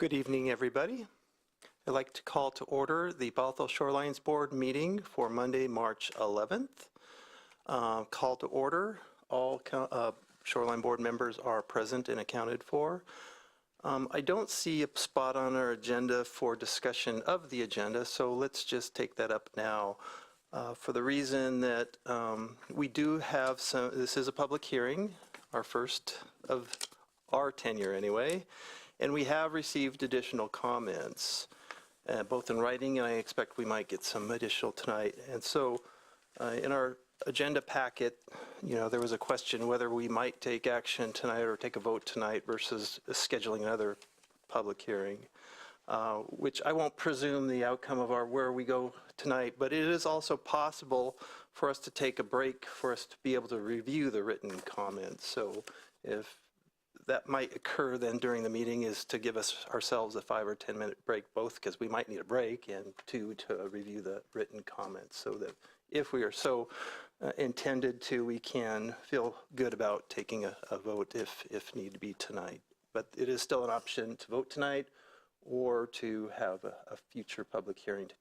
Good evening, everybody. I'd like to call to order the Bothell Shorelines Board meeting for Monday, March 11th. Call to order. All Shoreline Board members are present and accounted for. I don't see a spot on our agenda for discussion of the agenda, so let's just take that up now. For the reason that we do have this is a public hearing, our first of our tenure anyway, and we have received additional comments, both in writing, and I expect we might get some additional tonight. And so in our agenda packet, there was a question whether we might take action tonight or take a vote tonight versus scheduling another public hearing, which I won't presume the outcome of where we go tonight, but it is also possible for us to take a break for us to be able to review the written comments. So if that might occur then during the meeting, is to give ourselves a 5 or 10 minute break, both because we might need a break, and two, to review the written comments, so that if we are so intended to, we can feel good about taking a vote if need to be tonight. But it is still an option to vote tonight or to have a future public hearing to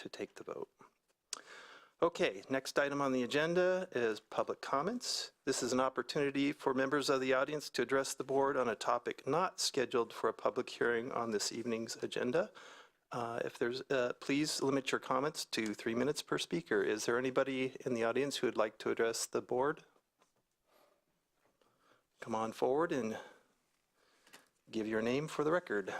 take the vote. Okay, next item on the agenda is public comments. This is an opportunity for members of the audience to address the board on a topic not scheduled for a public hearing on this evening's agenda. Please limit your comments to 3 minutes per speaker. Is there anybody in the audience who would like to address the board? Come on forward and give your name for the record.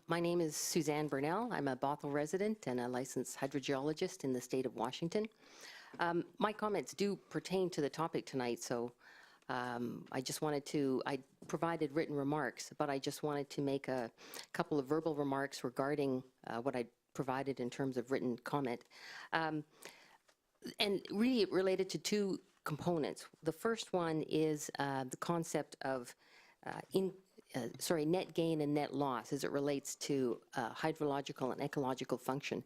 My name is Suzanne Bernal. I'm a Bothell resident and a licensed hydrogeologist in the state of Washington. My comments do pertain to the topic tonight, so I provided written remarks, but I just wanted to make a couple of verbal remarks regarding what I provided in terms of written comment. And really it related to two components. The first one is the concept of net gain and net loss as it relates to hydrological and ecological function.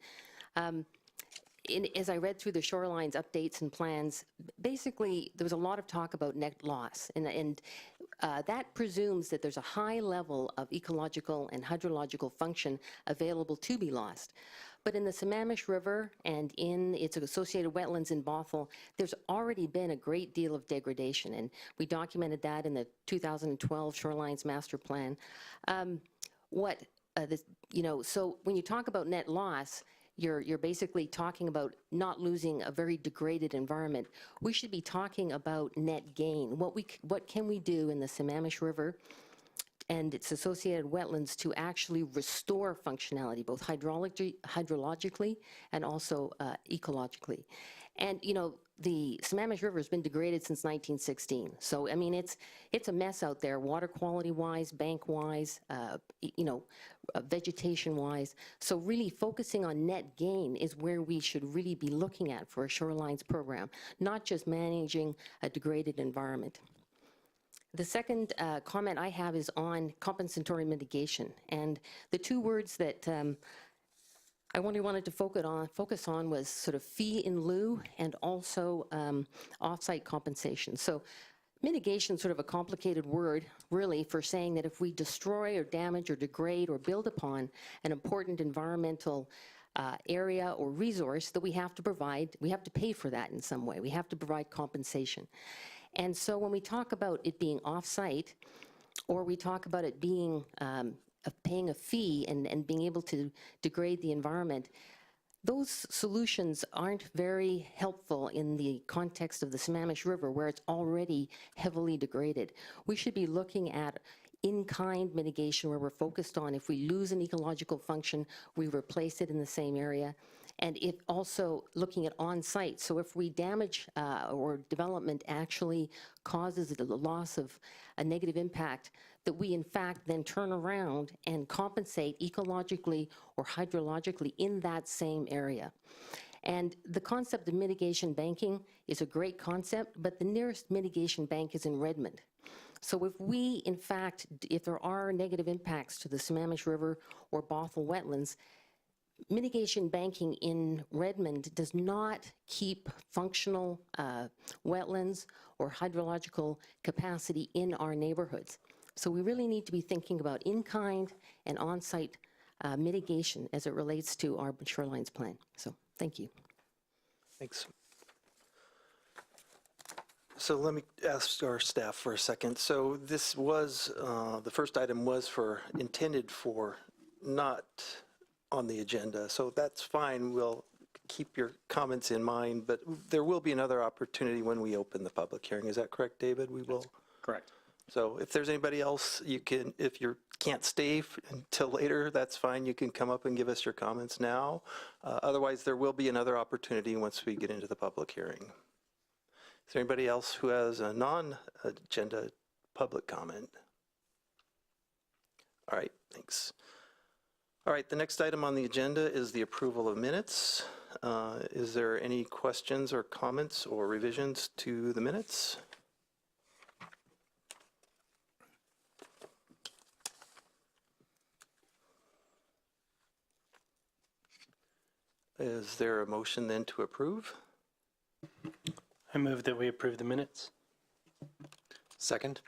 As I read through the Shorelines updates and plans, basically there was a lot of talk about net loss, and that presumes that there's a high level of ecological and hydrological function available to be lost. But in the Sammamish River and in its associated wetlands in Bothell, there's already been a great deal of degradation, and we documented that in the 2012 Shorelines Master Plan. So when you talk about net loss, you're basically talking about not losing a very degraded environment. We should be talking about net gain. What can we do in the Sammamish River and its associated wetlands to actually restore functionality, both hydrologically and also ecologically. And the Sammamish River has been degraded since 1916. So I mean, it's a mess out there, water quality-wise, bank-wise, vegetation-wise. So really focusing on net gain is where we should really be looking at for a Shorelines program, not just managing a degraded environment. The second comment I have is on compensatory mitigation, and the two words that I wanted to focus on was sort of fee in lieu and also off-site compensation. So mitigation is sort of a complicated word, really, for saying that if we destroy or damage or degrade or build upon an important environmental area or resource, that we have to pay for that in some way. We have to provide compensation. And so when we talk about it being off-site, or we talk about it being paying a fee and being able to degrade the environment, those solutions aren't very helpful in the context of the Sammamish River, where it's already heavily degraded. We should be looking at in-kind mitigation, where we're focused on if we lose an ecological function, we replace it in the same area. And if also looking at on-site, so if we damage or development actually causes the loss of a negative impact, that we in fact then turn around and compensate ecologically or hydrologically in that same area. And the concept of mitigation banking is a great concept, but the nearest mitigation bank is in Redmond. So if we, in fact, if there are negative impacts to the Sammamish River or Bothell wetlands, mitigation banking in Redmond does not keep functional wetlands or hydrological capacity in our neighborhoods. So we really need to be thinking about in-kind and on-site mitigation as it relates to our Shorelines plan. So thank you. Thanks. So let me ask our staff for a second. So this was, the first item was intended for not on the agenda. So that's fine. We'll keep your comments in mind, but there will be another opportunity when we open the public hearing. Is that correct, David? We will. Correct. So if there's anybody else, you can, if you can't stay until later, that's fine. You can come up and give us your comments now. Otherwise, there will be another opportunity once we get into the public hearing. Is there anybody else who has a non-agenda public comment? All right, thanks. All right, the next item on the agenda is the approval of minutes. Is there any questions or comments or revisions to the minutes? Is there a motion then to approve? I move that we approve the minutes. Second.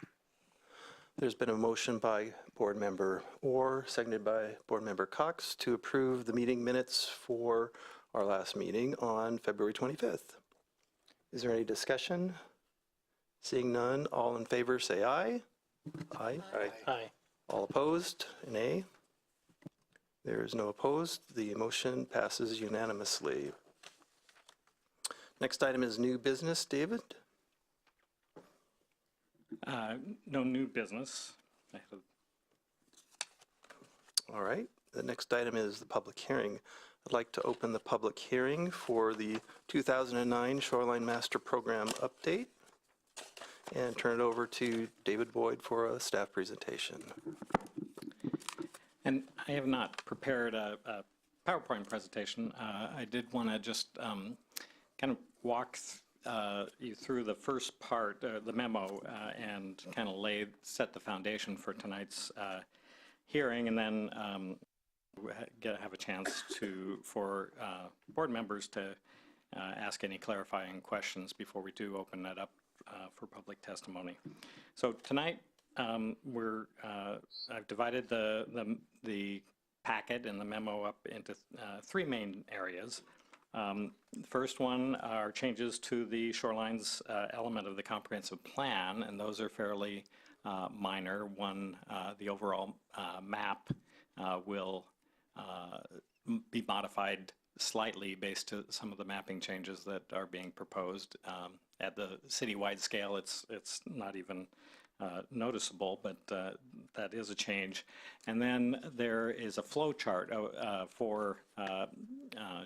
There's been a motion by Board Member Orr, seconded by Board Member Cox, to approve the meeting minutes for our last meeting on February 25th. Is there any discussion? Seeing none, all in favor say aye. Aye. Aye. All opposed, nay. There is no opposed. The motion passes unanimously. Next item is new business. David? No new business. All right. The next item is the public hearing. I'd like to open the public hearing for the 2009 Shoreline Master Program update and turn it over to David Boyd for a staff presentation. And I have not prepared a PowerPoint presentation. I did want to just kind of walk you through the first part, the memo, and kind of set the foundation for tonight's hearing, and then have a chance for board members to ask any clarifying questions before we do open that up for public testimony. So tonight, I've divided the packet and the memo up into three main areas. The first one are changes to the Shorelines element of the comprehensive plan, and those are fairly minor. One, the overall map will be modified slightly based to some of the mapping changes that are being proposed. At the citywide scale, it's not even noticeable, but that is a change. And then there is a flow chart for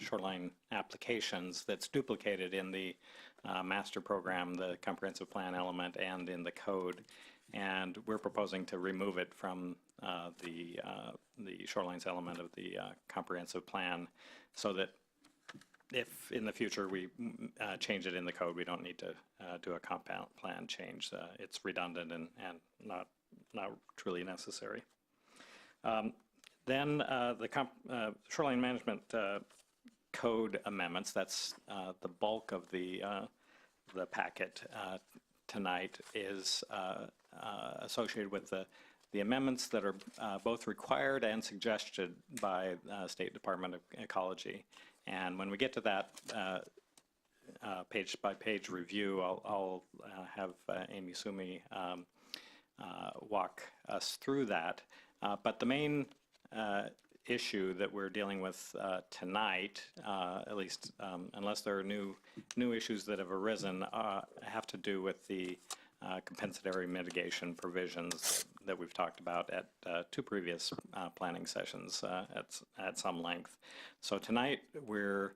shoreline applications that's duplicated in the master program, the comprehensive plan element, and in the code. And we're proposing to remove it from the shorelines element of the comprehensive plan, so that if in the future we change it in the code, we don't need to do a compound plan change. It's redundant and not truly necessary. Then the shoreline management code amendments, that's the bulk of the packet tonight, is associated with the amendments that are both required and suggested by State Department of Ecology. And when we get to that page-by-page review, I'll have Amy Sumi walk us through that. But the main issue that we're dealing with tonight, at least unless there are new issues that have arisen, have to do with the compensatory mitigation provisions that we've talked about at two previous planning sessions at some length. So tonight we're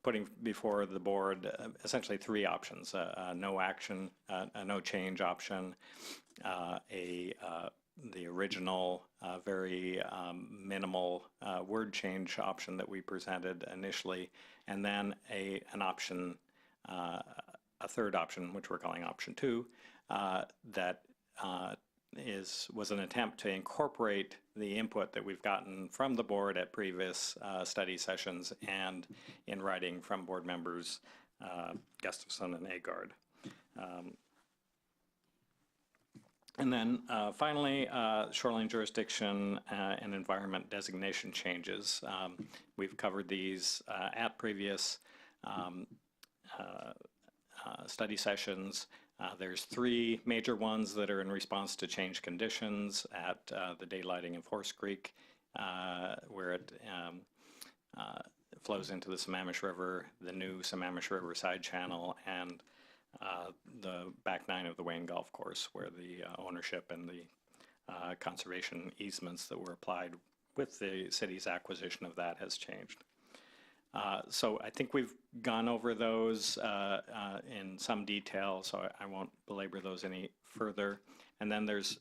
putting before the board essentially three options: a no action, a no change option, the original very minimal word change option that we presented initially, and then an option, a third option, which we're calling option 2, that was an attempt to incorporate the input that we've gotten from the board at previous study sessions and in writing from board members Gustafson and Agard. And then finally, shoreline jurisdiction and environment designation changes. We've covered these at previous study sessions. There's 3 major ones that are in response to change conditions at the daylighting of Horse Creek, where it flows into the Sammamish River, the new Sammamish River side channel, and the back 9 of the Wayne Golf Course, where the ownership and the conservation easements that were applied with the city's acquisition of that has changed. So I think we've gone over those in some detail, so I won't belabor those any further. And then there's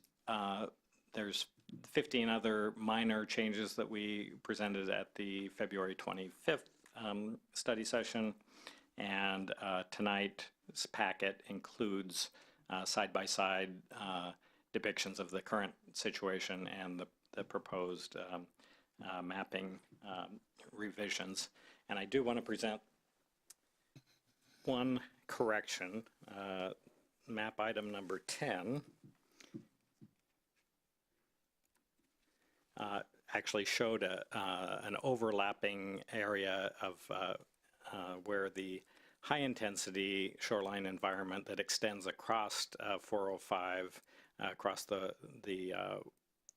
15 other minor changes that we presented at the February 25th study session. And tonight's packet includes side-by-side depictions of the current situation and the proposed mapping revisions. And I do want to present one correction. Map item number 10 actually showed an overlapping area of where the high-intensity shoreline environment that extends across 405, across the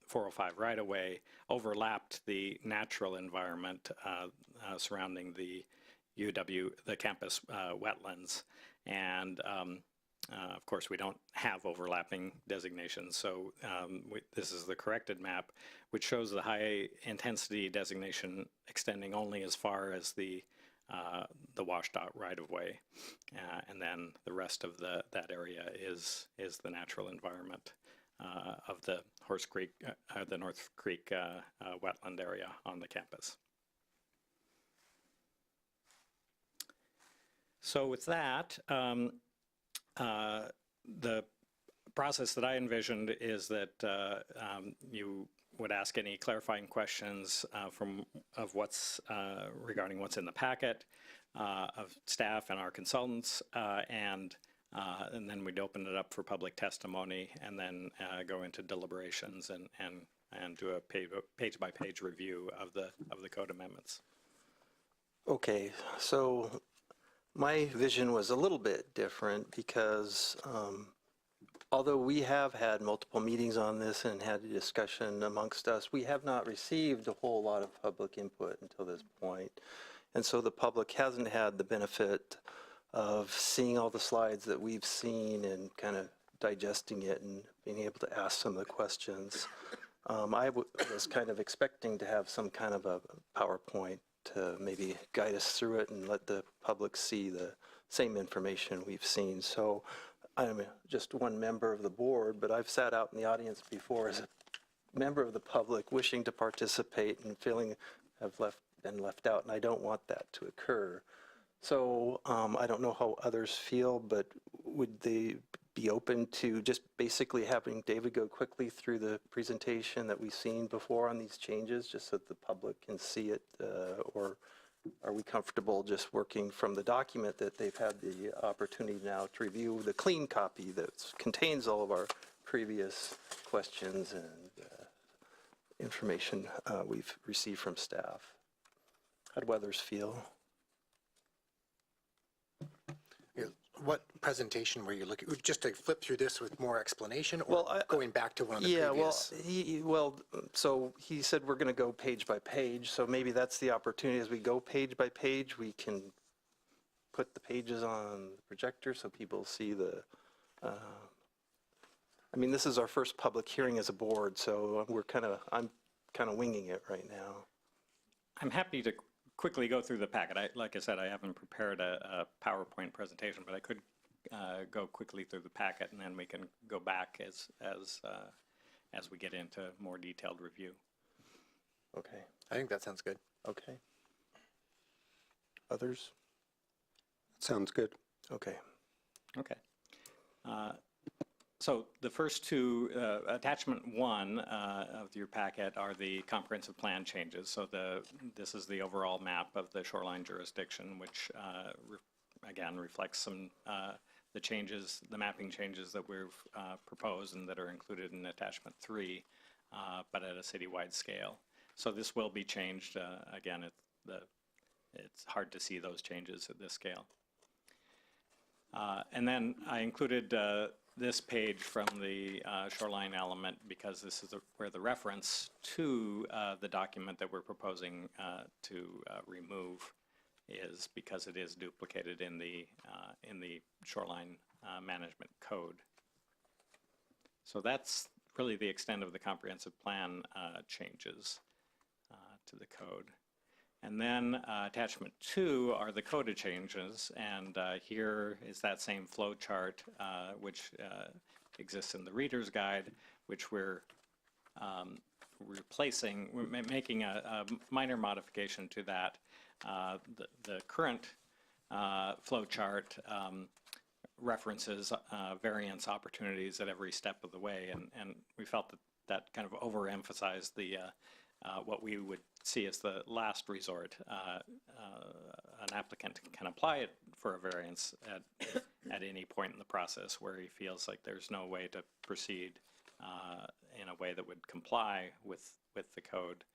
405 right-of-way, overlapped the natural environment surrounding the the campus wetlands. And of course, we don't have overlapping designations, so this is the corrected map, which shows the high-intensity designation extending only as far as the WashDOT right-of-way, and then the rest of that area is the natural environment of the Horse Creek, the North Creek wetland area on the campus. So with that, the process that I envisioned is that you would ask any clarifying questions of what's regarding what's in the packet of staff and our consultants, and then we'd open it up for public testimony, and then go into deliberations and do a page-by-page review of the code amendments. Okay, so my vision was a little bit different because although we have had multiple meetings on this and had a discussion amongst us, we have not received a whole lot of public input until this point. And so the public hasn't had the benefit of seeing all the slides that we've seen and kind of digesting it and being able to ask some of the questions. I was kind of expecting to have some kind of a PowerPoint to maybe guide us through it and let the public see the same information we've seen. So I'm just one member of the board, but I've sat out in the audience before as a member of the public wishing to participate and feeling I've been left out, and I don't want that to occur. So I don't know how others feel, but would they be open to just basically having David go quickly through the presentation that we've seen before on these changes, just so that the public can see it, or are we comfortable just working from the document that they've had the opportunity now to review, the clean copy that contains all of our previous questions and information we've received from staff? How do others feel? What presentation were you looking, just to flip through this with more explanation, or going back to one of the previous? So he said we're going to go page by page, so maybe that's the opportunity. As we go page by page, we can put the pages on the projector so people see the, I mean, this is our first public hearing as a board, so I'm kind of winging it right now. I'm happy to quickly go through the packet. Like I said, I haven't prepared a PowerPoint presentation, but I could go quickly through the packet, and then we can go back as we get into more detailed review. Okay. I think that sounds good. Okay. Others? Sounds good. Okay. Okay. So the first two, attachment 1 of your packet are the comprehensive plan changes. So this is the overall map of the shoreline jurisdiction, which again reflects some the changes, the mapping changes that we've proposed and that are included in attachment 3, but at a citywide scale. So this will be changed. Again, it's hard to see those changes at this scale. And then I included this page from the shoreline element because this is where the reference to the document that we're proposing to remove is, because it is duplicated in the shoreline management code. So that's really the extent of the comprehensive plan changes to the code. And then attachment 2 are the coded changes, and here is that same flow chart which exists in the reader's guide, which we're replacing. We're making a minor modification to that. The current flow chart references variance opportunities at every step of the way, and we felt that kind of overemphasized the what we would see as the last resort. An applicant can apply it for a variance at any point in the process where he feels like there's no way to proceed in a way that would comply with the code.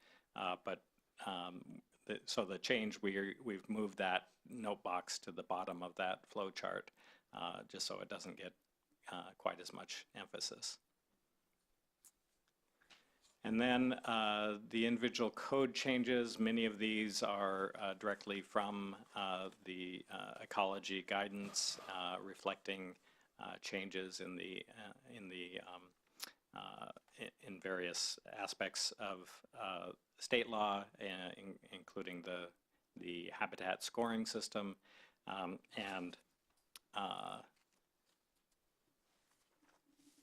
So the change, we've moved that note box to the bottom of that flow chart just so it doesn't get quite as much emphasis. And then the individual code changes, many of these are directly from the ecology guidance, reflecting changes in various aspects of state law, including the habitat scoring system, and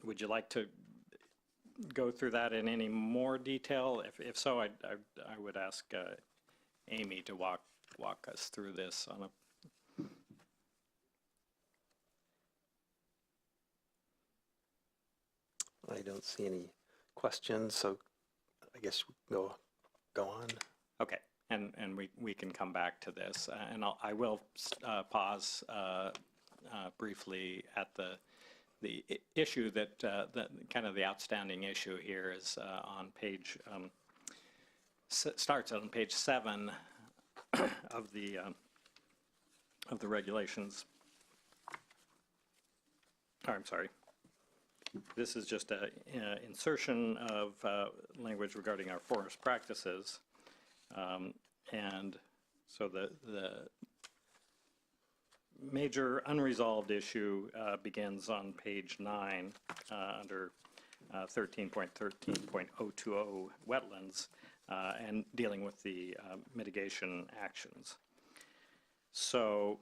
would you like to go through that in any more detail? If so, I would ask Amy to walk us through this on a. I don't see any questions, so I guess go on. Okay, and we can come back to this, and I will pause briefly at the issue that kind of the outstanding issue here is on page starts on page 7 of the regulations. Oh, I'm sorry. This is just an insertion of language regarding our forest practices, and so the major unresolved begins on page 9 under 13.13.020 wetlands and dealing with the mitigation actions. So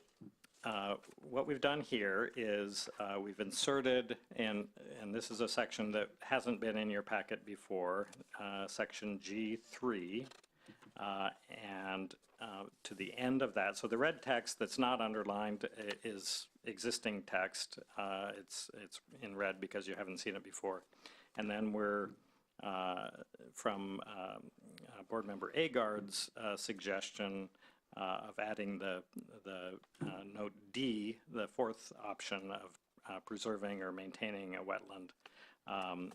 what we've done here is we've inserted, and this is a section that hasn't been in your packet before, section G3, and to the end of that. So the red text that's not underlined is existing text. It's in red because you haven't seen it before. And then we're from Board Member Agard's suggestion of adding the note D, the fourth option of preserving or maintaining a wetland, and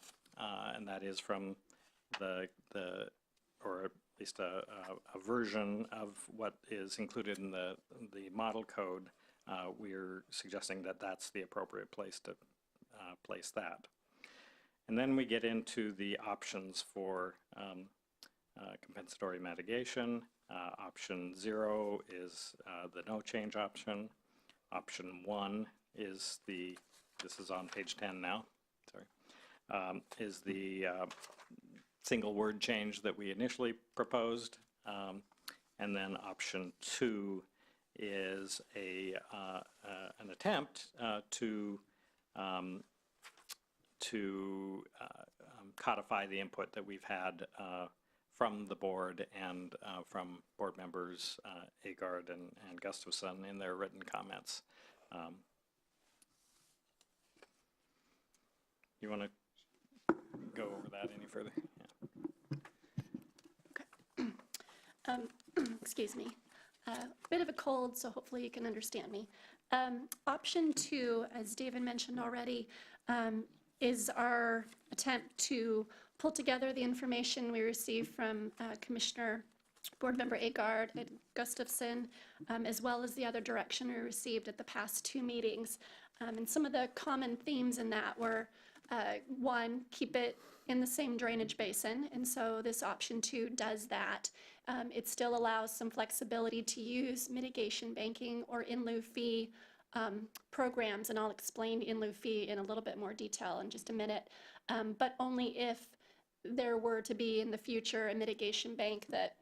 that is from or at least a version of what is included in the model code. We're suggesting that that's the appropriate place to place that. And then we get into the options for compensatory mitigation. Option 0 is the no change option. Option 1 is this is on page 10 now, sorry, is the single word change that we initially proposed. And then option 2 is an attempt to codify the input that we've had from the board and from board members Agard and Gustafson in their written comments. You want to go over that any further? Yeah. Okay. Excuse me. bit of a cold, so hopefully you can understand me. Option 2, as David mentioned already, is our attempt to pull together the information we received from Commissioner Board Member Agard and Gustafson, as well as the other direction we received at the past 2 meetings. And some of the common themes in that were, 1, keep it in the same drainage basin, and so this option 2 does that. It still allows some flexibility to use mitigation banking or in lieu fee programs, and I'll explain in lieu fee in a little bit more detail in just a minute, but only if there were to be in the future a mitigation bank that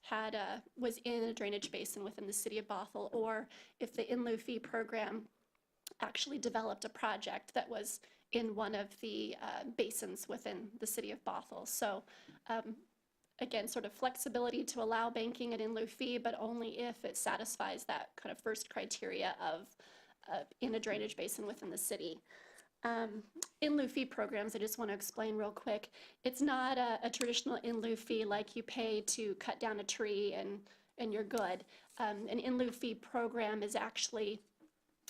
had was in a drainage basin within the city of Bothell, or if the in lieu fee program actually developed a project that was in one of the basins within the city of Bothell. So again, sort of flexibility to allow banking at in lieu fee, but only if it satisfies that kind of first criteria of in a drainage basin within the city. In lieu fee programs, I just want to explain real quick. It's not a traditional in lieu fee like you pay to cut down a tree and you're good. An in lieu fee program is actually,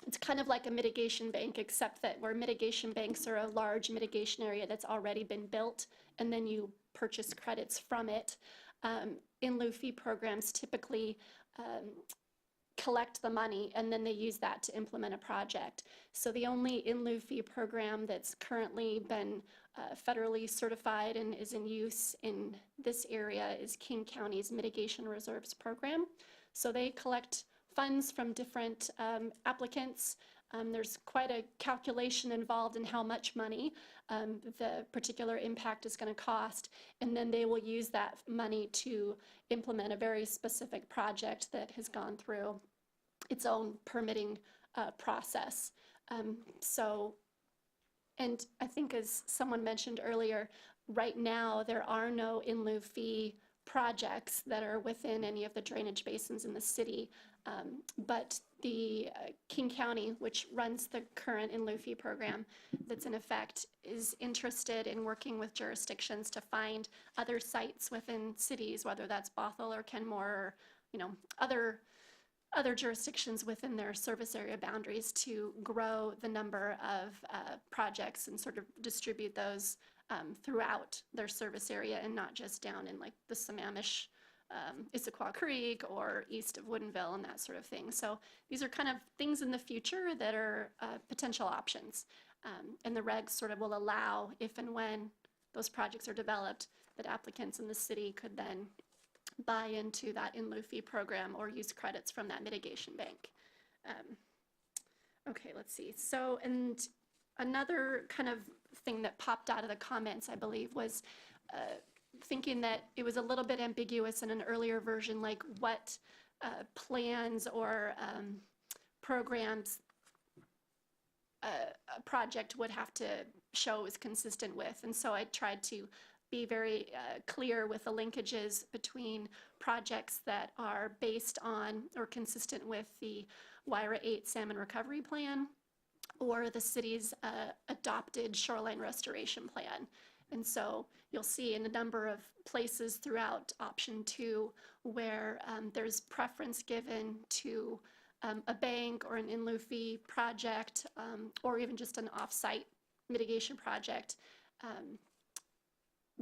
it's kind of like a mitigation bank, except that where mitigation banks are a large mitigation area that's already been built, and then you purchase credits from it. In lieu fee programs typically collect the money, and then they use that to implement a project. So the only in lieu fee program that's currently been federally certified and is in use in this area is King County's Mitigation Reserves Program. So they collect funds from different applicants. There's quite a calculation involved in how much money the particular impact is going to cost, and then they will use that money to implement a very specific project that has gone through its own permitting process. And I think as someone mentioned earlier, right now there are no in lieu fee projects that are within any of the drainage basins in the city, but the King County, which runs the current in lieu fee program that's in effect, is interested in working with jurisdictions to find other sites within cities, whether that's Bothell or Kenmore, or other jurisdictions within their service area boundaries, to grow the number of projects and sort of distribute those throughout their service area, and not just down in like the Sammamish, Issaquah Creek or east of Woodinville and that sort of thing. So these are kind of things in the future that are potential options. And the regs sort of will allow, if and when those projects are developed, that applicants in the city could then buy into that in lieu fee program or use credits from that mitigation bank. Okay, let's see. So, and another kind of thing that popped out of the comments, I believe, was thinking that it was a little bit ambiguous in an earlier version, like what plans or programs a project would have to show is consistent with. And so I tried to be very clear with the linkages between projects that are based on or consistent with the WIRA 8 Salmon Recovery Plan or the city's adopted shoreline restoration plan. And so you'll see in a number of places throughout option 2 where there's preference given to a bank or an in lieu fee project, or even just an off-site mitigation project,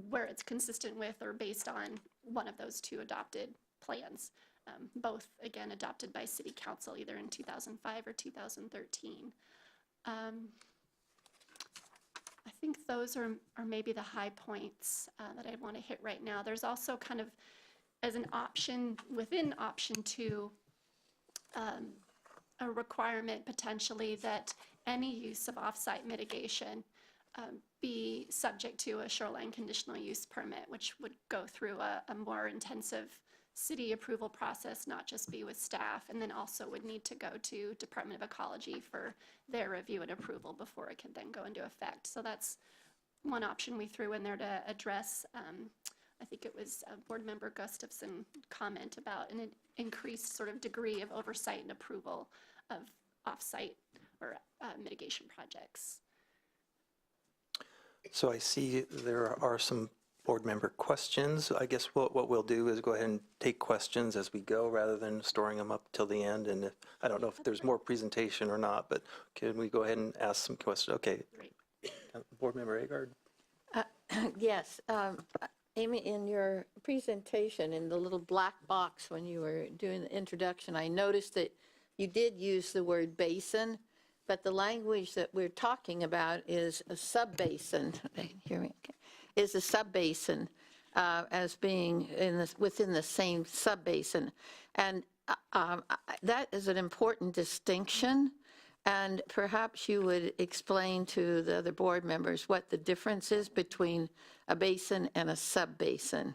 where it's consistent with or based on one of those 2 adopted plans, both again adopted by City Council either in 2005 or 2013. I think those are maybe the high points that I want to hit right now. There's also kind of, as an option within option 2, a requirement potentially that any use of off-site mitigation be subject to a shoreline conditional use permit, which would go through a more intensive city approval process, not just be with staff, and then also would need to go to Department of Ecology for their review and approval before it could then go into effect. So that's one option we threw in there to address. I think it was Board Member Gustafson comment about an increased sort of degree of oversight and approval of off-site or mitigation projects. So I see there are some Board member questions. I guess what we'll do is go ahead and take questions as we go rather than storing them up till the end. And I don't know if there's more presentation or not, but can we go ahead and ask some questions? Okay. Board member Agard. Yes. Amy, in your presentation, in the little black box when you were doing the introduction, I noticed that you did use the word basin, but the language that we're talking about is a sub-basin. Hear me? Is a sub-basin as being within the same sub-basin. And that is an important distinction. And perhaps you would explain to the other board members what the difference is between a basin and a sub-basin.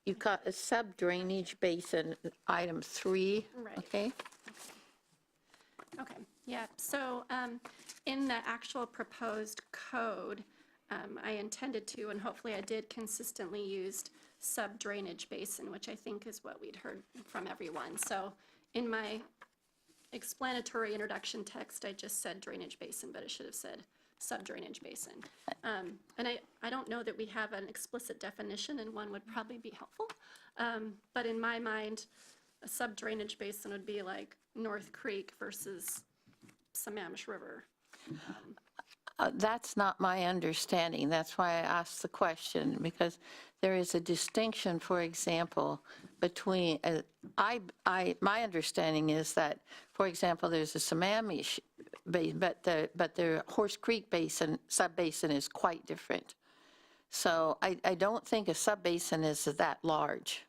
You've got a sub-drainage basin, item 3, Right. okay? Okay, yeah, so in the actual proposed code, I intended to, and hopefully I did, consistently used sub-drainage basin, which I think is what we'd heard from everyone. So in my explanatory introduction text, I just said drainage basin, but it should have said sub-drainage basin. And I don't know that we have an explicit definition, and one would probably be helpful. But in my mind, a sub-drainage basin would be like North Creek versus Sammamish River. That's not my understanding. That's why I asked the question, because there is a distinction, for example, between, my understanding is that, for example, there's a Sammamish Basin, but the Horse Creek Basin, sub-basin is quite different. So I don't think a sub-basin is that large.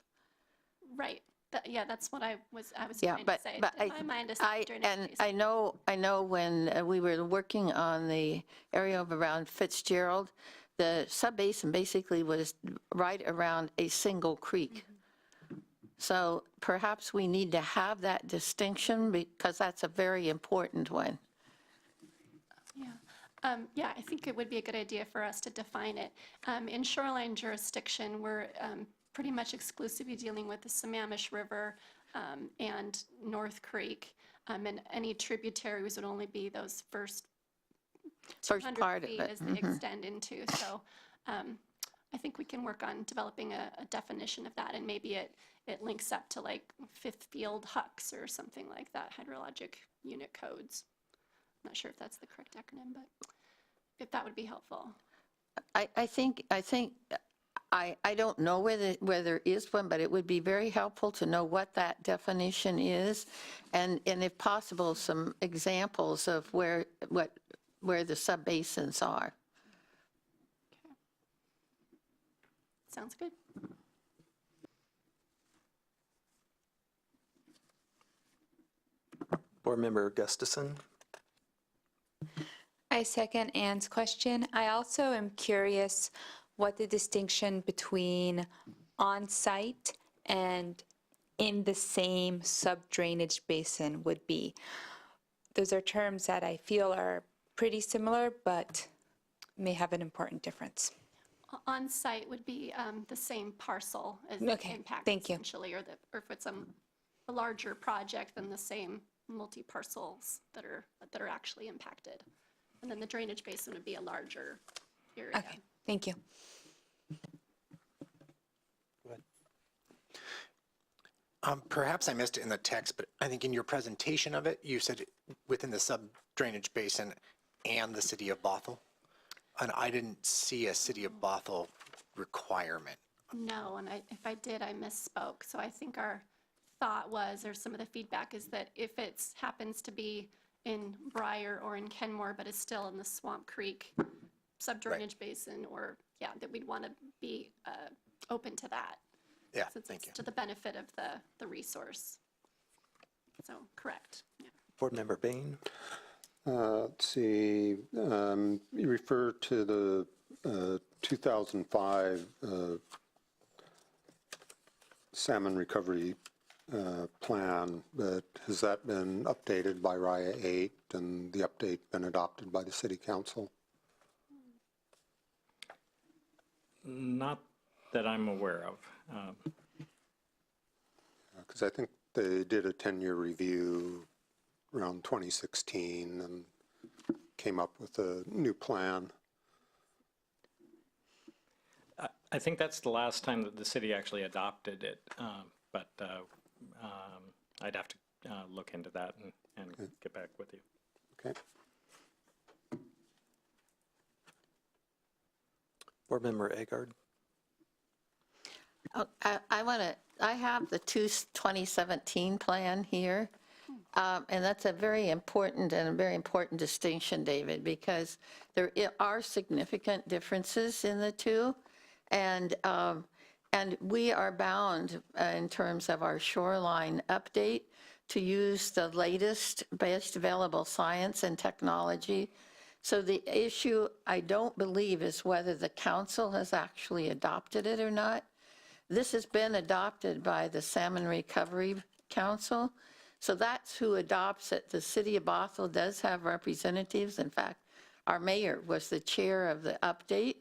Right. Yeah, that's what I was Yeah, trying to say. In my mind, a sub-drainage basin. I know when we were working on the area of around Fitzgerald, the sub-basin basically was right around a single creek. So perhaps we need to have that distinction, because that's a very important one. Yeah, I think it would be a good idea for us to define it. In shoreline jurisdiction, we're pretty much exclusively dealing with the Sammamish River and North Creek, and any tributaries would only be those first 200 part of feet it. as they extend into. So I think we can work on developing a definition of that, and maybe it links up to like fifth field HUCs or something like that, hydrologic unit codes. I'm not sure if that's the correct acronym, but if that would be helpful. I don't know whether there is one, but it would be very helpful to know what that definition is, and if possible, some examples of where the sub-basins are. Okay. Sounds good. Board member Gustafson. I second Ann's question. I also am curious what the distinction between on-site and in the same sub-drainage basin would be. Those are terms that I feel are pretty similar, but may have an important difference. On-site would be the same parcel as Okay, impact thank you. essentially, or if it's a larger project, then the same multi-parcels that are actually impacted. And then the drainage basin would be a larger area. Okay, thank you. Perhaps I missed it in the text, but I think in your presentation of it, you said within the sub-drainage basin and the city of Bothell. And I didn't see a city of Bothell requirement. No, and if I did, I misspoke. So I think our thought was, or some of the feedback is that if it happens to be in Briar or in Kenmore, but is still in the Swamp Creek sub-drainage basin, or, yeah, that we'd want to be open to that. Yeah, Since thank it's you. to the benefit of the resource. So, correct, yeah. Board member Bain. Let's see, you refer to the 2005 salmon recovery plan, but has that been updated by RIA 8 and the update been adopted by the city council? Not that I'm aware of. Because I think they did a 10-year review around 2016 and came up with a new plan. I think that's the last time that the city actually adopted it, but I'd have to look into that and get back with you. Okay. Board Member Agard. Oh, I have the 2017 plan here, and that's a very important distinction, David, because there are significant differences in the two, and we are bound in terms of our shoreline update to use the latest best available science and technology. So the issue, I don't believe, is whether the council has actually adopted it or not. This has been adopted by the Salmon Recovery Council, so that's who adopts it. The city of Bothell does have representatives. In fact, our mayor was the chair of the update,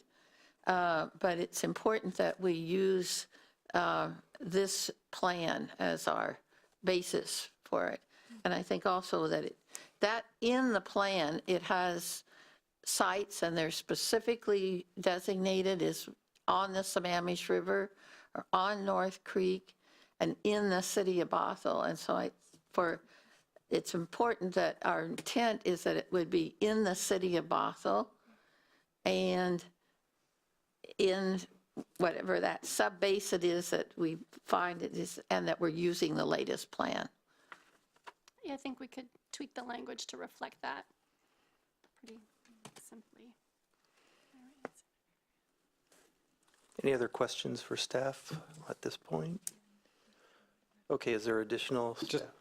but it's important that we use this plan as our basis for it. And I think also that in the plan, it has sites, and they're specifically designated as on the Sammamish River, or on North Creek, and in the city of Bothell. And so it's important that our intent is that it would be in the city of Bothell and in whatever that sub basin is that we find it is, and that we're using the latest plan. Yeah, I think we could tweak the language to reflect that pretty simply. Any other questions for staff at this point? Okay, is there additional?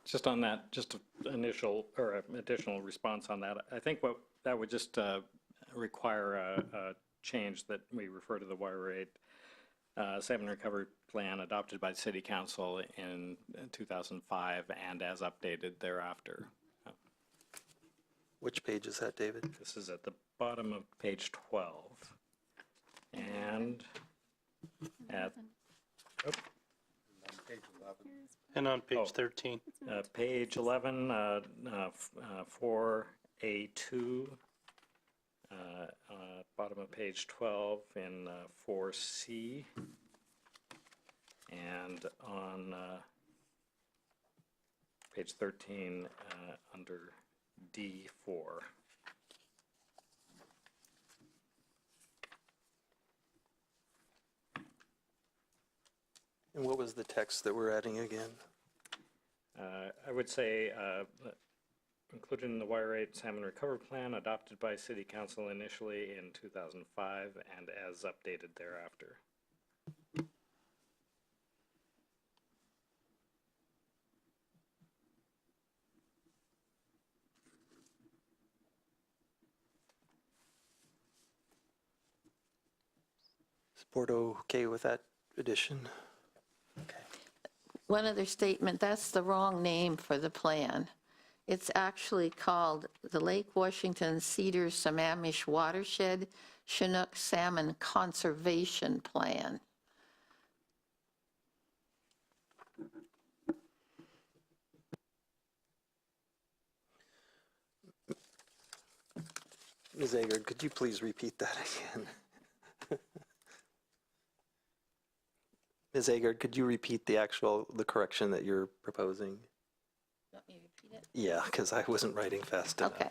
Just on that, just an additional response on that. I think what that would just require a change that we refer to the wire rate salmon recovery plan adopted by the City Council in 2005 and as updated thereafter. Which page is that, David? This is at the bottom of page 12. And at And on page 13. page 11, 4A2, bottom of page 12 in 4C, and on page 13 under D4. And what was the text that we're adding again? I would say included in the wire rate salmon recovery plan adopted by City Council initially in 2005 and as updated thereafter. Is the board okay with that addition? One other statement, that's the wrong name for the plan. It's actually called the Lake Washington Cedar Sammamish Watershed Chinook Salmon Conservation Plan. Ms. Agard, could you please repeat that again? Ms. Agard, could you repeat the correction that you're proposing? Want me to repeat it? Yeah, because I wasn't writing fast enough. Okay.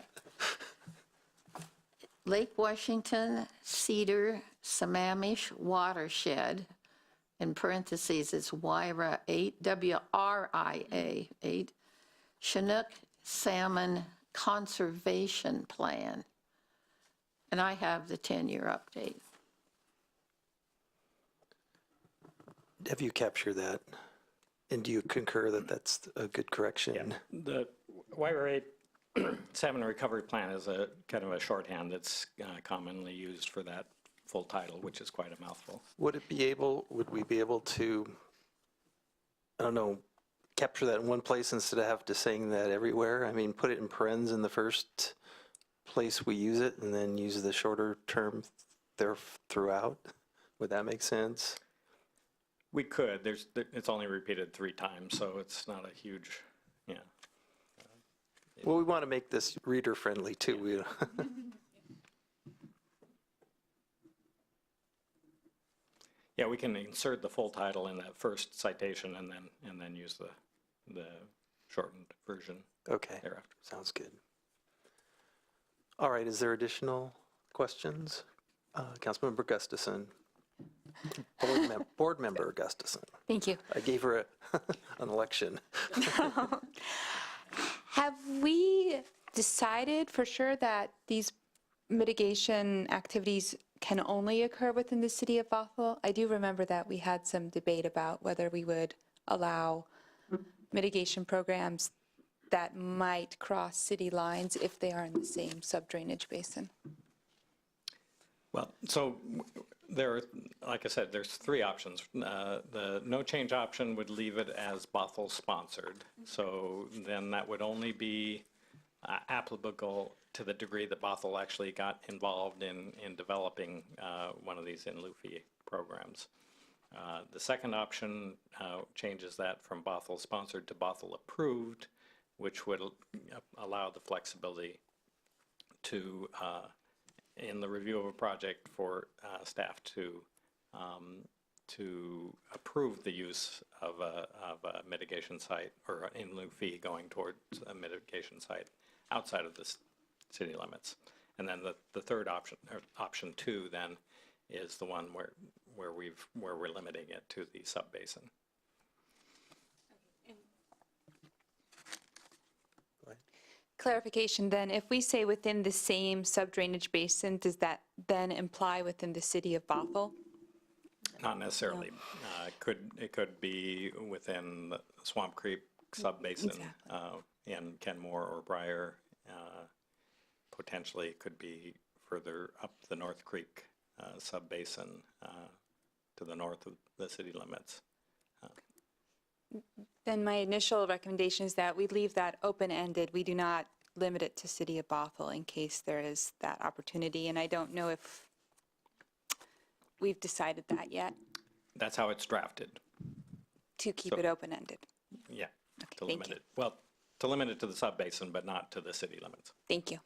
Lake Washington Cedar Sammamish Watershed, in parentheses, it's WIRA 8, WRIA 8, Chinook Salmon Conservation Plan. And I have the 10-year update. Have you captured that? And do you concur that that's a good correction? The wire rate salmon recovery plan is a kind of a shorthand that's commonly used for that full title, which is quite a mouthful. Would we be able to, I don't know, capture that in one place instead of have to saying that everywhere? I mean, put it in parens in the first place we use it and then use the shorter term there throughout? Would that make sense? We could, it's only repeated 3 times, so it's not a huge, yeah. Well, we want to make this reader-friendly, too. Yeah, we can insert the full title in that first citation and then use the shortened version Okay, thereafter. sounds good. All right, is there additional questions? Councilmember Gustafson. Board Member Gustafson. Thank you. I gave her an election. Have we decided for sure that these mitigation activities can only occur within the city of Bothell? I do remember that we had some debate about whether we would allow mitigation programs that might cross city lines if they are in the same sub-drainage basin. Well, so there are, like I said, there's 3 options. The no change option would leave it as Bothell sponsored. So then that would only be applicable to the degree that Bothell actually got involved in developing one of these in lieu fee programs. The second option changes that from Bothell sponsored to Bothell approved, which would allow the flexibility to in the review of a project for staff to approve the use of a mitigation site or in lieu fee going towards a mitigation site outside of the city limits. And then the third option, or option 2, then is the one where we're limiting it to the sub basin. Clarification then, if we say within the same sub-drainage basin, does that then imply within the city of Bothell? Not necessarily. It could be within the Swamp Creek sub-basin in Kenmore or Briar. Potentially it could be further up the North Creek sub-basin to the north of the city limits. Then my initial recommendation is that we leave that open-ended. We do not limit it to city of Bothell in case there is that opportunity. And I don't know if we've decided that yet. That's how it's drafted. To keep it open-ended. Yeah, Okay, to thank limit you. it. Well, to limit it to the sub-basin, but not to the city limits. Thank you.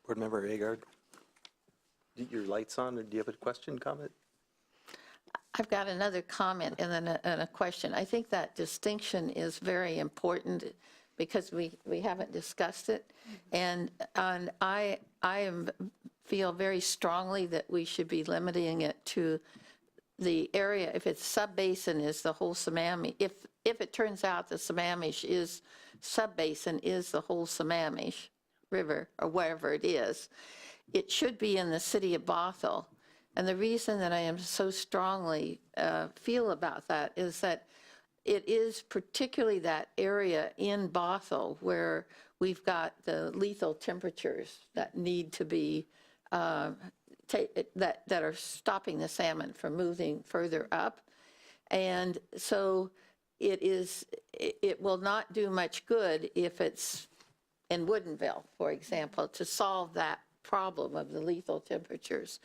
Board Member Agard, your light's on, or do you have a question, comment? I've got another comment and then a question. I think that distinction is very important because we haven't discussed it. And I feel very strongly that we should be limiting it to the area, if it's sub-basin is the whole Sammamish, if it turns out the Sammamish is, sub-basin is the whole Sammamish River or wherever it is, it should be in the city of Bothell. And the reason that I am so strongly feel about that is that it is particularly that area in Bothell where we've got the lethal temperatures that need to be, that are stopping the salmon from moving further up. And so it will not do much good if it's in Woodinville, for example, to solve that problem of the lethal temperatures.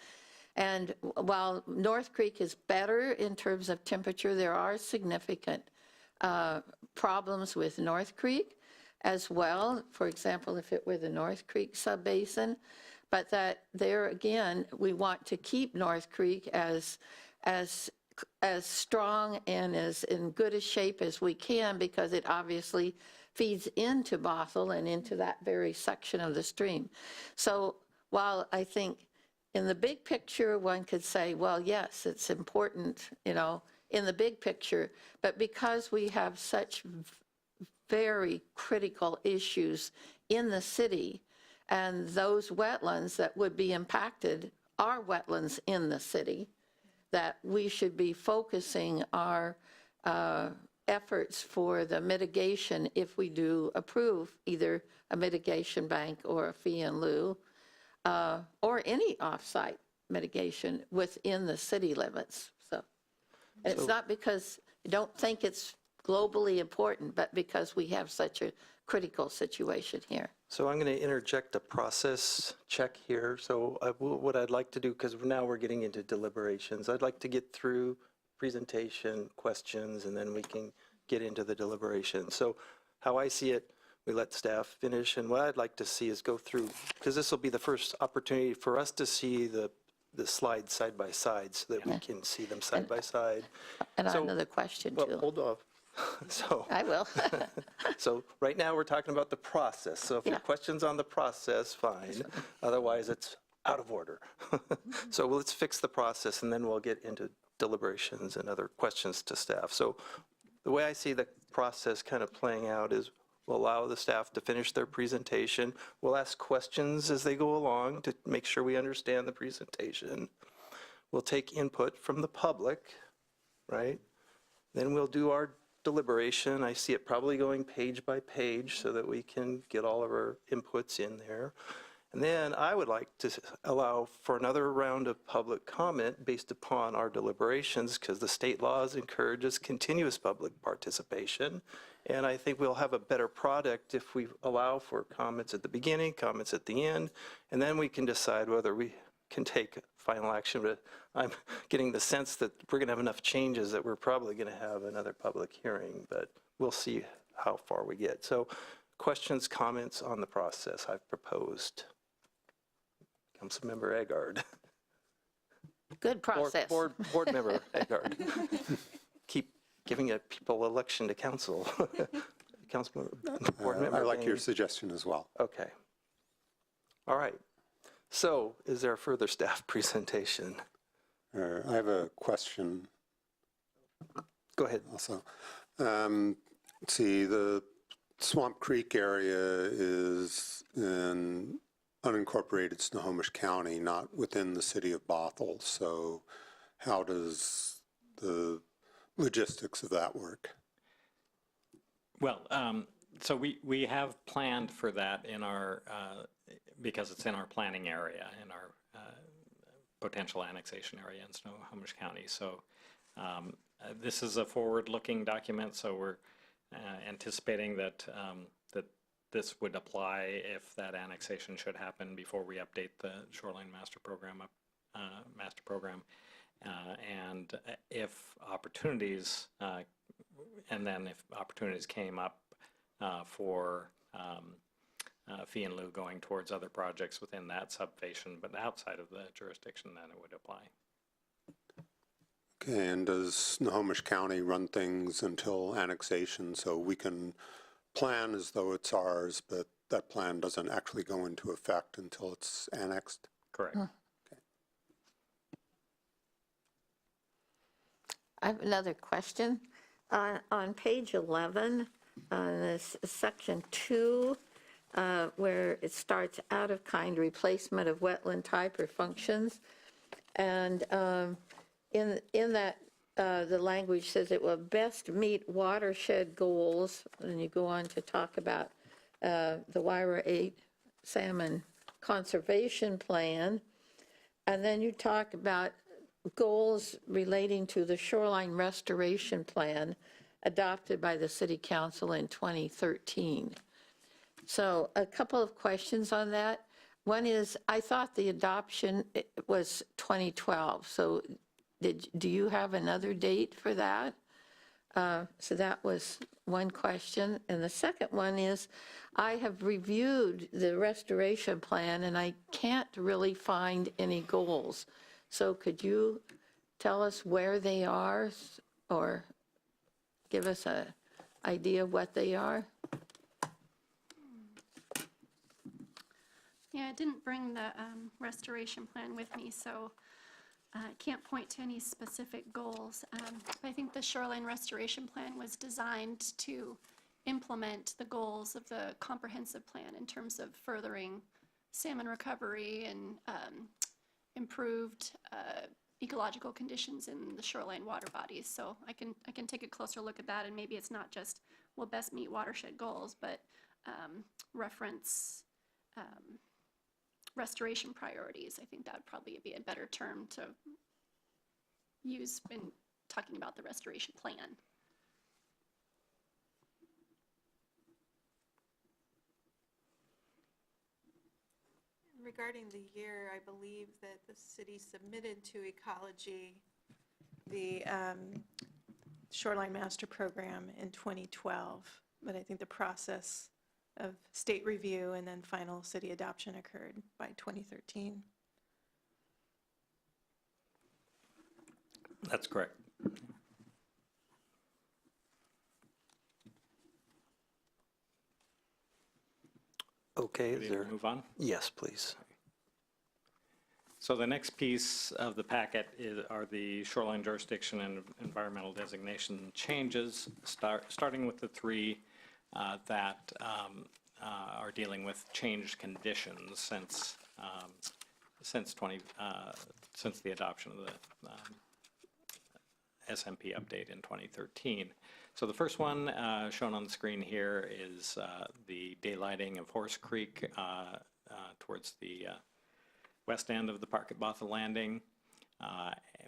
And while North Creek is better in terms of temperature, there are significant problems with North Creek as well. For example, if it were the North Creek sub-basin, but that there again, we want to keep North Creek as strong and as in good a shape as we can because it obviously feeds into Bothell and into that very section of the stream. So while I think in the big picture, one could say, well, yes, it's important, in the big picture, but because we have such very critical issues in the city, and those wetlands that would be impacted are wetlands in the city, that we should be focusing our efforts for the mitigation if we do approve either a mitigation bank or a fee in lieu, or any off-site mitigation within the city limits. So it's not because I don't think it's globally important, but because we have such a critical situation here. So I'm going to interject a process check here. So what I'd like to do, because now we're getting into deliberations, I'd like to get through presentation, questions, and then we can get into the deliberation. So how I see it, we let staff finish, and what I'd like to see is go through, because this will be the first opportunity for us to see the slides side by side so that we can see them side by side. And I So- have another question Well, too. hold off. So. I will. So right now, we're talking about the process. So if your Yeah. question's on the process, fine. Otherwise, it's out of order. So let's fix the process, and then we'll get into deliberations and other questions to staff. So the way I see the process kind of playing out is we'll allow the staff to finish their presentation. We'll ask questions as they go along to make sure we understand the presentation. We'll take input from the public, right? Then we'll do our deliberation. I see it probably going page by page so that we can get all of our inputs in there. And then I would like to allow for another round of public comment based upon our deliberations, because the state laws encourages continuous public participation. And I think we'll have a better product if we allow for comments at the beginning, comments at the end, and then we can decide whether we can take final action. But I'm getting the sense that we're going to have enough changes that we're probably going to have another public hearing, but we'll see how far we get. So questions, comments on the process I've proposed. Councilmember Agard. Good process. Board member Agard. Keep giving people election to council. Councilmember, board member. I like your Bain. suggestion as well. Okay. All right. So is there a further staff presentation? I have a question Go ahead. also. Let's see, the Swamp Creek area is in unincorporated Snohomish County, not within the city of Bothell. So how does the logistics of that work? Well, so we have planned for that in our, because it's in our planning area, in our potential annexation area in Snohomish County. So this is a forward-looking document, so we're anticipating that that this would apply if that annexation should happen before we update the Shoreline Master Program, and if opportunities, and then if opportunities came up for fee in lieu going towards other projects within that sub-basin, but outside of the jurisdiction, then it would apply. Okay, and does Snohomish County run things until annexation so we can plan as though it's ours, but that plan doesn't actually go into effect until it's annexed? Correct. I have another question. On page 11, this section 2, where it starts out of kind replacement of wetland type or functions. And in that, the language says it will best meet watershed goals. And you go on to talk about the Wyra 8 Salmon Conservation Plan. And then you talk about goals relating to the Shoreline Restoration Plan adopted by the City Council in 2013. So a couple of questions on that. One is, I thought the adoption was 2012. So do you have another date for that? So that was one question. And the second one is, I have reviewed the restoration plan and I can't really find any goals. So could you tell us where they are or give us an idea of what they are? Yeah, I didn't bring the restoration plan with me, so I can't point to any specific goals. I think the shoreline restoration plan was designed to implement the goals of the comprehensive plan in terms of furthering salmon recovery and improved ecological conditions in the shoreline water bodies. So I can take a closer look at that, and maybe it's not just will best meet watershed goals, but reference restoration priorities. I think that would probably be a better term to use in talking about the restoration plan. Regarding the year, I believe that the city submitted to Ecology the Shoreline Master Program in 2012, but I think the process of state review and then final city adoption occurred by 2013. That's correct. Okay, is Ready to there? move on? Yes, please. So the next piece of the packet are the shoreline jurisdiction and environmental designation changes, starting with the three that are dealing with changed conditions since the adoption of the SMP update in 2013. So the first one shown on the screen here is the daylighting of Horse Creek towards the west end of the park at Bothell Landing,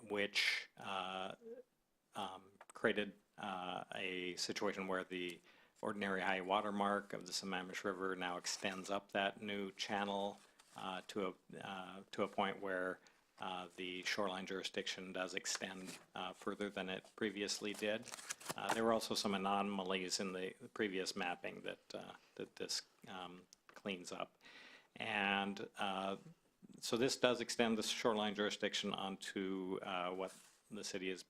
which created a situation where the ordinary high water mark of the Sammamish River now extends up that new channel to a point where the shoreline jurisdiction does extend further than it previously did. There were also some anomalies in the previous mapping that this cleans up. And so this does extend the shoreline jurisdiction onto what the city is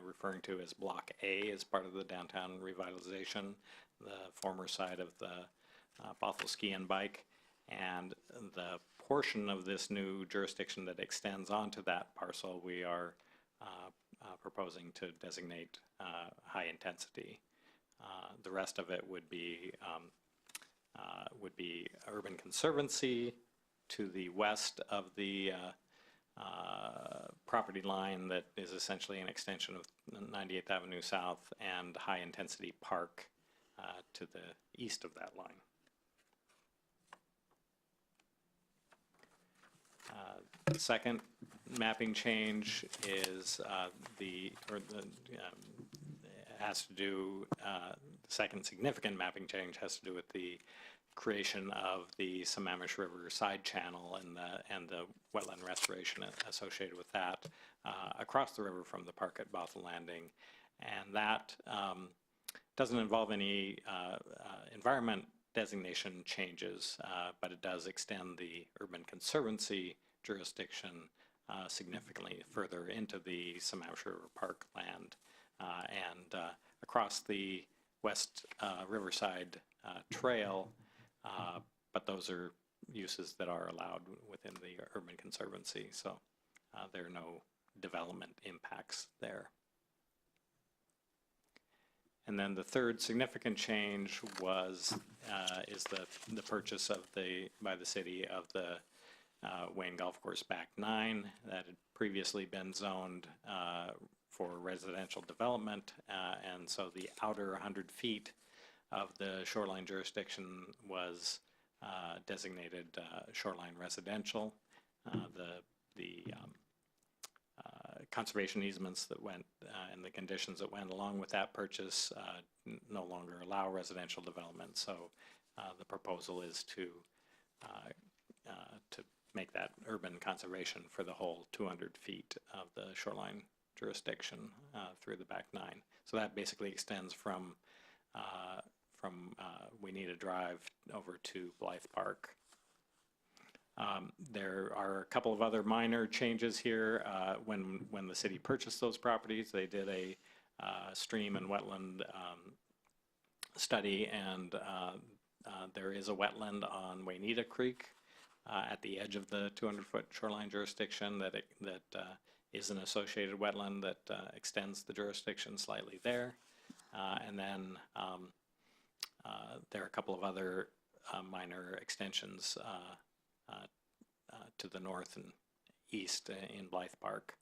referring to as Block A as part of the downtown revitalization, the former site of the Bothell Ski and Bike. And the portion of this new jurisdiction that extends onto that parcel, we are proposing to designate high intensity. The rest of it would be urban conservancy to the west of the property line that is essentially an extension of 98th Avenue South, and high intensity park to the east of that line. The second mapping change is the second significant mapping change has to do with the creation of the Sammamish River side channel and the wetland restoration associated with that across the river from the park at Bothell Landing. And that doesn't involve any environment designation changes, but it does extend the urban conservancy jurisdiction significantly further into the Sammamish River Park land and across the West Riverside Trail, but those are uses that are allowed within the urban conservancy, so there are no development impacts there. And then the third significant change is the purchase by the city of the Wayne Golf Course Back 9 that had previously been zoned for residential development, and so the outer 100 feet of the shoreline jurisdiction was designated shoreline residential. The conservation easements that went and the conditions that went along with that purchase no longer allow residential development. So the proposal is to make that urban conservation for the whole 200 feet of the shoreline jurisdiction through the back 9. So that basically extends from Waynita Drive over to Blythe Park. There are a couple of other minor changes here. When the city purchased those properties, they did a stream and wetland study, and there is a wetland on Waynita Creek at the edge of the 200-foot shoreline jurisdiction that is an associated wetland that extends the jurisdiction slightly there. And then there are a couple of other minor extensions to the north and east in Blythe Park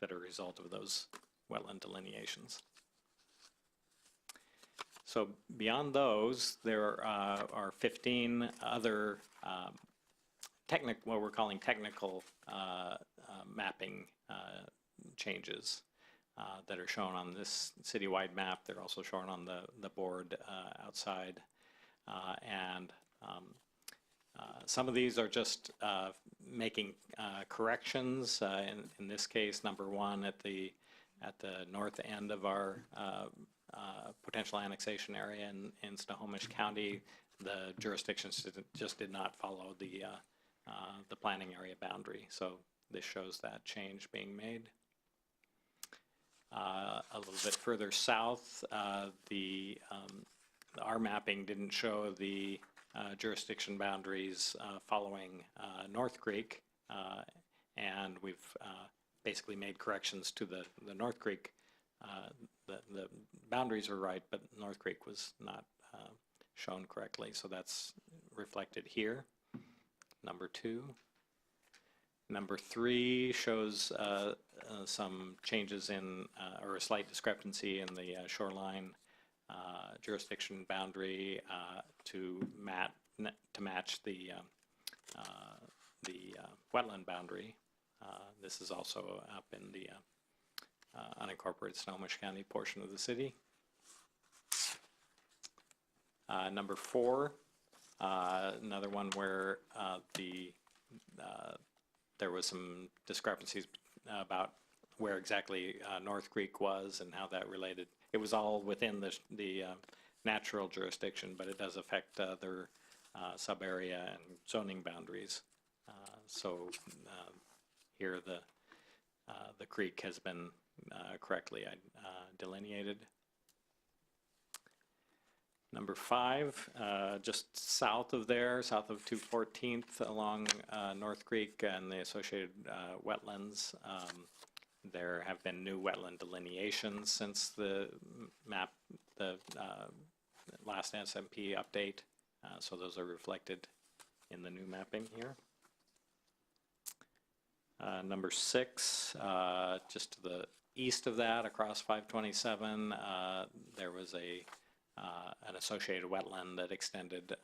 that are a result of those wetland delineations. So beyond those, there are 15 other what we're calling technical mapping changes that are shown on this citywide map. They're also shown on the board outside, and Some of these are just making corrections. In this case, number one, at the north end of our potential annexation area in Snohomish County, the jurisdictions just did not follow the planning area boundary. So this shows that change being made. A little bit further south, our mapping didn't show the jurisdiction boundaries following North Creek, and we've basically made corrections to the North Creek. The boundaries were right, but North Creek was not shown correctly, so that's reflected here. Number 2. Number 3 shows some changes in, or a slight discrepancy in the shoreline jurisdiction boundary to match the wetland boundary. This is also up in the unincorporated Snohomish County portion of the city. Number 4, another one where there was some discrepancies about where exactly North Creek was and how that related. It was all within the natural jurisdiction, but it does affect their sub-area and zoning boundaries. So here the creek has been correctly delineated. Number 5, just south of there, south of 214th along North Creek and the associated wetlands, there have been new wetland delineations since the last SMP update. So those are reflected in the new mapping here. Number 6, just to the east of that, across 527, there was an associated wetland that extended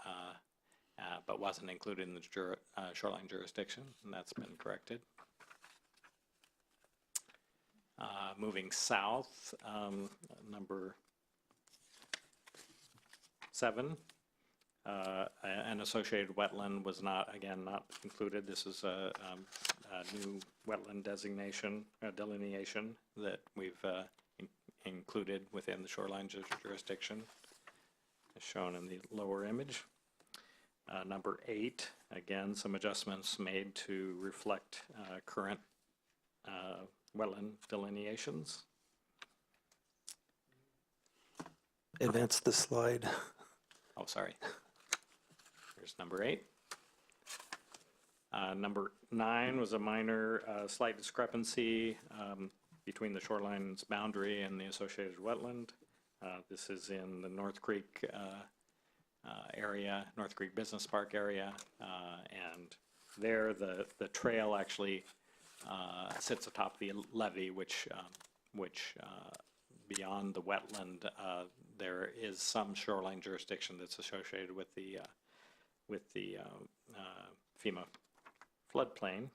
but wasn't included in the shoreline jurisdiction, and that's been corrected. Moving south, number 7, an associated wetland was not included. This is a new wetland designation, delineation that we've included within the shoreline jurisdiction, as shown in the lower image. Number 8, again, some adjustments made to reflect current wetland delineations. Advance the slide. Oh, sorry. Here's number 8. Number 9 was a minor slight discrepancy between the shoreline's boundary and the associated wetland. This is in the North Creek area, North Creek Business Park area, and there the trail actually sits atop the levee, which beyond the wetland, there is some shoreline jurisdiction that's associated with the FEMA floodplain.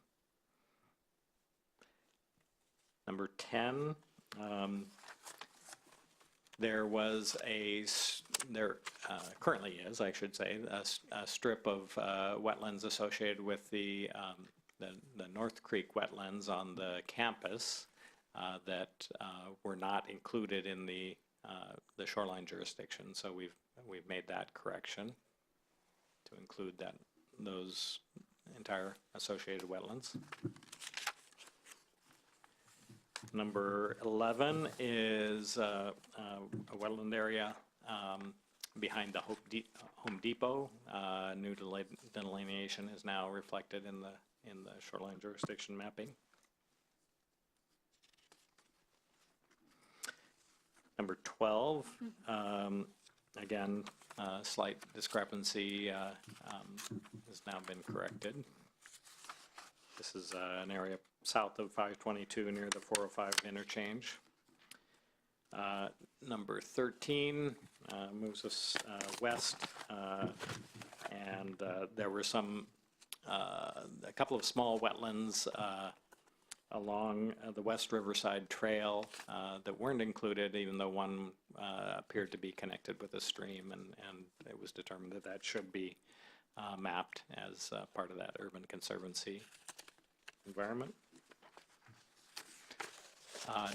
Number 10, there currently is, I should say, a strip of wetlands associated with the North Creek wetlands on the campus that were not included in the shoreline jurisdiction. So we've made that correction to include those entire associated wetlands. Number 11 is a wetland area behind the Home Depot. New delineation is now reflected in the shoreline jurisdiction mapping. Number 12, again, slight discrepancy has now been corrected. This is an area south of 522 near the 405 interchange. Number 13 moves us west, and there were a couple of small wetlands along the West Riverside Trail that weren't included, even though one appeared to be connected with a stream, and it was determined that should be mapped as part of that urban conservancy environment.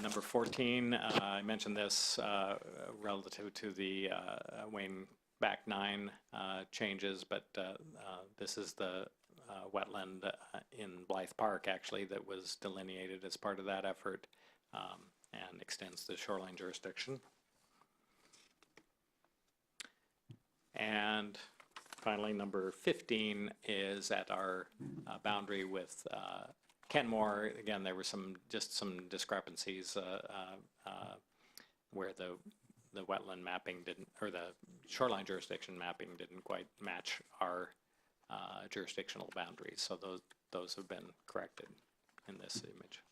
Number 14, I mentioned this relative to the Wayne Back 9 changes, but this is the wetland in Blythe Park, actually, that was delineated as part of that effort and extends the shoreline jurisdiction. And finally, number 15 is at our boundary with Kenmore. Again, there were some discrepancies where the wetland mapping didn't, or the shoreline jurisdiction mapping didn't quite match our jurisdictional boundaries. So those have been corrected in this image.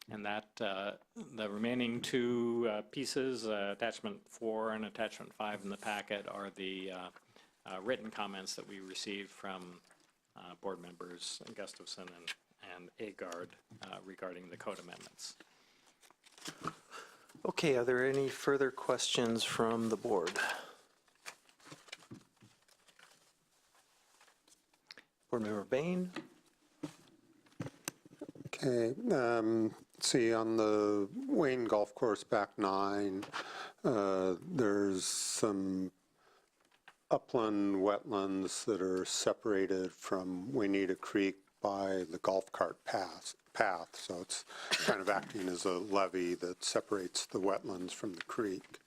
And that the remaining two pieces, attachment 4 and attachment 5 in the packet, are the written comments that we received from board members Gustafson and Agard regarding the code amendments. Okay, are there any further questions from the board? Board Member Bain? Okay, see on the Wayne Golf Course Back 9, there's some upland wetlands that are separated from Waynita Creek by the golf cart path. So it's kind of acting as a levee that separates the wetlands from the creek.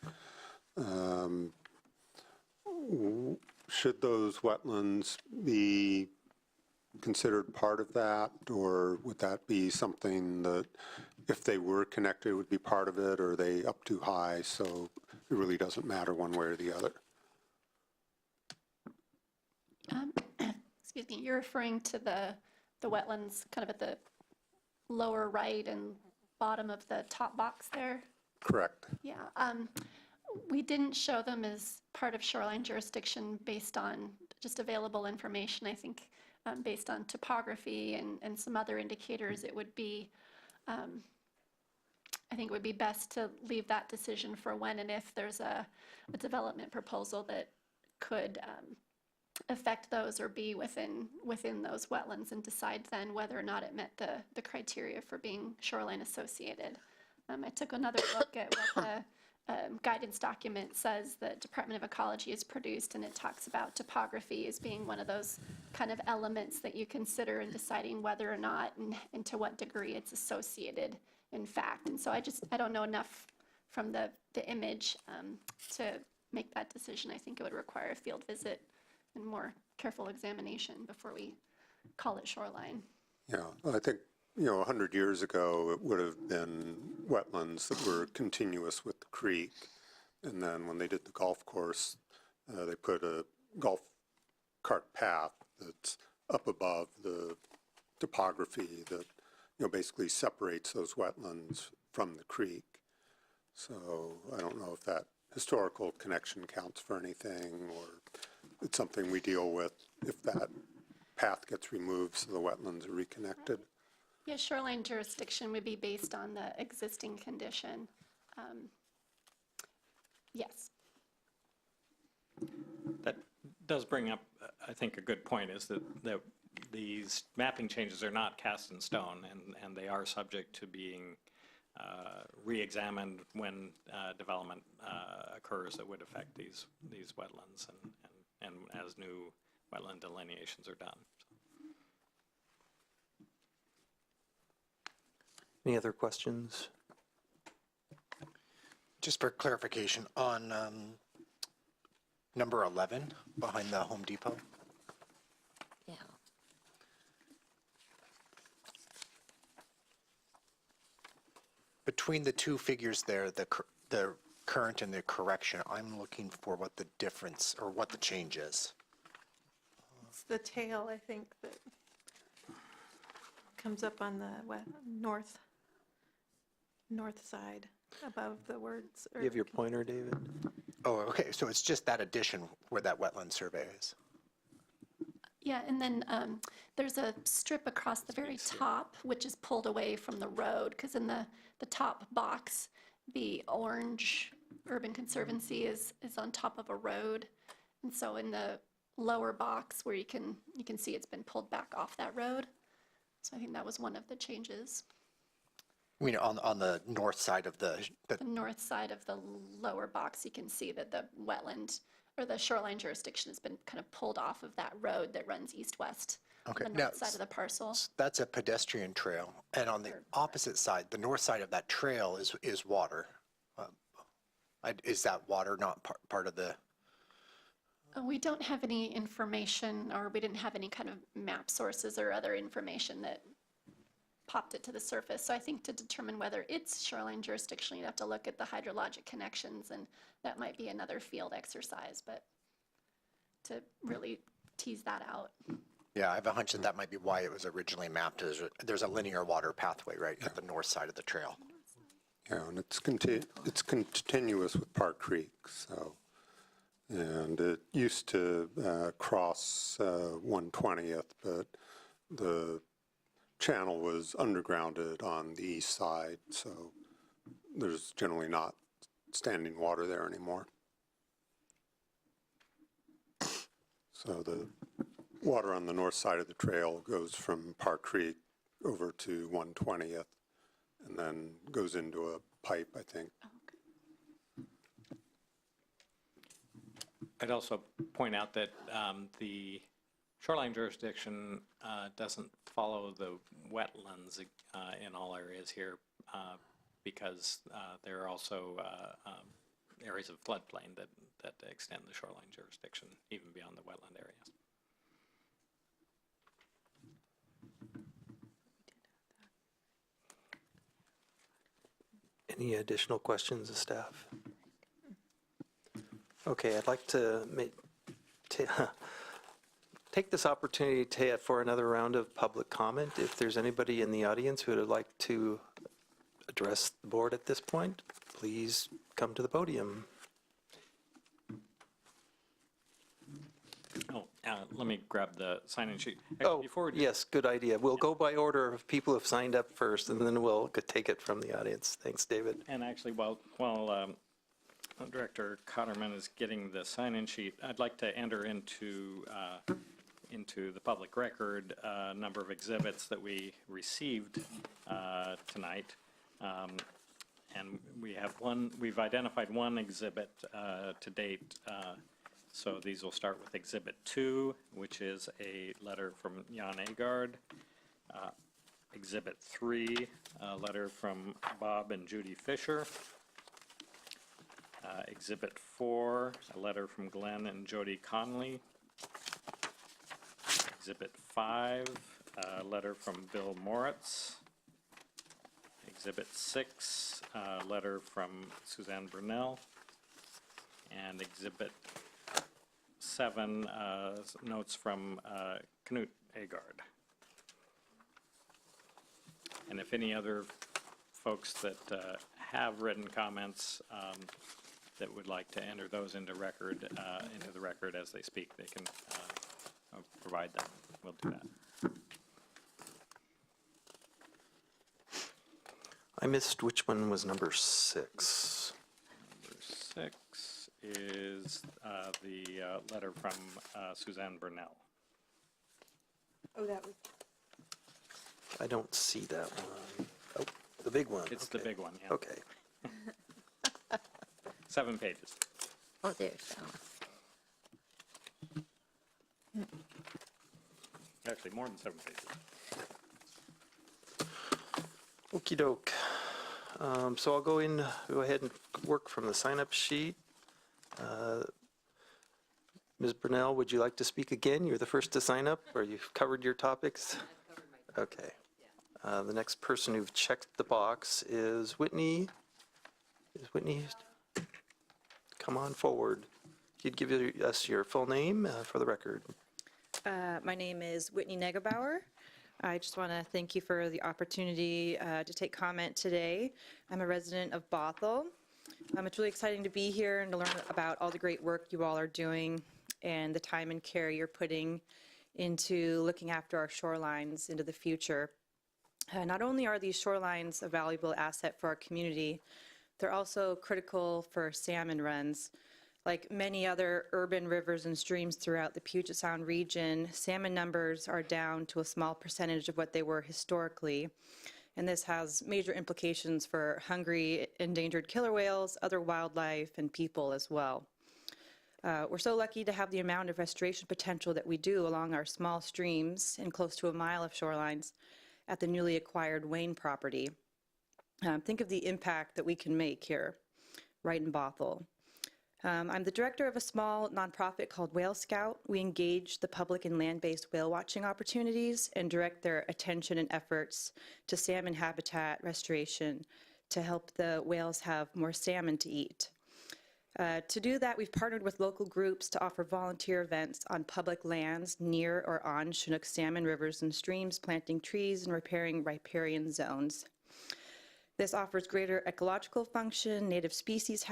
Should those wetlands be considered part of that, or would that be something that, if they were connected, would be part of it, or are they up too high, so it really doesn't matter one way or the other? Excuse me, you're referring to the wetlands kind of at the lower right and bottom of the top box there? Correct. Yeah, we didn't show them as part of shoreline jurisdiction based on just available information. I think based on topography and some other indicators, it would be, I think it would be best to leave that decision for when and if there's a development proposal that could affect those or be within those wetlands, and decide then whether or not it met the criteria for being shoreline associated. I took another look at what the guidance document says that Department of Ecology has produced, and it talks about topography as being one of those kind of elements that you consider in deciding whether or not and to what degree it's associated in fact. And so I don't know enough from the image to make that decision. I think it would require a field visit and more careful examination before we call it shoreline. Yeah, I think, 100 years ago, it would have been wetlands that were continuous with the creek. And then when they did the golf course, they put a golf cart path that's up above the topography that, basically separates those wetlands from the creek. So I don't know if that historical connection counts for anything, or it's something we deal with if that path gets removed so the wetlands are reconnected. Yeah, shoreline jurisdiction would be based on the existing condition. Yes. That does bring up, I think, a good point, is that these mapping changes are not cast in stone, and they are subject to being re-examined when development occurs that would affect these wetlands and as new wetland delineations are done. Any other questions? Just for clarification, on number 11, behind the Home Depot, Yeah. between the two figures there, the current and the correction, I'm looking for what the difference or what the change is. It's the tail, I think, that comes up on the north side above the words. Do you have your pointer, David? Oh, okay, so it's just that addition where that wetland survey is. Yeah, and then there's a strip across the very top, which is pulled away from the road, because in the top box, the orange Urban Conservancy is on top of a road. And so in the lower box where you can see it's been pulled back off that road. So I think that was one of the changes. I mean, on the north side of the The north side of the lower box, you can see that the wetland or the shoreline jurisdiction has been kind of pulled off of that road that runs east-west Okay, on the now, north side of the parcel. that's a pedestrian trail. And on the opposite side, the north side of that trail is water. Is that water not part of the? We don't have any information, or we didn't have any kind of map sources or other information that popped it to the surface. So I think to determine whether it's shoreline jurisdiction, you'd have to look at the hydrologic connections, and that might be another field exercise, but to really tease that out. Yeah, I have a hunch that might be why it was originally mapped as, there's a linear water pathway right at the north side of the trail. Yeah, and it's continuous with Park Creek, so, and it used to cross 120th, but the channel was undergrounded on the east side, so there's generally not standing water there anymore. So the water on the north side of the trail goes from Park Creek over to 120th and then goes into a pipe, I think. I'd also point out that the shoreline jurisdiction doesn't follow the wetlands in all areas here because there are also areas of floodplain that extend the shoreline jurisdiction even beyond the wetland areas. Any additional questions of staff? Okay, I'd like to take this opportunity for another round of public comment. If there's anybody in the audience who would like to address the board at this point, please come to the podium. Oh, let me grab the sign-in sheet. Actually, Oh, before we do- yes, good idea. We'll go by order of people who have signed up first, and then we'll take it from the audience. Thanks, David. And actually, while Director Cotterman is getting the sign-in sheet, I'd like to enter into the public record a number of exhibits that we received tonight. And we've identified one exhibit to date. So these will start with Exhibit 2, which is a letter from Jan Agard. Exhibit 3, a letter from Bob and Judy Fisher. Exhibit 4, a letter from Glenn and Jody Conley. Exhibit 5, a letter from Bill Moritz. Exhibit 6, a letter from Suzanne Bernal. And Exhibit 7, notes from Knut Agard. And if any other folks that have written comments that would like to enter those into the record as they speak, they can provide them. We'll do that. I missed which one was number 6. Number 6 is the letter from Suzanne Bernal. Oh, that was. I don't see that one. Oh, the big one. It's Okay. the big one, yeah. Okay. 7 pages. Oh, there's that one. Actually, more than 7 pages. Okey doke. So I'll go ahead and work from the sign-up sheet. Ms. Bernal, would you like to speak again? You're the first to sign up, or you've covered your topics? I've covered my topics. Okay. The next person who've checked the box is Whitney. Is Whitney? Come on forward. You'd give us your full name for the record. My name is Whitney Negebauer. I just want to thank you for the opportunity to take comment today. I'm a resident of Bothell. It's really exciting to be here and to learn about all the great work you all are doing and the time and care you're putting into looking after our shorelines into the future. Not only are these shorelines a valuable asset for our community, They're also critical for salmon runs. Like many other urban rivers and streams throughout the Puget Sound region, salmon numbers are down to a small percentage of what they were historically. And this has major implications for hungry, endangered killer whales, other wildlife, and people as well. We're so lucky to have the amount of restoration potential that we do along our small streams and close to a mile of shorelines at the newly acquired Wayne property. Think of the impact that we can make here, right in Bothell. I'm the director of a small nonprofit called Whale Scout. We engage the public in land-based whale watching opportunities and direct their attention and efforts to salmon habitat restoration to help the whales have more salmon to eat. To do that, we've partnered with local groups to offer volunteer events on public lands near or on Chinook salmon rivers and streams, planting trees and repairing riparian zones. This offers greater ecological function, native species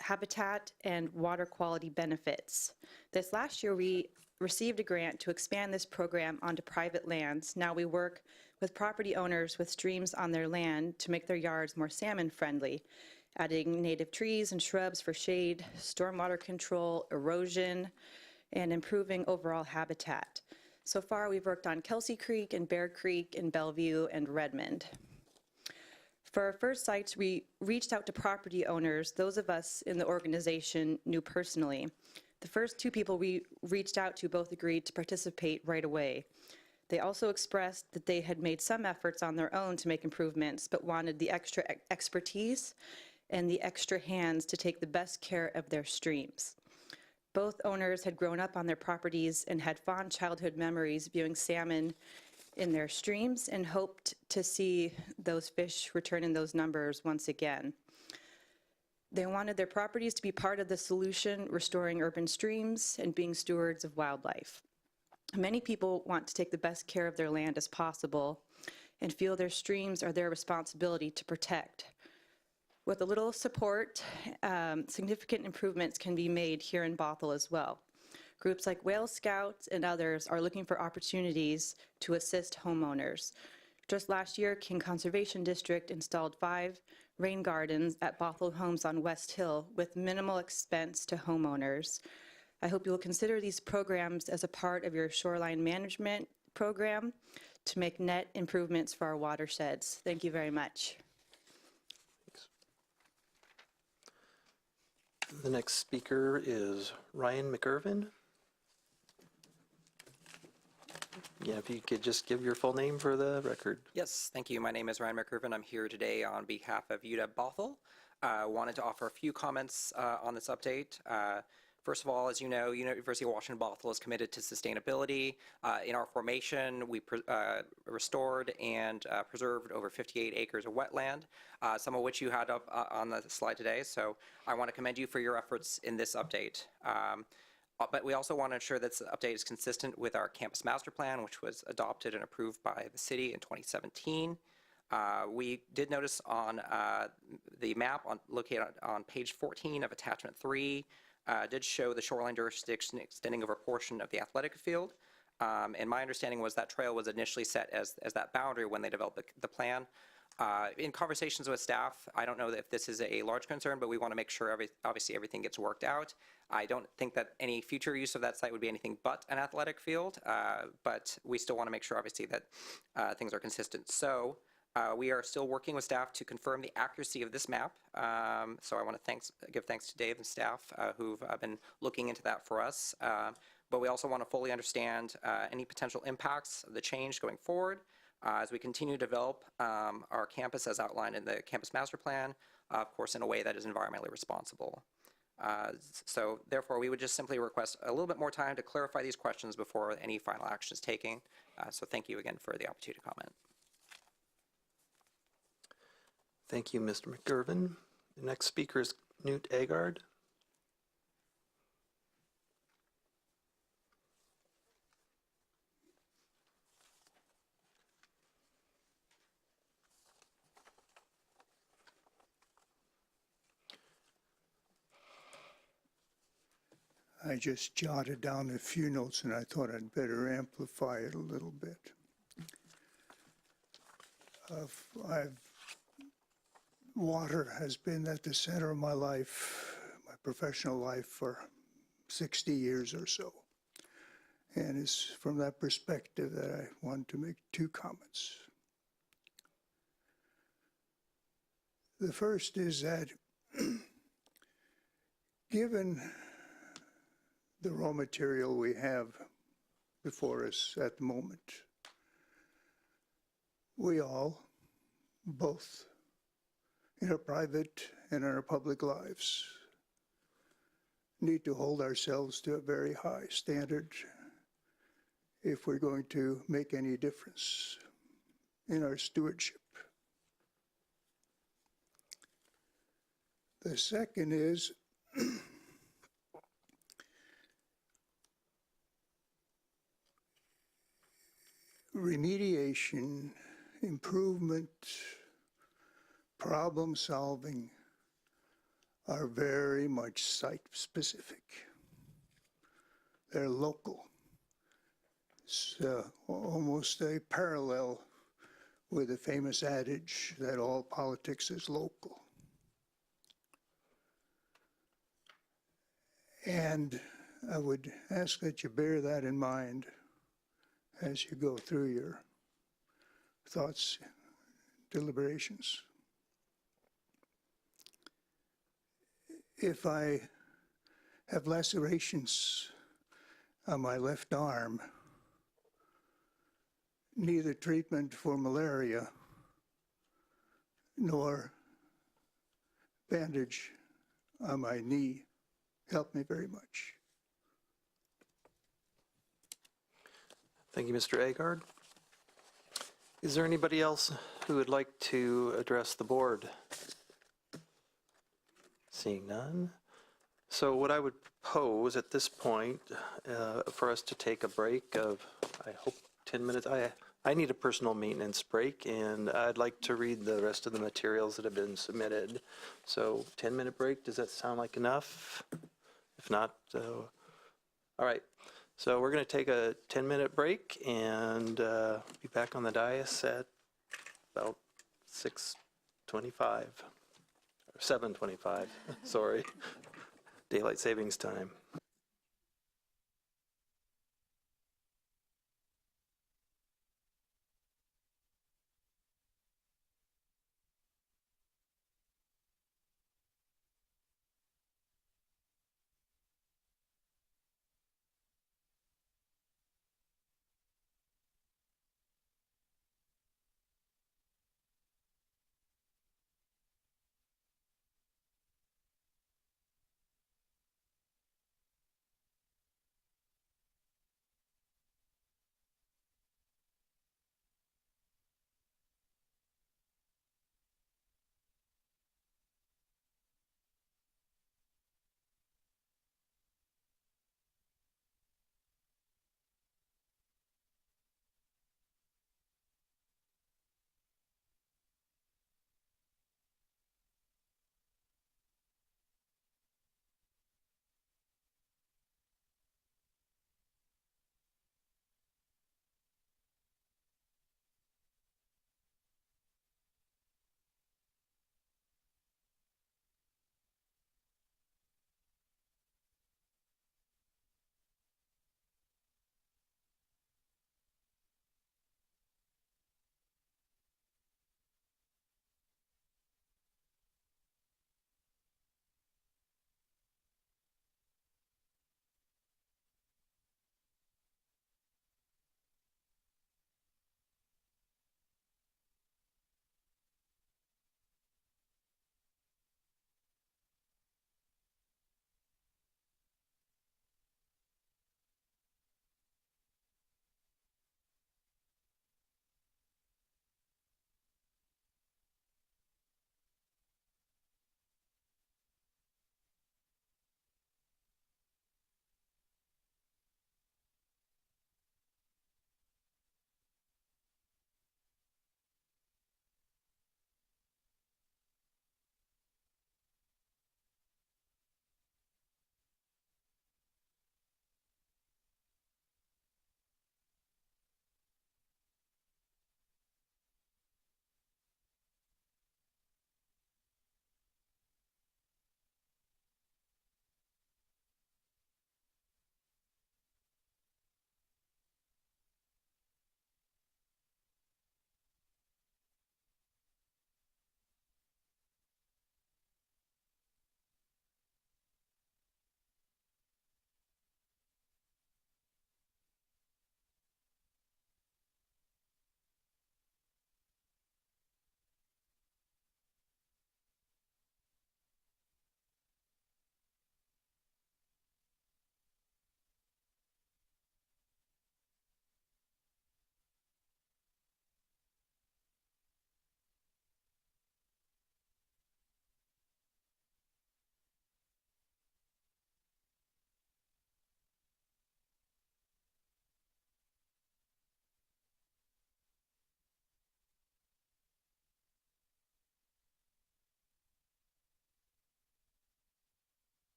habitat, and water quality benefits. This last year, we received a grant to expand this program onto private lands. Now we work with property owners with streams on their land to make their yards more salmon friendly, adding native trees and shrubs for shade, stormwater control, erosion, and improving overall habitat. So far, we've worked on Kelsey Creek and Bear Creek in Bellevue and Redmond. For our first sites, we reached out to property owners, those of us in the organization knew personally. The first two people we reached out to both agreed to participate right away. They also expressed that they had made some efforts on their own to make improvements, but wanted the extra expertise and the extra hands to take the best care of their streams. Both owners had grown up on their properties and had fond childhood memories viewing salmon in their streams and hoped to see those fish return in those numbers once again. They wanted their properties to be part of the solution, restoring urban streams and being stewards of wildlife. Many people want to take the best care of their land as possible and feel their streams are their responsibility to protect. With a little support, significant improvements can be made here in Bothell as well. Groups like Whale Scouts and others are looking for opportunities to assist homeowners. Just last year, King Conservation District installed 5 rain gardens at Bothell Homes on West Hill with minimal expense to homeowners. I hope you will consider these programs as a part of your shoreline management program to make net improvements for our watersheds. Thank you very much. The next speaker is Ryan McIrvin. Yeah, if you could just give your full name for the record. Yes, thank you. My name is Ryan McIrvin. I'm here today on behalf of UW Bothell. Wanted to offer a few comments on this update. First of all, as you know, University of Washington Bothell is committed to sustainability. In our formation, we restored and preserved over 58 acres of wetland, some of which you had up on the slide today. So I want to commend you for your efforts in this update. But we also want to ensure that this update is consistent with our campus master plan, which was adopted and approved by the city in 2017. We did notice on the map located on page 14 of attachment 3, did show the shoreline jurisdiction extending over a portion of the athletic field. And my understanding was that trail was initially set as that boundary when they developed the plan. In conversations with staff, I don't know if this is a large concern, but we want to make sure obviously everything gets worked out. I don't think that any future use of that site would be anything but an athletic field, but we still want to make sure obviously that things are consistent. So we are still working with staff to confirm the accuracy of this map. So I want to give thanks to Dave and staff who've been looking into that for us. But we also want to fully understand any potential impacts of the change going forward as we continue to develop our campus as outlined in the campus master plan, of course in a way that is environmentally responsible. So therefore, we would just simply request a little bit more time to clarify these questions before any final action is taken. So thank you again for the opportunity to comment. Thank you, Mr. McIrvin. The next speaker is Newt Agard. I just jotted down a few notes and I thought I'd better amplify it a little bit. water has been at the center of my life, my professional life, for 60 years or so. And it's from that perspective that I want to make two comments. The first is that given the raw material we have before us at the moment, we all, both in our private and in our public lives, need to hold ourselves to a very high standard if we're going to make any difference in our stewardship. The second is remediation, improvement, problem solving are very much site specific. They're local. It's almost a parallel with the famous adage that all politics is local. And I would ask that you bear that in mind as you go through your thoughts, deliberations. If I have lacerations on my left arm, neither treatment for malaria nor bandage on my knee helped me very much. Thank you, Mr. Agard. Is there anybody else who would like to address the board? Seeing none. So what I would propose at this point for us to take a break of, I hope, 10 minutes. I need a personal maintenance break, and I'd like to read the rest of the materials that have been submitted. So 10-minute break, does that sound like enough? If not, all right. So we're going to take a 10-minute break and be back on the dais at about 6:25. 7:25, sorry, daylight savings time.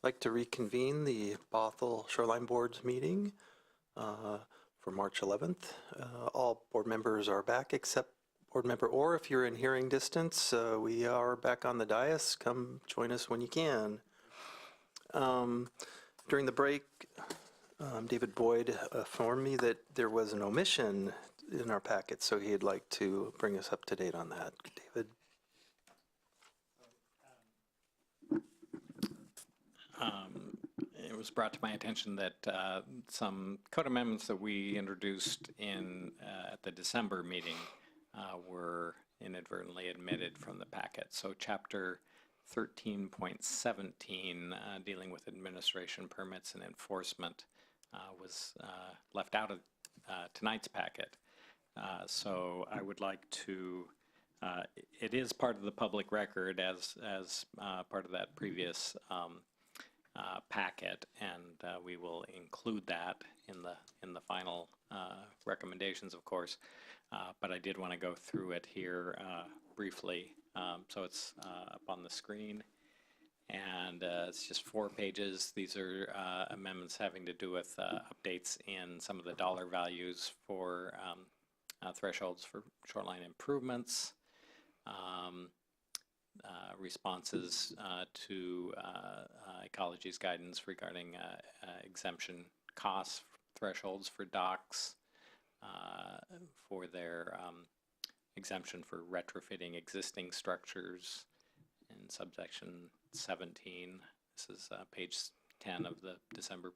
like to reconvene the Bothell Shoreline Board's meeting for March 11th. All board members are back except board member Orr. If you're in hearing distance, we are back on the dais. Come join us when you can. During the break, David Boyd informed me that there was an omission in our packet, so he'd like to bring us up to date on that. David? It was brought to my attention that some code amendments that we introduced in at the December meeting were inadvertently omitted from the packet. So Chapter 13.17, dealing with administration permits and enforcement, was left out of tonight's packet. So I would like to, it is part of the public record as part of that previous packet, and we will include that in the final recommendations, of course. But I did want to go through it here briefly. So it's up on the screen, and it's just 4 pages. These are amendments having to do with updates in some of the dollar values for thresholds for shoreline improvements, responses to ecology's guidance regarding exemption costs thresholds for docks, for their exemption for retrofitting existing structures in subsection 17. This is page 10 of the December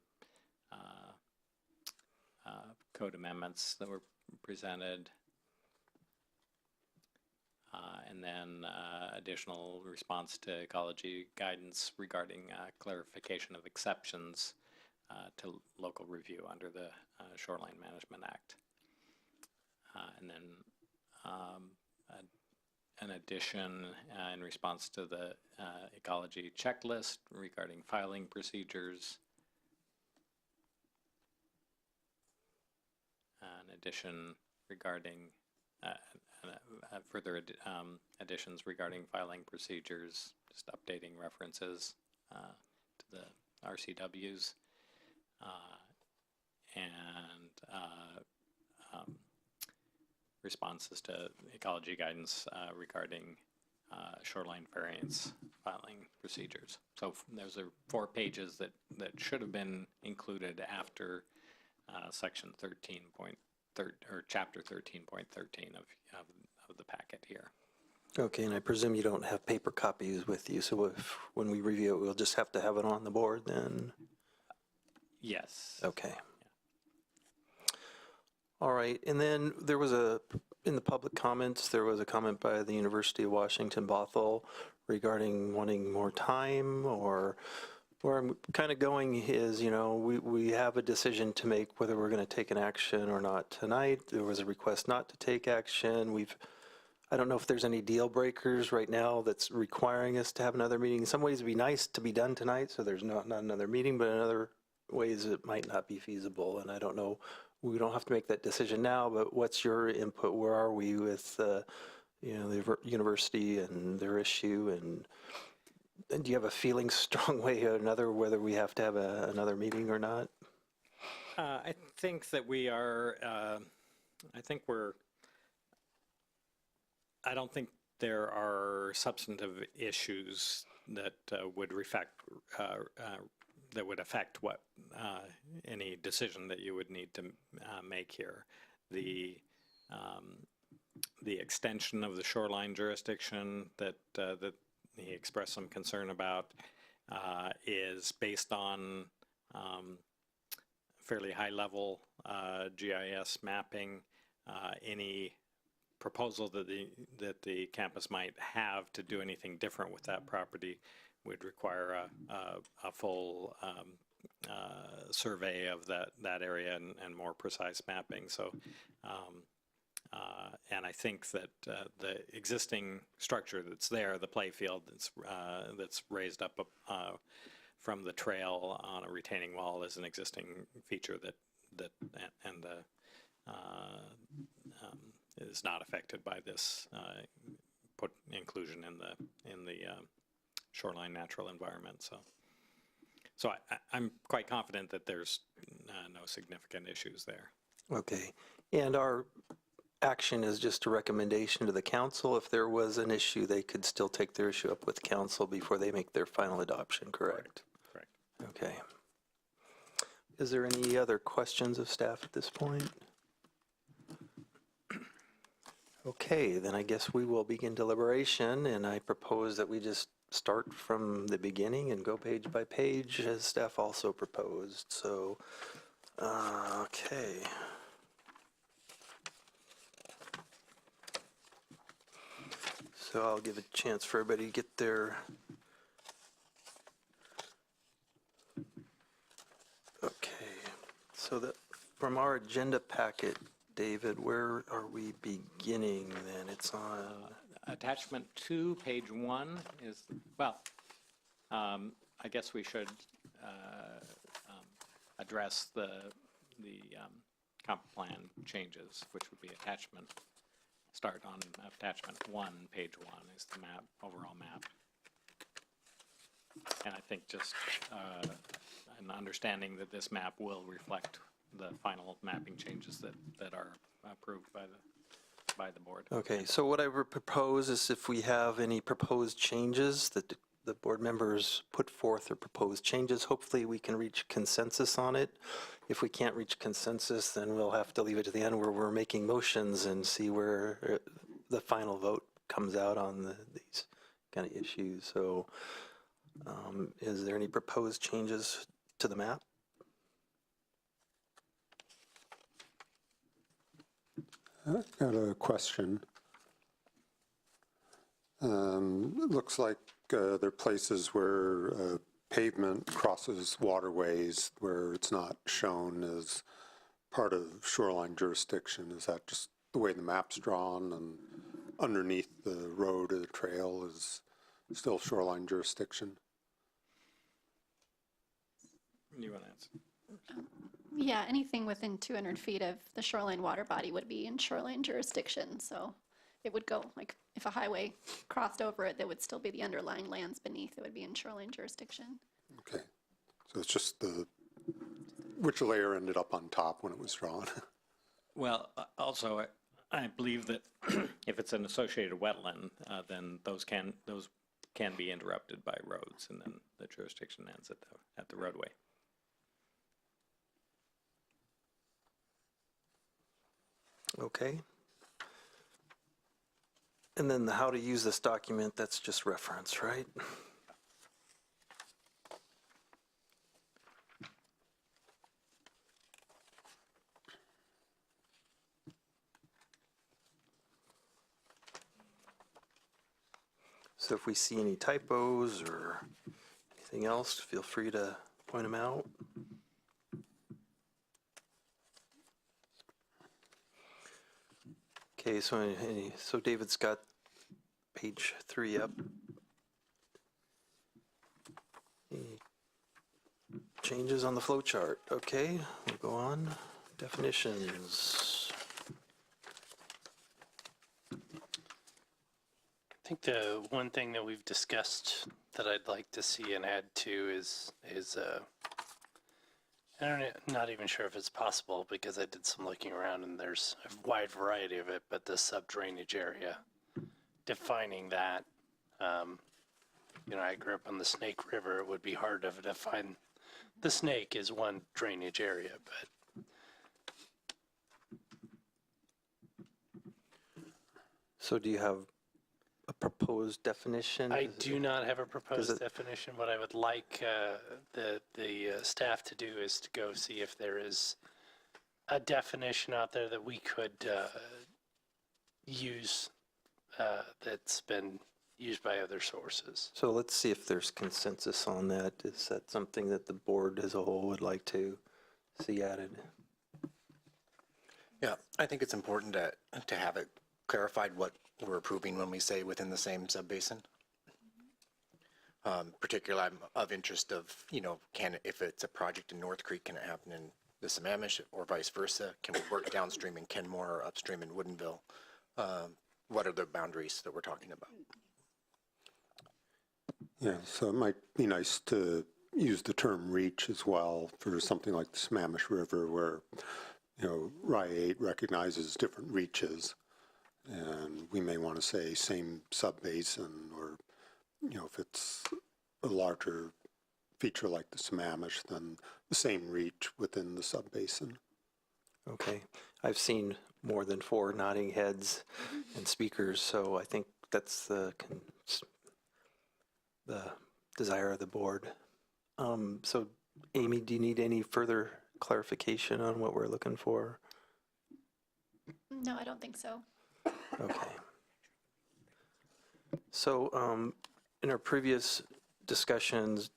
code amendments that were presented. And then additional response to ecology guidance regarding clarification of exceptions to local review under the Shoreline Management Act. And then an addition in response to the ecology checklist regarding filing procedures. An addition regarding further additions regarding filing procedures, just updating references to the RCWs, and responses to ecology guidance regarding shoreline variance filing procedures. So those are 4 pages that should have been included after section 13. Or chapter 13.13 of the packet here. Okay, and I presume you don't have paper copies with you, so when we review it, we'll just have to have it on the board then? Yes. Okay. Yeah. All right, and then there was in the public comments, there was a comment by the University of Washington Bothell regarding wanting more time, or where I'm kind of going is, we have a decision to make whether we're going to take an action or not tonight. There was a request not to take action. I don't know if there's any deal breakers right now that's requiring us to have another meeting. In some ways it'd be nice to be done tonight, so there's not another meeting, but in other ways it might not be feasible. And I don't know, we don't have to make that decision now, but what's your input? Where are we with, the university and their issue, and do you have a feeling strong way or another whether we have to have another meeting or not? I think that we are, I don't think there are substantive issues that would affect what any decision that you would need to make here. The extension of the shoreline jurisdiction that he expressed some concern about is based on fairly high-level GIS mapping. Any proposal that the campus might have to do anything different with that property would require a full survey of that area and more precise mapping. So. And I think that the existing structure that's there, the play field that's raised up from the trail on a retaining wall, is an existing feature that is not affected by this inclusion in the shoreline natural environment. So So I'm quite confident that there's no significant issues there. Okay. And our action is just a recommendation to the council. If there was an issue, they could still take their issue up with council before they make their final adoption, correct? Correct. Okay. Is there any other questions of staff at this point? Okay, then I guess we will begin deliberation, and I propose that we just start from the beginning and go page by page, as staff also proposed. So, okay. So I'll give a chance for everybody to get their... Okay, so that from our agenda packet, David, where are we beginning then? It's on... Attachment 2, page 1 is, well, I guess we should address the comp plan changes, which would be attachment, start on attachment 1, page 1 is the map, overall map. And I think just an understanding that this map will reflect the final mapping changes that are approved by the board. Okay, so what I would propose is if we have any proposed changes that the board members put forth or proposed changes, hopefully we can reach consensus on it. If we can't reach consensus, then we'll have to leave it to the end where we're making motions and see where the final vote comes out on these kind of issues. So is there any proposed changes to the map? I've got a question. It looks like there are places where pavement crosses waterways where it's not shown as part of shoreline jurisdiction. Is that just the way the map's drawn, and underneath the road or the trail is still shoreline jurisdiction? You want to answer? Yeah, anything within 200 feet of the shoreline water body would be in shoreline jurisdiction. So it would go, like, if a highway crossed over it, there would still be the underlying lands beneath. It would be in shoreline jurisdiction. Okay, so it's just which layer ended up on top when it was drawn? Well, also, I believe that if it's an associated wetland, then those can be interrupted by roads, and then the jurisdiction ends at the roadway. Okay. And then the how to use this document, that's just reference, right? So if we see any typos or anything else, feel free to point them out. Okay, so David's got page 3 up. Any changes on the flow chart? Okay, we'll go on. Definitions. I think the one thing that we've discussed that I'd like to see and add to is not even sure if it's possible because I did some looking around and there's a wide variety of it, but the sub-drainage area, defining that, I grew up on the Snake River. It would be hard to define the Snake as one drainage area, but. So do you have a proposed definition? I do not have a proposed definition. What I would like the staff to do is to go see if there is a definition out there that we could use that's been used by other sources. So let's see if there's consensus on that. Is that something that the board as a whole would like to see added? Yeah, I think it's important to have it clarified what we're approving when we say within the same sub-basin. Particularly, I'm of interest of, if it's a project in North Creek, can it happen in the Sammamish or vice versa? Can we work downstream in Kenmore or upstream in Woodinville? What are the boundaries that we're talking about? Yeah, so it might be nice to, use the term reach as well for something like the Sammamish River where, RI 8 recognizes different reaches. And we may want to say same sub basin or, if it's a larger feature like the Sammamish, then the same reach within the sub basin. Okay. I've seen more than 4 nodding heads and speakers, so I think that's the desire of the board. So, Amy, do you need any further clarification on what we're looking for? No, I don't think so. Okay. So, in our previous discussions,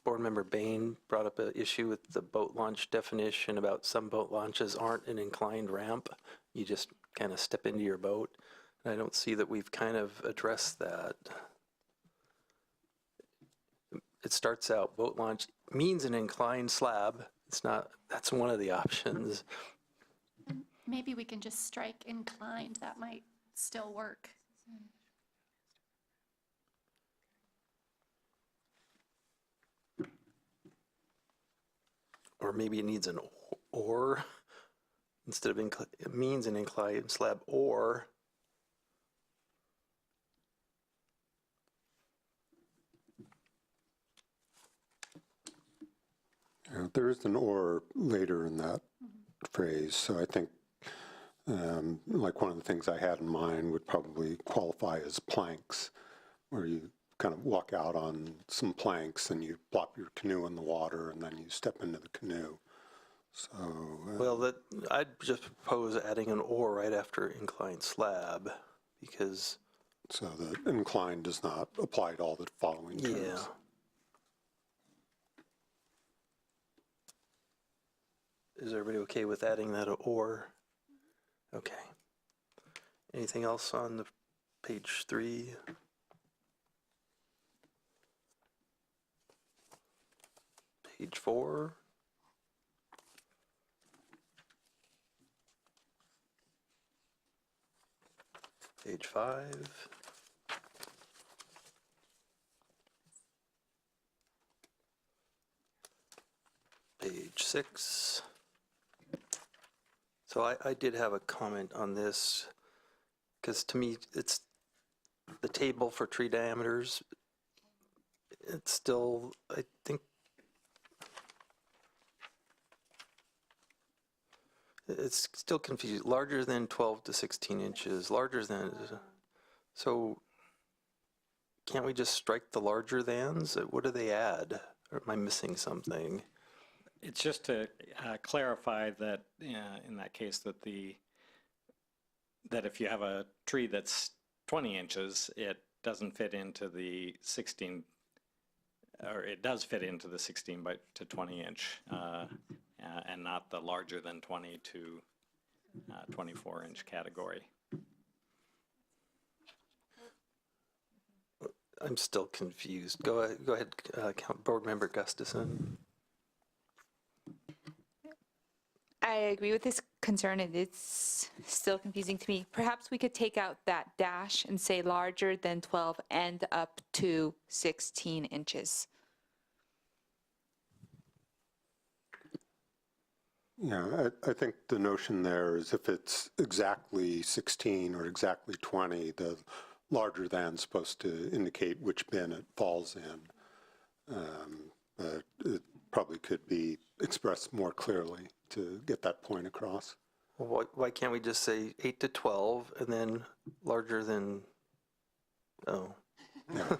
Board Member Bain brought up an issue with the boat launch definition about some boat launches aren't an inclined ramp. You just kind of step into your boat. And I don't see that we've kind of addressed that. It starts out, boat launch means an inclined slab. It's not, that's one of the options. Maybe we can just strike inclined. That might still work. Or maybe it needs an or instead of it means an inclined slab or. There is an or later in that phrase, so I think like one of the things I had in mind would probably qualify as planks, where you kind of walk out on some planks and you plop your canoe in the water and then you step into the canoe. So Well, I'd just propose adding an or right after inclined slab, because so the incline does not apply to all the following terms. yeah. Is everybody okay with adding that or? Okay. Anything else on the page 3? Page 4? Page 5? Page 6? So I did have a comment on this, because to me, it's the table for tree diameters. It's still, I think, it's still confused. Larger than 12 to 16 inches, larger than, so can't we just strike the larger thans? What do they add? Or am I missing something? It's just to clarify that in that case that that if you have a tree that's 20 inches, it doesn't fit into the 16, or it does fit into the 16 to 20 inch, and not the larger than 20 to 24 inch category. I'm still confused. Go ahead, Board Member Gustafson. I agree with this concern, and it's still confusing to me. Perhaps we could take out that dash and say larger than 12 and up to 16 inches. Yeah, I think the notion there is if it's exactly 16 or exactly 20, the larger than is supposed to indicate which bin it falls in. But it probably could be expressed more clearly to get that point across. Well, why can't we just say 8 to 12 and then larger than, oh. Yeah.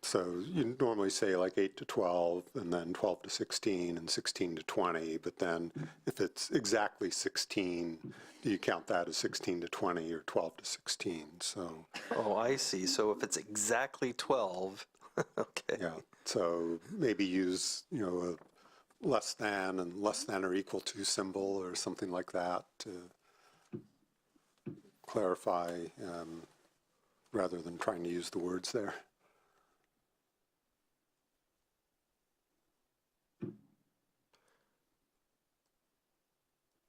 So you normally say like 8 to 12 and then 12 to 16 and 16 to 20, but then if it's exactly 16, do you count that as 16 to 20 or 12 to 16? So. Oh, I see. So if it's exactly 12, okay. Yeah. So maybe use, a less than and less than or equal to symbol or something like that to clarify rather than trying to use the words there.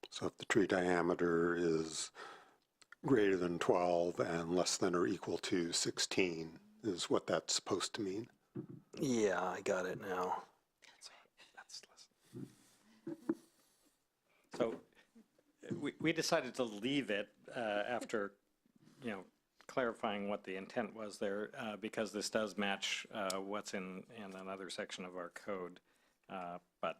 So if the tree diameter is greater than 12 and less than or equal to 16 is what that's supposed to mean. Yeah, I got it now. So we decided to leave it after, clarifying what the intent was there, because this does match what's in another section of our code. But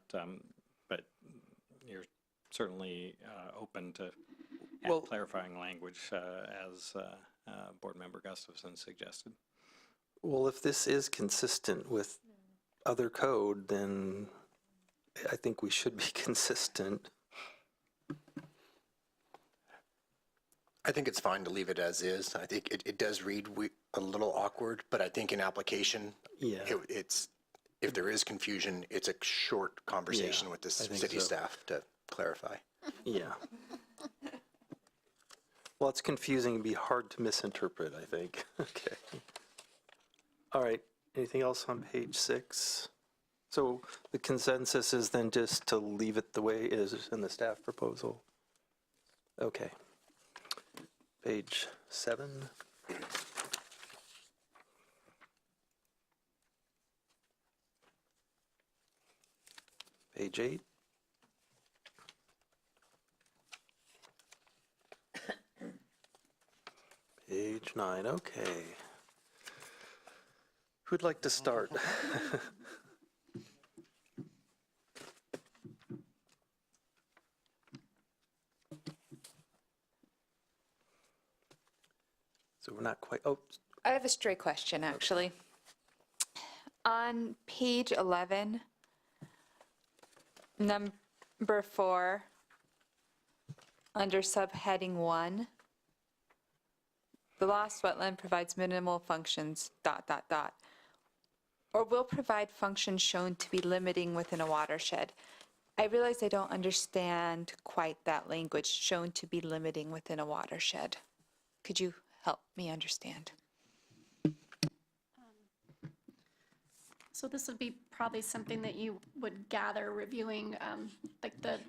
you're certainly open to clarifying language as Board Member Gustafson suggested. Well, if this is consistent with other code, then I think we should be consistent. I think it's fine to leave it as is. I think it does read a little awkward, but I think in application, Yeah. it's, if there is confusion, it's a short conversation Yeah, with the I think city so. staff to clarify. Yeah. Well, it's confusing and be hard to misinterpret, I think. Okay. All right. Anything else on page 6? So the consensus is then just to leave it the way it is in the staff proposal? Okay. Page 7. Page 8. Page 9, okay. Who'd like to start? So we're not quite, oh, I have a stray question, actually. On page 11, number 4, under subheading 1, the lost wetland provides minimal functions, ... or will provide functions shown to be limiting within a watershed. I realize I don't understand quite that language, shown to be limiting within a watershed. Could you help me understand? So this would be probably something that you would gather reviewing like the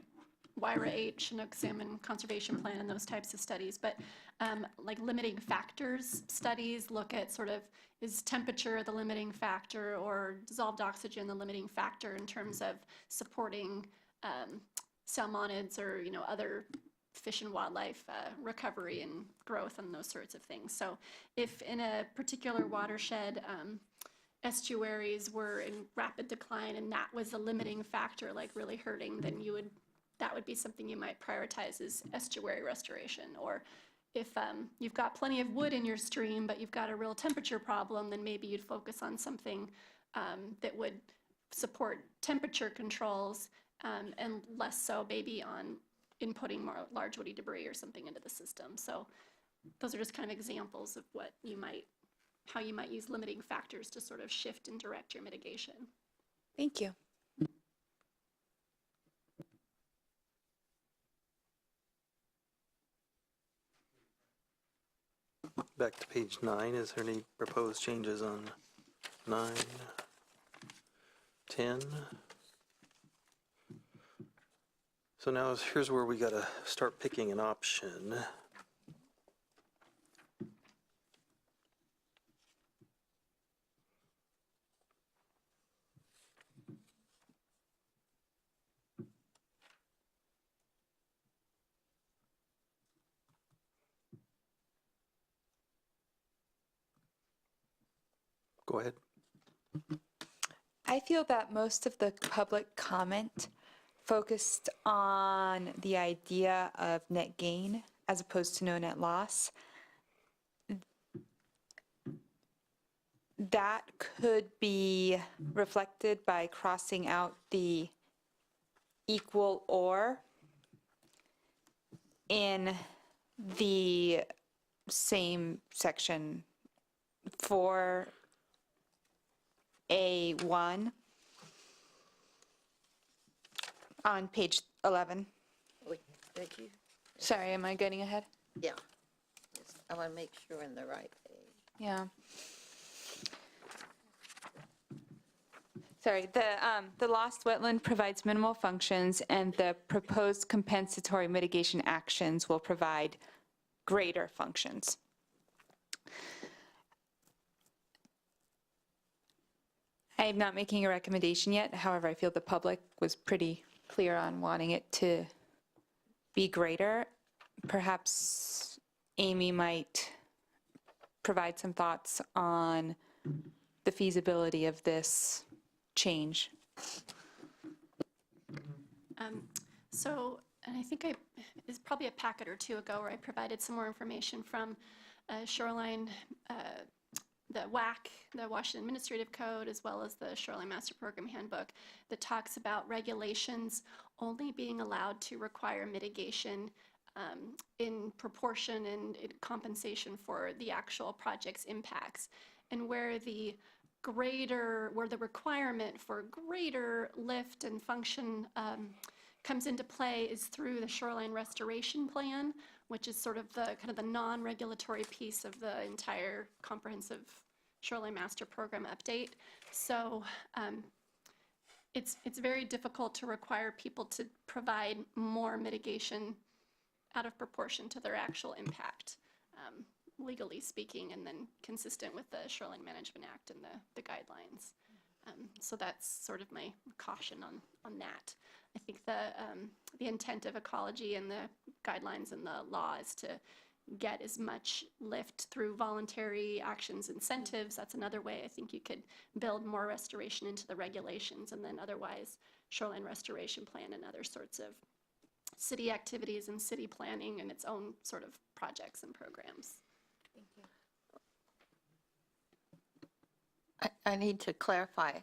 YRA-H, Chinook Salmon Conservation Plan and those types of studies. But like limiting factors studies look at sort of, is temperature the limiting factor or dissolved oxygen the limiting factor in terms of supporting salmonids or, other fish and wildlife recovery and growth and those sorts of things. So if in a particular watershed, estuaries were in rapid decline and that was a limiting factor, like really hurting, then that would be something you might prioritize as estuary restoration. Or if you've got plenty of wood in your stream, but you've got a real temperature problem, then maybe you'd focus on something that would support temperature controls and less so maybe on inputting more large woody debris or something into the system. So those are just kind of examples of what how you might use limiting factors to sort of shift and direct your mitigation. Thank you. back to page 9. Is there any proposed changes on 9, 10? So now here's where we got to start picking an option. Go ahead. I feel that most of the public comment focused on the idea of net gain as opposed to no net loss. That could be reflected by crossing out the equal or in the same section for A1 on page 11. Wait, did you? Sorry, am I getting ahead? Yeah. Just- I want to make sure in the right page. Yeah. Sorry, the lost wetland provides minimal functions and the proposed compensatory mitigation actions will provide greater am not making a recommendation yet. However, I feel the public was pretty clear on wanting it to be greater. Perhaps Amy might provide some thoughts on the feasibility of this change. And I think it's probably a packet or two ago where I provided some more information from Shoreline, the WAC, the Washington Administrative Code, as well as the Shoreline Master Program Handbook, that talks about regulations only being allowed to require mitigation in proportion and in compensation for the actual project's impacts. And where the requirement for greater lift and function comes into play is through the Shoreline Restoration Plan, which is sort of the kind of the non-regulatory piece of the entire comprehensive Shoreline Master Program update. So it's very difficult to require people to provide more mitigation out of proportion to their actual impact, legally speaking, and then consistent with the Shoreline Management Act and the guidelines. So that's sort of my caution on that. I think the intent of ecology and the guidelines and the law is to get as much lift through voluntary actions, incentives. That's another way I think you could build more restoration into the regulations, and then otherwise Shoreline Restoration Plan and other sorts of city activities and city planning and its own sort of projects and programs. Thank you. I need to clarify.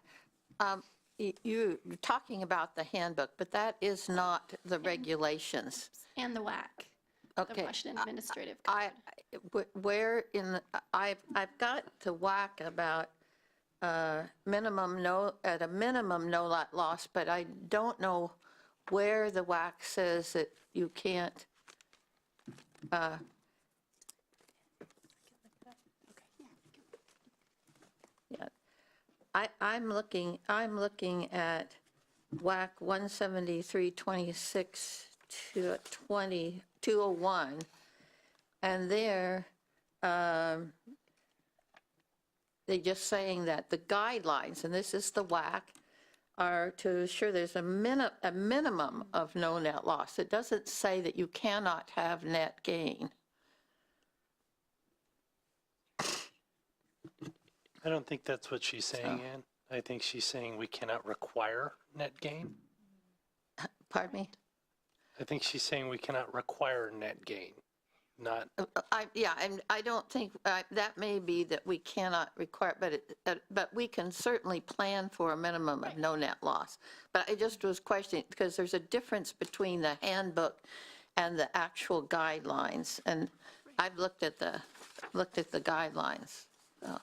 You're talking about the handbook, but that is not the regulations. And the WAC, Okay. the Washington Administrative Code. Where in I've got the WAC about at a minimum no lot loss, but I don't know where the WAC says that you can't. Yeah, I'm looking at WAC 173.26 to 201, and there they're just saying that the guidelines, and this is the WAC, are to ensure there's a minimum of no net loss. It doesn't say that you cannot have net gain. I don't think that's what she's saying, Ann. I think she's saying we cannot require net gain. Pardon me? I think she's saying we cannot require net gain, not. Yeah, and I don't think, that may be that we cannot require, but we can certainly plan for a minimum of no net loss. But I just was questioning, because there's a difference between the handbook and the actual guidelines, and I've looked at the guidelines. So.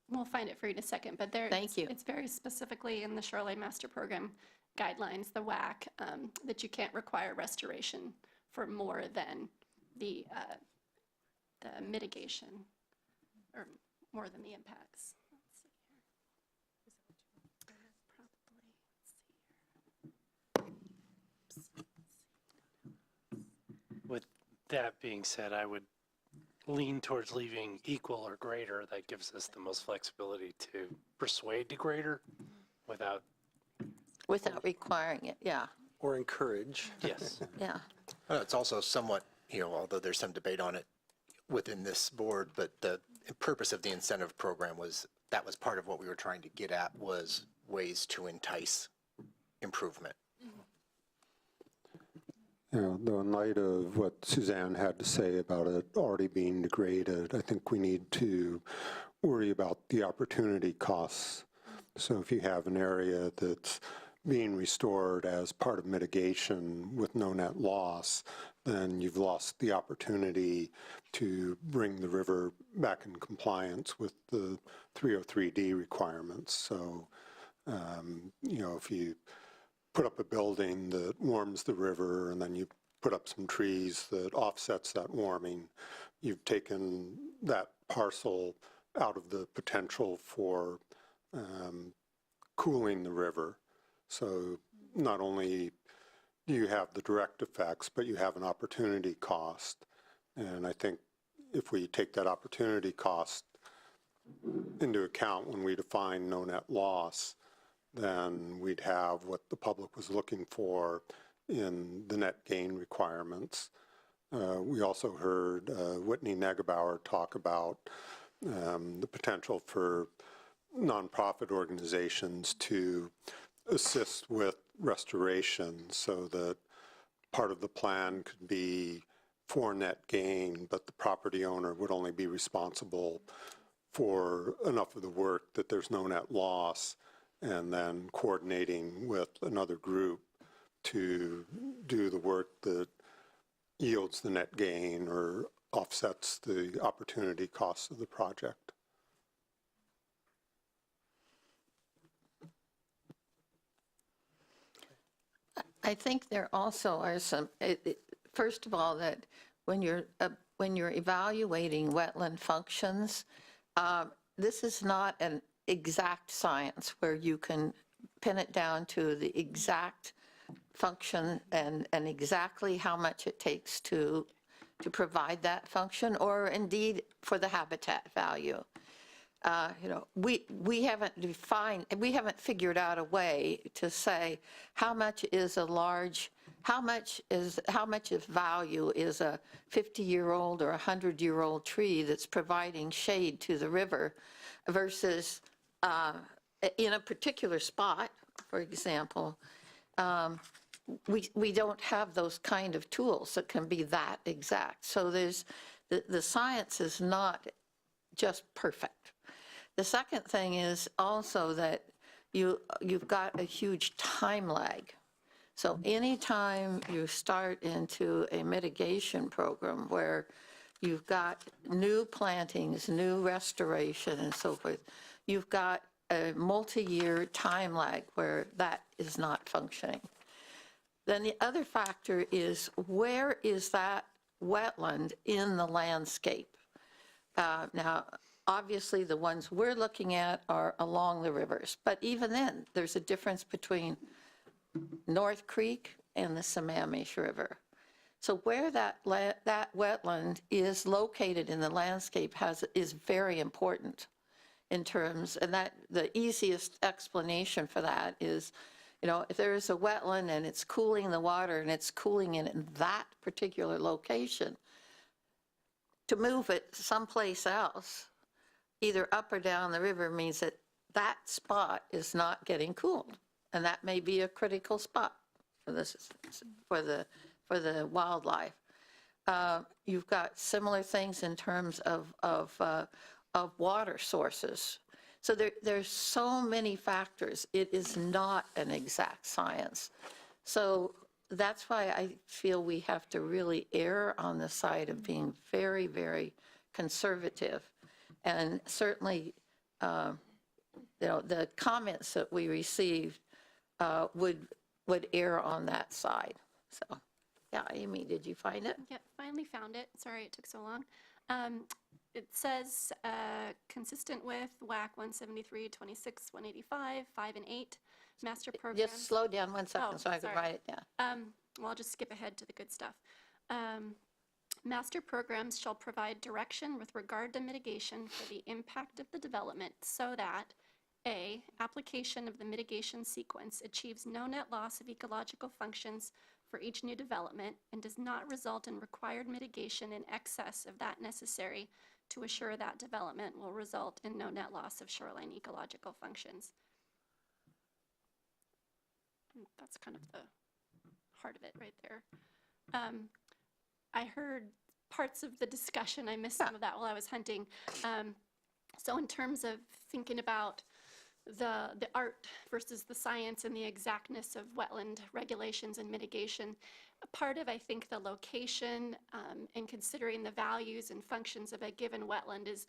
We'll find it for you in a second, but Thank you. It's very specifically in the Shoreline Master Program guidelines, the WAC, that you can't require restoration for more than the mitigation, or more than the impacts. Let's see here. With that being said, I would lean towards leaving equal or greater. That gives us the most flexibility to persuade to greater without requiring it, yeah. Or encourage. yes. Yeah. It's also somewhat, although there's some debate on it within this board, but the purpose of the incentive program was part of what we were trying to get at, was ways to entice improvement. Though in light of what Suzanne had to say about it already being degraded, I think we need to worry about the opportunity costs. So if you have an area that's being restored as part of mitigation with no net loss, then you've lost the opportunity to bring the river back in compliance with the 303D requirements. So, if you put up a building that warms the river and then you put up some trees that offsets that warming, you've taken that parcel out of the potential for cooling the river. So not only you have the direct effects, but you have an opportunity cost. And I think if we take that opportunity cost into account when we define no net loss, then we'd have what the public was looking for in the net gain requirements. We also heard Whitney Negebauer talk about the potential for nonprofit organizations to assist with restoration, so that part of the plan could be for net gain, but the property owner would only be responsible for enough of the work that there's no net loss, and then coordinating with another group to do the work that yields the net gain or offsets the opportunity costs of the project. I think there also are some, first of all, that when you're evaluating wetland functions, this is not an exact science where you can pin it down to the exact function and exactly how much it takes to provide that function, or indeed for the habitat value. We haven't defined, we haven't figured out a way to say how much is a large, how much of value is a 50-year-old or a 100-year-old tree that's providing shade to the river versus in a particular spot, for example. We don't have those kind of tools that can be that exact. So there's the science is not just perfect. The second thing is also that you've got a huge time lag. So anytime you start into a mitigation program where you've got new plantings, new restoration and so forth, you've got a multi-year time lag where that is not functioning. Then the other factor is, where is that wetland in the landscape? Now, obviously, the ones we're looking at are along the rivers, but even then, there's a difference between North Creek and the Sammamish River. So where that wetland is located in the landscape is very important in terms, and that the easiest explanation for that is, if there is a wetland and it's cooling the water and it's cooling it in that particular location, to move it someplace else, either up or down the river, means that that spot is not getting cooled. And that may be a critical spot for this, for the wildlife. You've got similar things in terms of water sources. So there's so many factors. It is not an exact science. So that's why I feel we have to really err on the side of being very, very conservative. And certainly, the comments that we received would err on that side. So, yeah, Amy, did you find it? Yep, finally found it. Sorry it took so long. It says consistent with WAC 173, 26, 185, 5 and 8 master programs. Just slow down 1 second so I can write it down. Well, I'll just skip ahead to the good stuff. Master programs shall provide direction with regard to mitigation for the impact of the development so that A, application of the mitigation sequence achieves no net loss of ecological functions for each new development and does not result in required mitigation in excess of that necessary to assure that development will result in no net loss of shoreline ecological functions. That's kind of the heart of it right there. I heard parts of the discussion. I missed some of that while I was hunting. So in terms of thinking about the art versus the science and the exactness of wetland regulations and mitigation, a part of, I think, the location and considering the values and functions of a given wetland is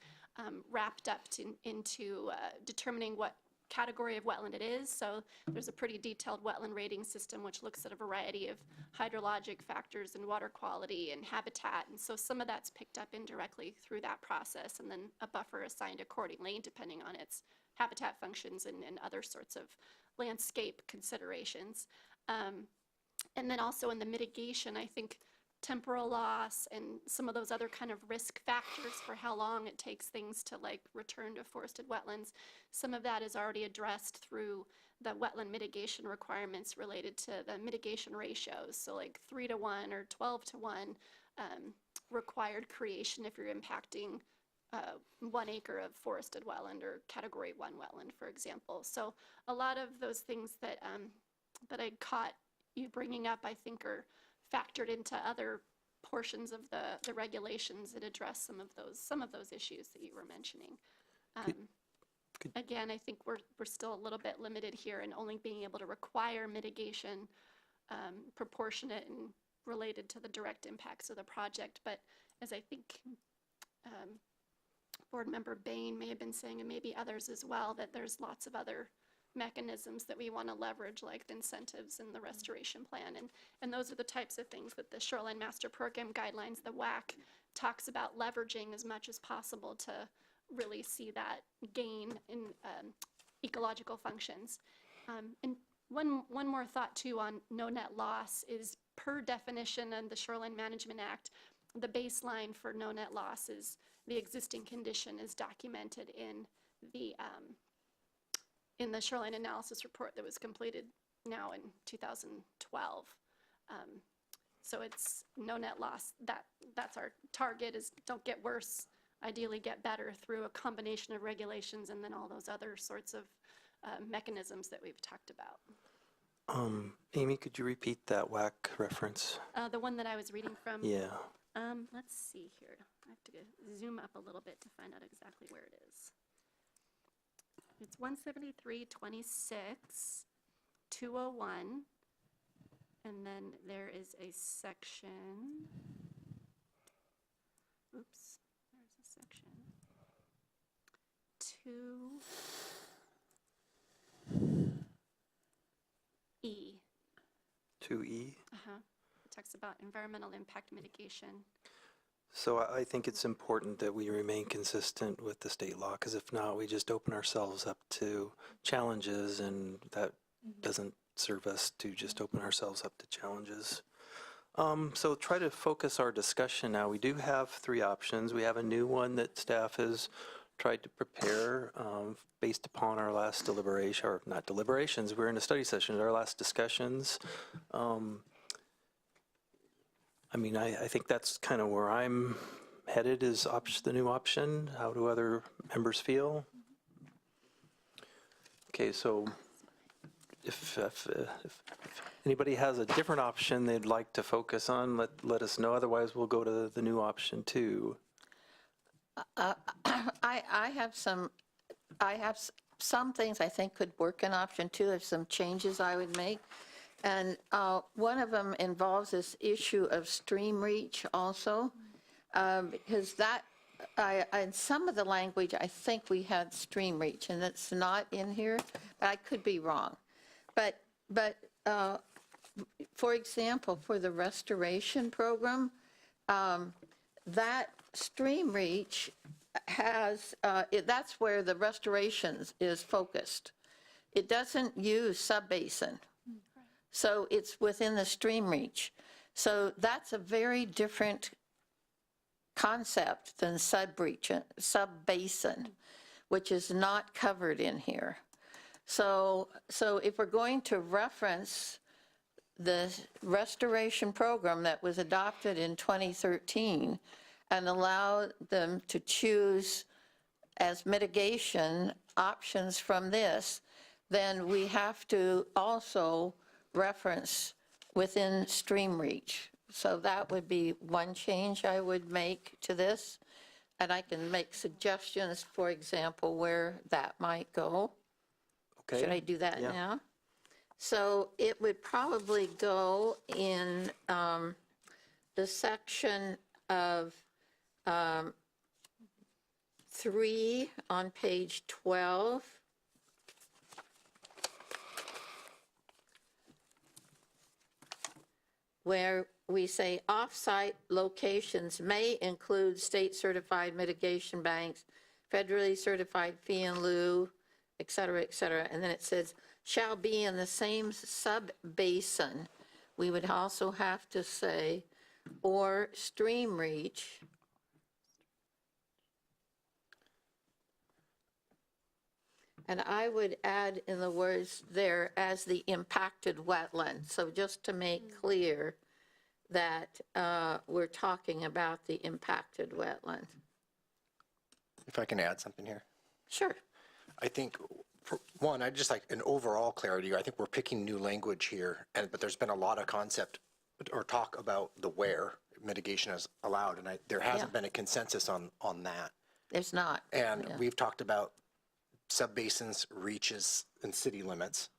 wrapped up into determining what category of wetland it is. So there's a pretty detailed wetland rating system which looks at a variety of hydrologic factors and water quality and habitat, and so some of that's picked up indirectly through that process, and then a buffer assigned accordingly depending on its habitat functions and other sorts of landscape considerations. And then also in the mitigation, I think temporal loss and some of those other kind of risk factors for how long it takes things to like return to forested wetlands, some of that is already addressed through the wetland mitigation requirements related to the mitigation ratios. So like 3-to-1 or 12-to-1 required creation if you're impacting 1 acre of forested wetland or category 1 wetland, for example. So a lot of those things that that I caught you bringing up, I think, are factored into other portions of the regulations that address some of those issues that you were mentioning. Again, I think we're still a little bit limited here in only being able to require mitigation proportionate and related to the direct impacts of the project. But as I think Board Member Bain may have been saying, and maybe others as well, that there's lots of other mechanisms that we want to leverage, like the incentives and the restoration plan. And those are the types of things that the Shoreline Master Program guidelines, the WAC, talks about leveraging as much as possible to really see that gain in ecological functions. And one more thought too on no net loss is, per definition in the Shoreline Management Act, the baseline for no net loss is the existing condition is documented in the shoreline analysis report that was completed now in 2012. So it's no net loss. That's our target, is don't get worse, ideally get better through a combination of regulations and then all those other sorts of mechanisms that we've talked about. Amy, could you repeat that WAC reference? The one that I was reading from. Yeah. Let's see here. I have to zoom up a little bit to find out exactly where it is. It's 173.26, 201, and then there is a section. Oops, there's a section. 2E. 2E? It talks about environmental impact mitigation. So I think it's important that we remain consistent with the state law, because if not, we just open ourselves up to challenges, and that doesn't serve us to just open ourselves up to challenges. So try to focus our discussion now. We do have 3 options. We have a new one that staff has tried to prepare based upon our last deliberation, or not deliberations, we're in a study session, our last discussions. I mean, I think that's kind of where I'm headed, is the new option. How do other members feel? Okay, so if anybody has a different option they'd like to focus on, let us know. Otherwise, we'll go to the new option 2. I have some things I think could work in option 2, of some changes I would make. And one of them involves this issue of stream reach also, because that, in some of the language, I think we had stream reach, and it's not in here, but I could be wrong. But for example, for the restoration program, that stream reach has, that's where the restorations is focused. It doesn't use Sub Basin. So it's within the stream reach. So that's a very different concept than Sub Basin, which is not covered in here. So if we're going to reference the restoration program that was adopted in 2013 and allow them to choose as mitigation options from this, then we have to also reference within stream reach. So that would be one change I would make to this. And I can make suggestions, for example, where that might go. Okay. Should I do that Yeah. now? So it would probably go in the section of 3 on page 12. Where we say off-site locations may include state-certified mitigation banks, federally certified fee in lieu, et cetera, and then it says, shall be in the same sub-basin we would also have to say, or stream reach. And I would add in the words there as the impacted wetland. So just to make clear that we're talking about the impacted wetland. If I can add something here. Sure. I think, for one, I'd just like an overall clarity. I think we're picking new language here, but there's been a lot of concept or talk about the where mitigation is allowed, and there hasn't been a consensus on that. There's not. And Yeah. we've talked about subbasins, reaches, and city limits.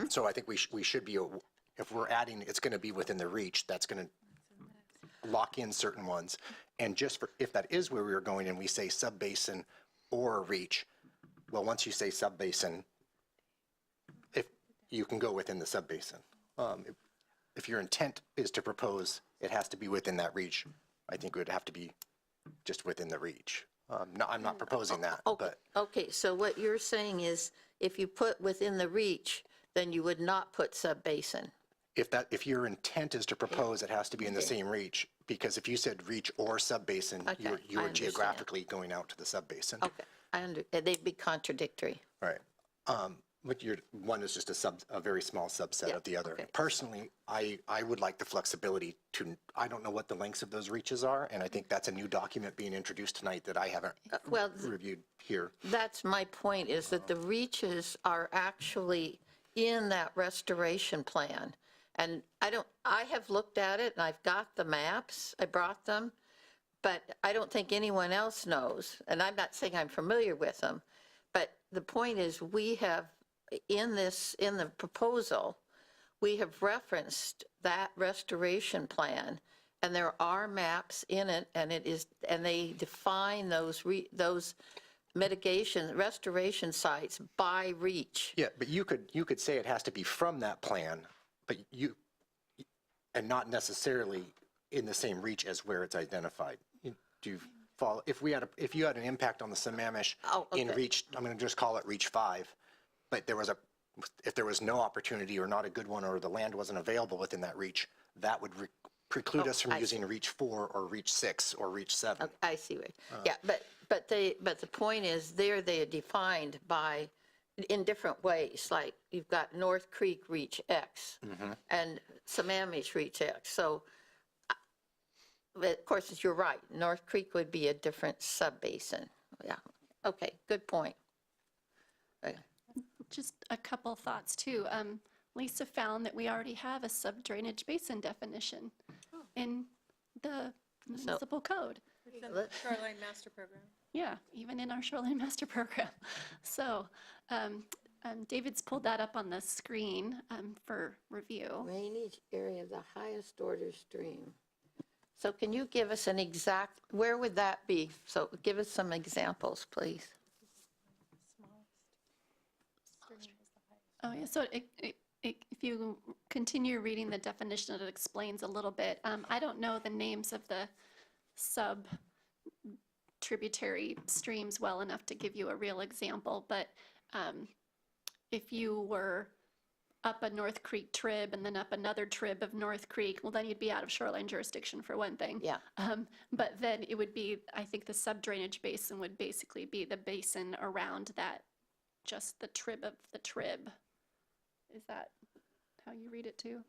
So I think we should be, if we're adding, it's going to be within the reach, that's going to lock in certain ones. And just for, if that is where we are going and we say subbasin or reach, well, once you say subbasin, if you can go within the subbasin. If your intent is to propose, it has to be within that reach. I think it would have to be just within the reach. No, I'm not proposing that, but Okay, so what you're saying is if you put within the reach, then you would not put sub-basin. if your intent is to propose, it has to be in the same reach, because if you said reach or subbasin, Okay, you I were understand. geographically going out to the subbasin. Okay, they'd be contradictory. Right. But one is just a very small subset of the other. okay. Personally, I would like the flexibility to, I don't know what the lengths of those reaches are, and I think that's a new document being introduced tonight that I haven't well, reviewed here. That's my point, is that the reaches are actually in that restoration plan. And I have looked at it and I've got the maps, I brought them, but I don't think anyone else knows. And I'm not saying I'm familiar with them, but the point is we have in the proposal, we have referenced that restoration plan, and there are maps in it, and they define those mitigation, restoration sites by reach. Yeah, but you could say it has to be from that plan, but and not necessarily in the same reach as where it's identified. Do you follow? If you had an impact on the Sammamish in reach, I'm going to just call it reach 5, but if there was no opportunity or not a good one, or the land wasn't available within that reach, that would preclude us from using reach 4 or reach 6 or reach 7. Okay, I see what, yeah, but the point is they are defined in different ways, like you've got North Creek reach X and Sammamish reach X. So, of course, you're right, North Creek would be a different sub-basin. Yeah, okay, good point. Okay. Just a couple thoughts too. Lisa found that we already have a sub-drainage basin definition in the municipal code. It's in the Shoreline Master Program. Yeah, even in our Shoreline Master Program. So David's pulled that up on the screen for review. Drainage area of the highest order stream. So can you give us an exact, where would that be? So give us some examples, please. Oh, yeah, so if you continue reading the definition, it explains a little bit. I don't know the names of the sub-tributary streams well enough to give you a real example, but if you were up a North Creek trib and then up another trib of North Creek, well, then you'd be out of shoreline jurisdiction for one thing. Yeah. But then it would be, I think the sub-drainage basin would basically be the basin around that, just the trib of the trib. Is that how you read it too?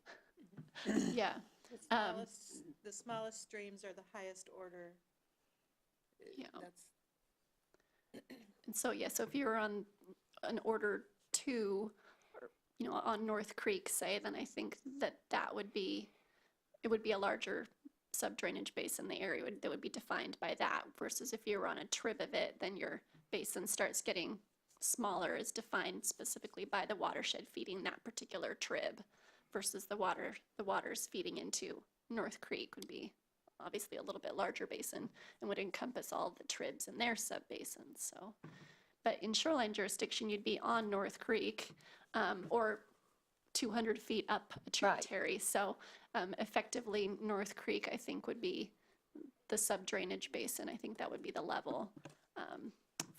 Yeah. The smallest streams are the highest order. Yeah. And so, yeah, so if you're on an order 2, or, on North Creek, say, then I think that would be, it would be a larger sub-drainage basin. The area that would be defined by that, versus if you were on a trib of it, then your basin starts getting smaller, is defined specifically by the watershed feeding that particular trib, versus the waters feeding into North Creek would be obviously a little bit larger basin and would encompass all the tribs and their sub-basins. So, but in shoreline jurisdiction, you'd be on North Creek or 200 feet up a tributary. Right. So effectively, North Creek, I think, would be the sub-drainage basin. I think that would be the level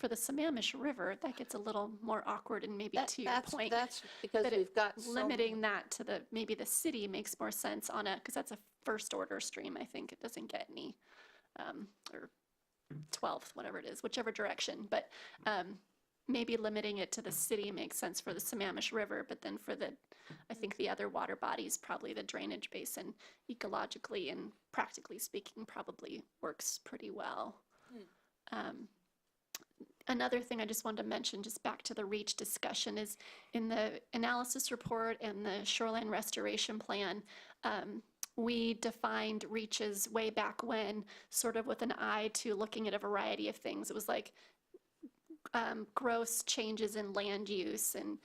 for the Sammamish River, that gets a little more awkward, and maybe to your point. That's because that we've got so limiting that to maybe the city makes more sense because that's a first order stream. I think it doesn't get any, or 12th, whatever it is, whichever direction. But maybe limiting it to the city makes sense for the Sammamish River, but then for I think the other water bodies, probably the drainage basin, ecologically and practically speaking, probably works pretty well. Another thing I just wanted to mention, just back to the REACH discussion, is in the analysis report and the shoreline restoration plan, we defined REACHs way back when, sort of with an eye to looking at a variety of things. It was like gross changes in land use and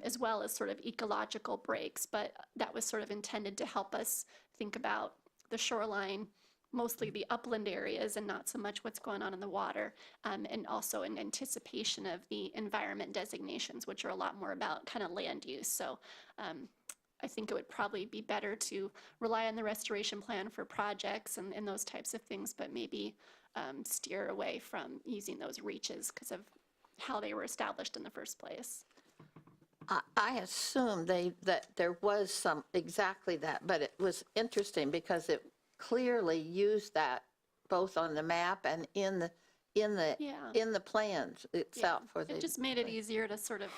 as well as sort of ecological breaks, but that was sort of intended to help us think about the shoreline, mostly the upland areas and not so much what's going on in the water, and also in anticipation of the environment designations, which are a lot more about kind of land use. So I think it would probably be better to rely on the restoration plan for projects and those types of things, but maybe steer away from using those reaches because of how they were established in the first place. I assumed that there was some exactly that, but it was interesting because it clearly used that both on the map and in the plans itself. It just made it easier to sort of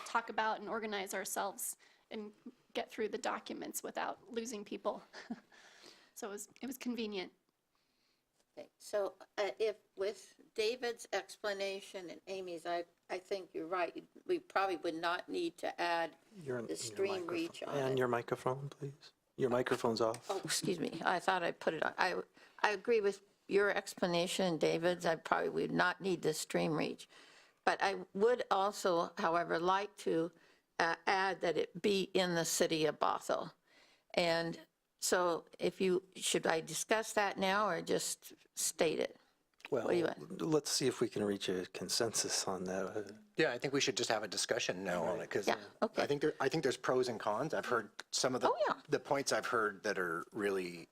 talk about and organize ourselves and get through the documents without losing people. So it was convenient. Okay, so if with David's explanation and Amy's, I think you're right. We probably would not need to add the stream reach on And it. your microphone, please. Your microphone's off. Oh, excuse me. I thought I put it on. I agree with your explanation, David's. I probably would not need the stream reach. But I would also, however, like to add that it be in the city of Bothell. And so should I discuss that now or just state it? Well, What do you want? let's see if we can reach a consensus on that. Yeah, I think we should just have a discussion now on it, because Yeah, okay. I think there's pros and cons. I've heard some of the points I've heard that are really,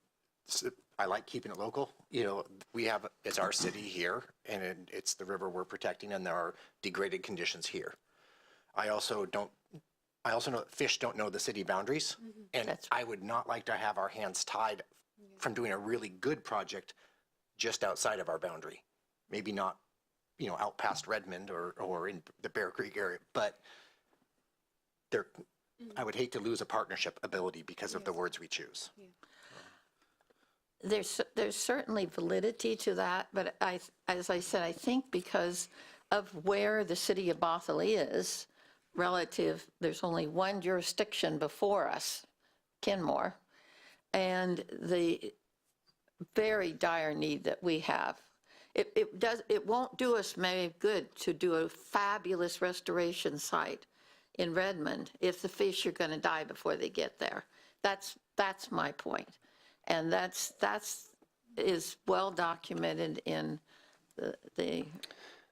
I like keeping it local. You know, it's our city here, and it's the river we're protecting, and there are degraded conditions here. I also know that fish don't know the city boundaries, and I would not like to have our hands tied from doing a really good project just outside of our boundary. Maybe not, out past Redmond or in the Bear Creek area, but I would hate to lose a partnership ability because of the words we choose. There's certainly validity to that, but as I said, I think because of where the city of Bothell is relative, there's only one jurisdiction before us, Kenmore, and the very dire need that we have. It won't do us very good to do a fabulous restoration site in Redmond if the fish are going to die before they get there. That's my point. And that is well documented in the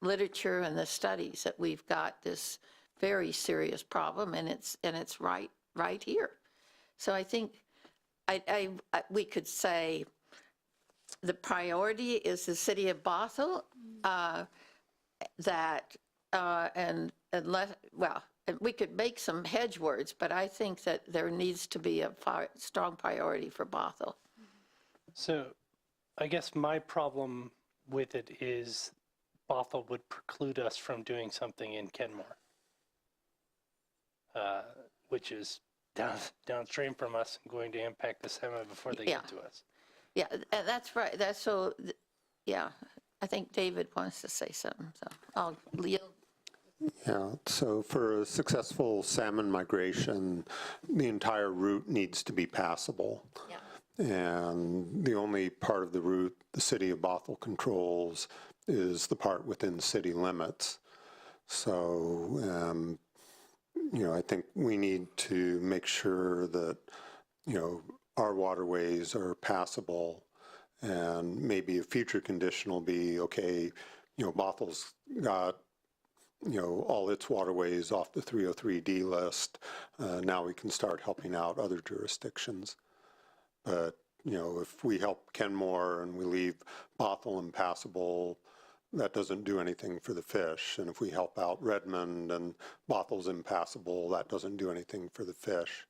literature and the studies that we've got this very serious problem, and it's right here. So I think we could say the priority is the city of Bothell, we could make some hedge words, but I think that there needs to be a strong priority for Bothell. So I guess my problem with it is Bothell would preclude us from doing something in Kenmore, which is downstream from us and going to impact the salmon before they get to us. Yeah, that's right. I think David wants to say something, so I'll yield. Yeah, so for a successful salmon migration, the entire route needs to be passable. Yeah. And the only part of the route the city of Bothell controls is the part within city limits. So, I think we need to make sure that, our waterways are passable, and maybe a future condition will be, okay, Bothell's got, all its waterways off the 303D list. Now we can start helping out other jurisdictions. But, if we help Kenmore and we leave Bothell impassable, that doesn't do anything for the fish. And if we help out Redmond and Bothell's impassable, that doesn't do anything for the fish.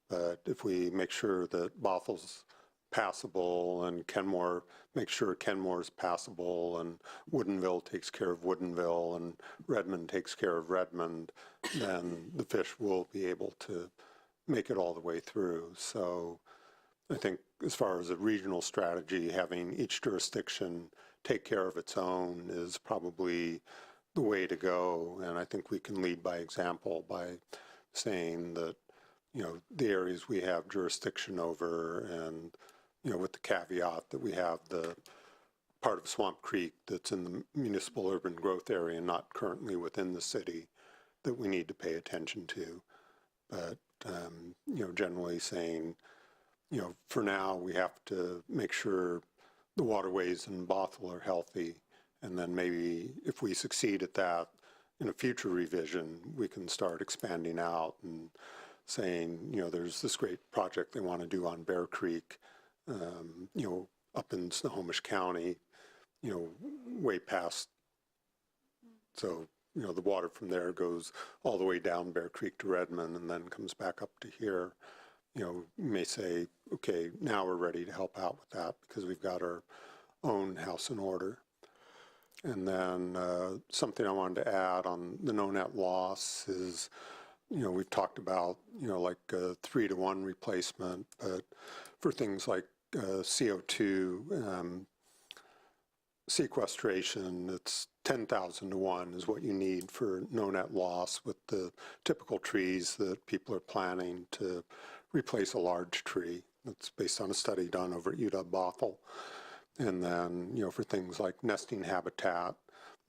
But if we make sure that Bothell's passable and Kenmore, make sure Kenmore's passable and Woodinville takes care of Woodinville and Redmond takes care of Redmond, then the fish will be able to make it all the way through. So I think as far as a regional strategy, having each jurisdiction take care of its own is probably the way to go. And I think we can lead by example by saying that, you know, the areas we have jurisdiction over, and, you know, with the caveat that we have the part of Swamp Creek that's in the municipal urban growth area, not currently within the city, that we need to pay attention to. But, you know, generally saying, you know, for now, we have to make sure the waterways in Bothell are healthy. And then maybe if we succeed at that in a future revision, we can start expanding out and saying, you know, there's this great project they want to do on Bear Creek, you know, up in Snohomish County, you know, way past. So, you know, the water from there goes all the way down Bear Creek to Redmond and then comes back up to here. You know, you may say, okay, now we're ready to help out with that because we've got our own house in order. And then something I wanted to add on the no net loss is, you know, we've talked about, you know, like 3-to-1 replacement, but for things like CO2 sequestration, it's 10,000 to 1 is what you need for no net loss with the typical trees that people are planning to replace a large tree. That's based on a study done over at UW-Bothell. And then, you know, for things like nesting habitat,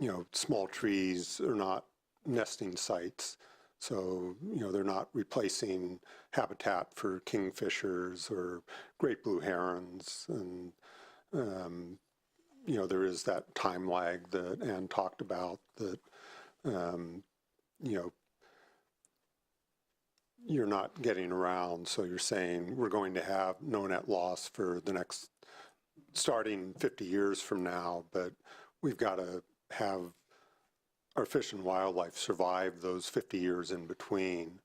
you know, small trees are not nesting sites. So, you know, they're not replacing habitat for kingfishers or great blue herons. And, you know, there is that time lag that Ann talked about that, you know, you're not getting around. So you're saying we're going to have no net loss for the next, starting 50 years from now, but we've got to have our fish and wildlife survive those 50 years in between.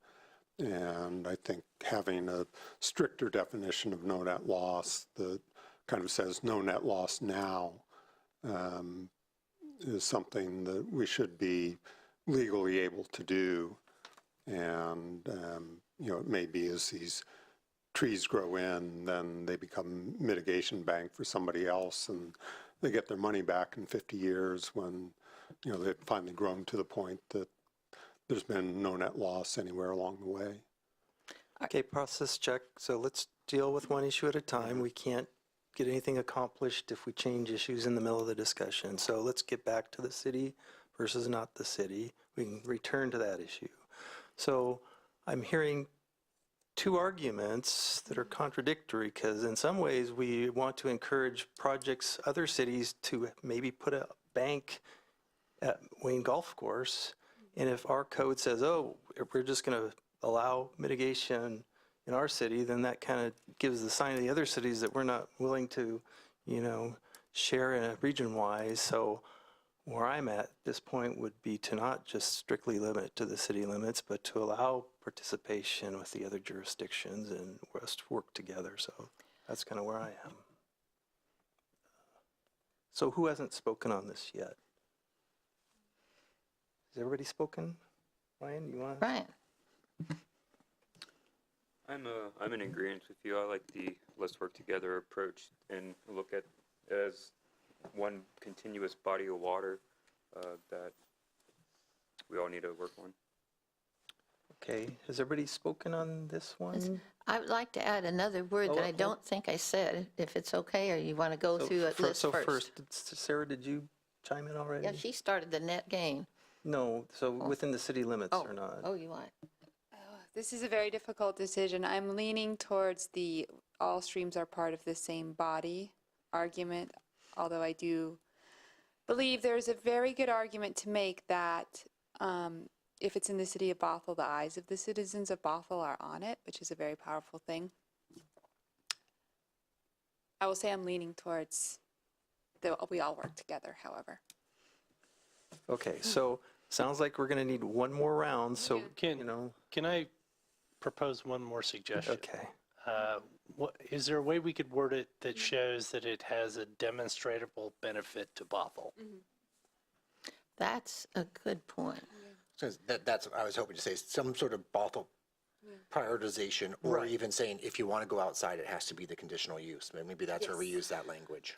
And I think having a stricter definition of no net loss that kind of says no net loss now is something that we should be legally able to do. And, you know, it may be as these trees grow in, then they become mitigation bank for somebody else and they get their money back in 50 years when, you know, they've finally grown to the point that there's been no net loss anywhere along the way. Okay, process check. So let's deal with one issue at a time. We can't get anything accomplished if we change issues in the middle of the discussion. So let's get back to the city versus not the city. We can return to that issue. So I'm hearing two arguments that are contradictory because in some ways we want to encourage projects, other cities to maybe put a bank at Wayne Golf Course. And if our code says, oh, if we're just going to allow mitigation in our city, then that kind of gives the sign to the other cities that we're not willing to, you know, share in a region-wise. So where I'm at this point would be to not just strictly limit it to the city limits, but to allow participation with the other jurisdictions and us to work together. So that's kind of where I am. So who hasn't spoken on this yet? Has everybody spoken? Ryan, you want to? Ryan? I'm in agreement with you. I like the let's work together approach and look at as one continuous body of water that we all need to work on. Okay, has everybody spoken on this one? I would like to add another word that I don't think I said, if it's okay, or you want to go through it list So first? Sarah, did you chime in already? Yeah, she started the net gain. No, so within the city limits or not? Oh, you want? This is a very difficult decision. I'm leaning towards the all streams are part of the same body argument, although I do believe there's a very good argument to make that if it's in the city of Bothell, the eyes of the citizens of Bothell are on it, which is a very powerful thing. I will say I'm leaning towards we all work together, however. Okay, so sounds like we're going to need one more round, so, Can, you know, can I propose one more suggestion? okay. Is there a way we could word it that shows that it has a demonstrable benefit to Bothell? That's a good point. So that's what I was hoping to say, some sort of Bothell prioritization, or Right. even saying if you want to go outside, it has to be the conditional use. Maybe that's where we use that language.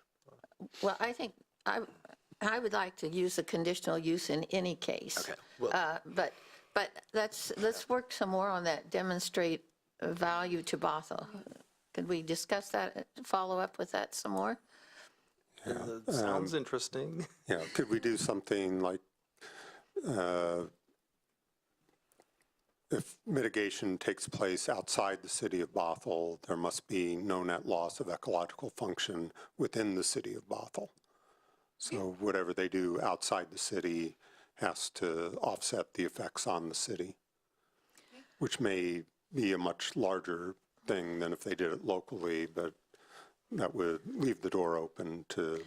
Well, I think I would like to use the conditional use in any case. Okay, well- But let's work some more on that demonstrate value to Bothell. Could we discuss that, follow up with that some more? Sounds interesting. Yeah, could we do something like, if mitigation takes place outside the city of Bothell, there must be no net loss of ecological function within the city of Bothell. So whatever they do outside the city has to offset the effects on the city, which may be a much larger thing than if they did it locally, but that would leave the door open to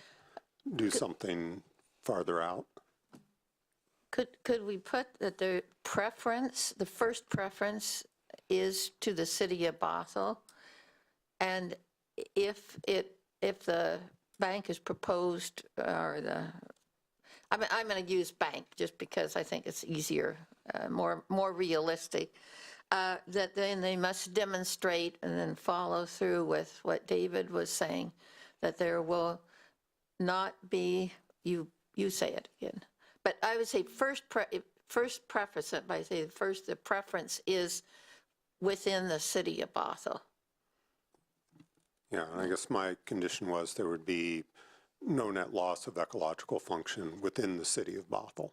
do something farther out. Could we put that the first preference is to the city of Bothell? And if the bank is proposed, or I'm going to use bank just because I think it's easier, more realistic, that then they must demonstrate and then follow through with what David was saying, that there will not be, you say it again, but I would say first preface it by saying first the preference is within the city of Bothell. Yeah, and I guess my condition was there would be no net loss of ecological function within the city of Bothell.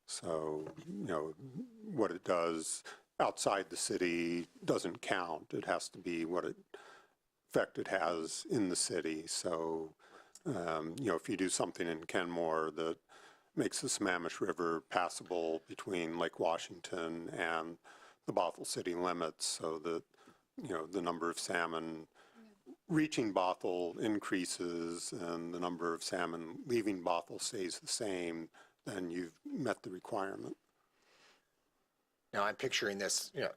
So, you know, what it does outside the city doesn't count. It has to be what effect it has in the city. So, you know, if you do something in Kenmore that makes the Sammamish River passable between Lake Washington and the Bothell city limits, so that, you know, the number of salmon reaching Bothell increases and the number of salmon leaving Bothell stays the same, then you've met the requirement. Now, I'm picturing this, you know,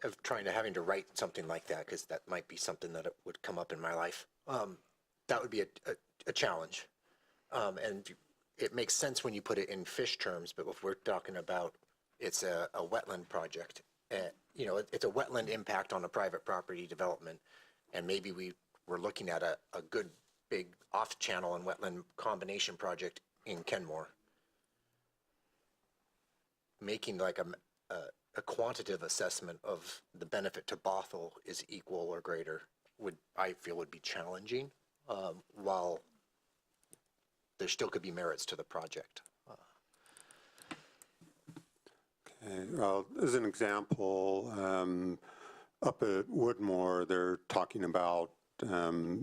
of having to write something like that, because that might be something that would come up in my life. That would be a challenge. And it makes sense when you put it in fish terms, but if we're talking about it's a wetland project, you know, it's a wetland impact on a private property development, and maybe we're looking at a good big off-channel and wetland combination project in Kenmore. Making like a quantitative assessment of the benefit to Bothell is equal or greater I feel would be challenging, while there still could be merits to the project. Okay, well, as an example, up at Woodmore, they're talking about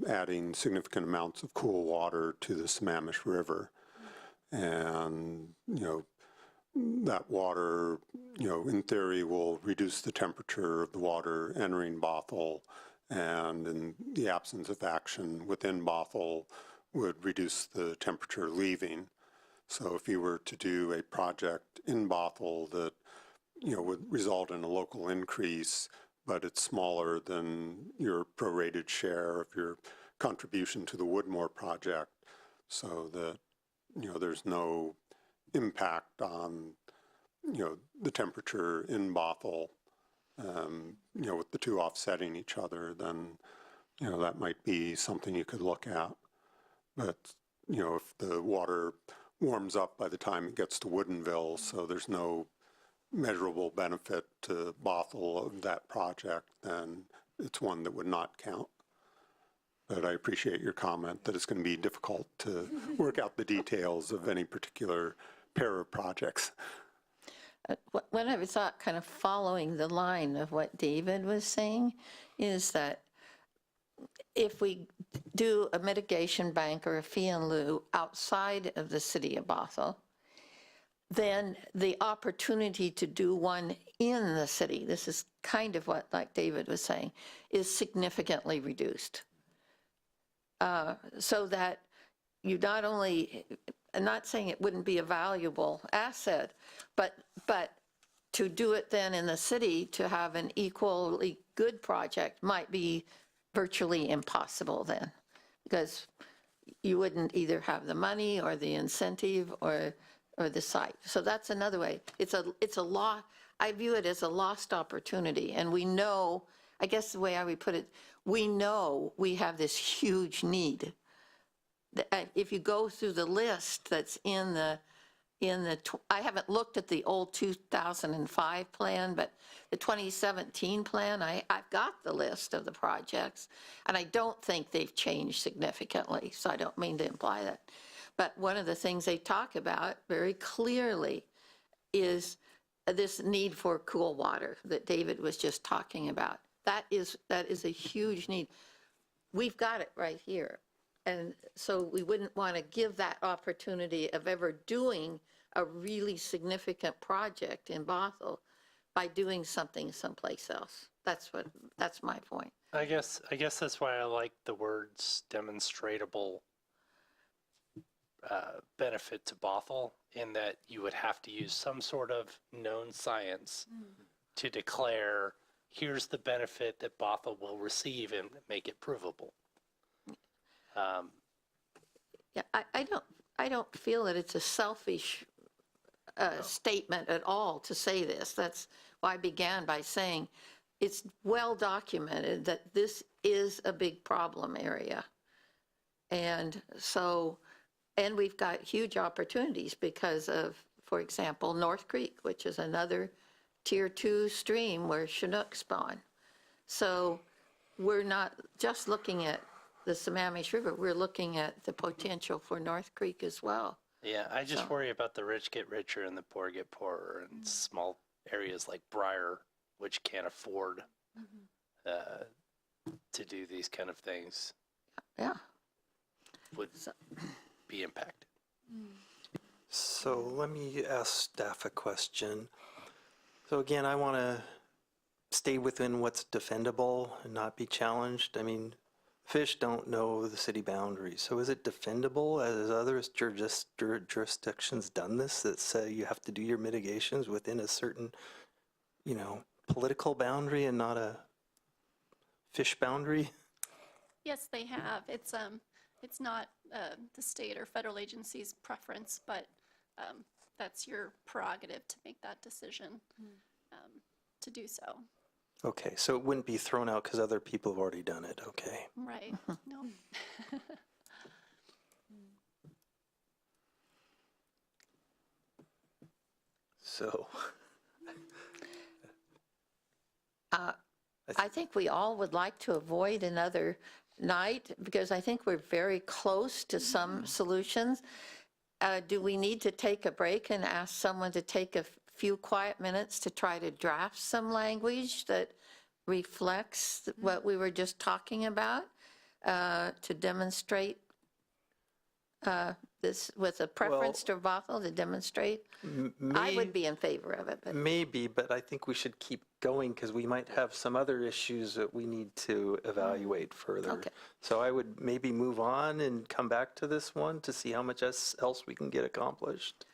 adding significant amounts of cool water to the Sammamish River. And, you know, that water, you know, in theory will reduce the temperature of the water entering Bothell, and in the absence of action within Bothell would reduce the temperature leaving. So if you were to do a project in Bothell that, you know, would result in a local increase, but it's smaller than your prorated share of your contribution to the Woodmore project, so that, you know, there's no impact on, you know, the temperature in Bothell, you know, with the two offsetting each other, then, you know, that might be something you could look at. But, you know, if the water warms up by the time it gets to Woodinville, so there's no measurable benefit to Bothell of that project, then it's one that would not count. But I appreciate your comment that it's going to be difficult to work out the details of any particular pair of projects. What I thought, kind of following the line of what David was saying, is that if we do a mitigation bank or a fee in lieu outside of the city of Bothell, then the opportunity to do one in the city, this is kind of what, like David was saying, is significantly reduced. So that you not only I'm not saying it wouldn't be a valuable asset, but to do it then in the city to have an equally good project might be virtually impossible then, because you wouldn't either have the money or the incentive or the site. So that's another way. It's a law. I view it as a lost opportunity, and we know, I guess the way I would put it, we know we have this huge need. If you go through the list that's in the, I haven't looked at the old 2005 plan, but the 2017 plan, I've got the list of the projects, and I don't think they've changed significantly, so I don't mean to imply that. But one of the things they talk about very clearly is this need for cool water that David was just talking about. That is a huge need. We've got it right here. And so we wouldn't want to give that opportunity of ever doing a really significant project in Bothell by doing something someplace else. That's my point. I guess that's why I like the words demonstratable benefit to Bothell, in that you would have to use some sort of known science to declare, here's the benefit that Bothell will receive, and make it provable. Yeah, I don't feel that it's a selfish statement at all to say this. That's why I began by saying it's well documented that this is a big problem area. And so, and we've got huge opportunities because of, for example, North Creek, which is another tier 2 stream where Chinook spawn. So we're not just looking at the Sammamish River, we're looking at the potential for North Creek as well. Yeah, I just worry about the rich get richer and the poor get poorer, and small areas like Briar, which can't afford to do these kind of things. Yeah. Would be impacted. So let me ask staff a question. So again, I want to stay within what's defendable and not be challenged. I mean, fish don't know the city boundaries. So is it defendable, as other jurisdictions done this, that say you have to do your mitigations within a certain, political boundary and not a fish boundary? Yes, they have. It's not the state or federal agency's preference, but that's your prerogative to make that decision to do so. Okay, so it wouldn't be thrown out because other people have already done it, okay. Right, no. So. I think we all would like to avoid another night, because I think we're very close to some solutions. Do we need to take a break and ask someone to take a few quiet minutes to try to draft some language that reflects what we were just talking about, to demonstrate this with a preference to Bothell, to demonstrate? I would be in favor of it. But. Maybe, but I think we should keep going because we might have some other issues that we need to evaluate further. Okay. So I would maybe move on and come back to this one to see how much else we can get accomplished.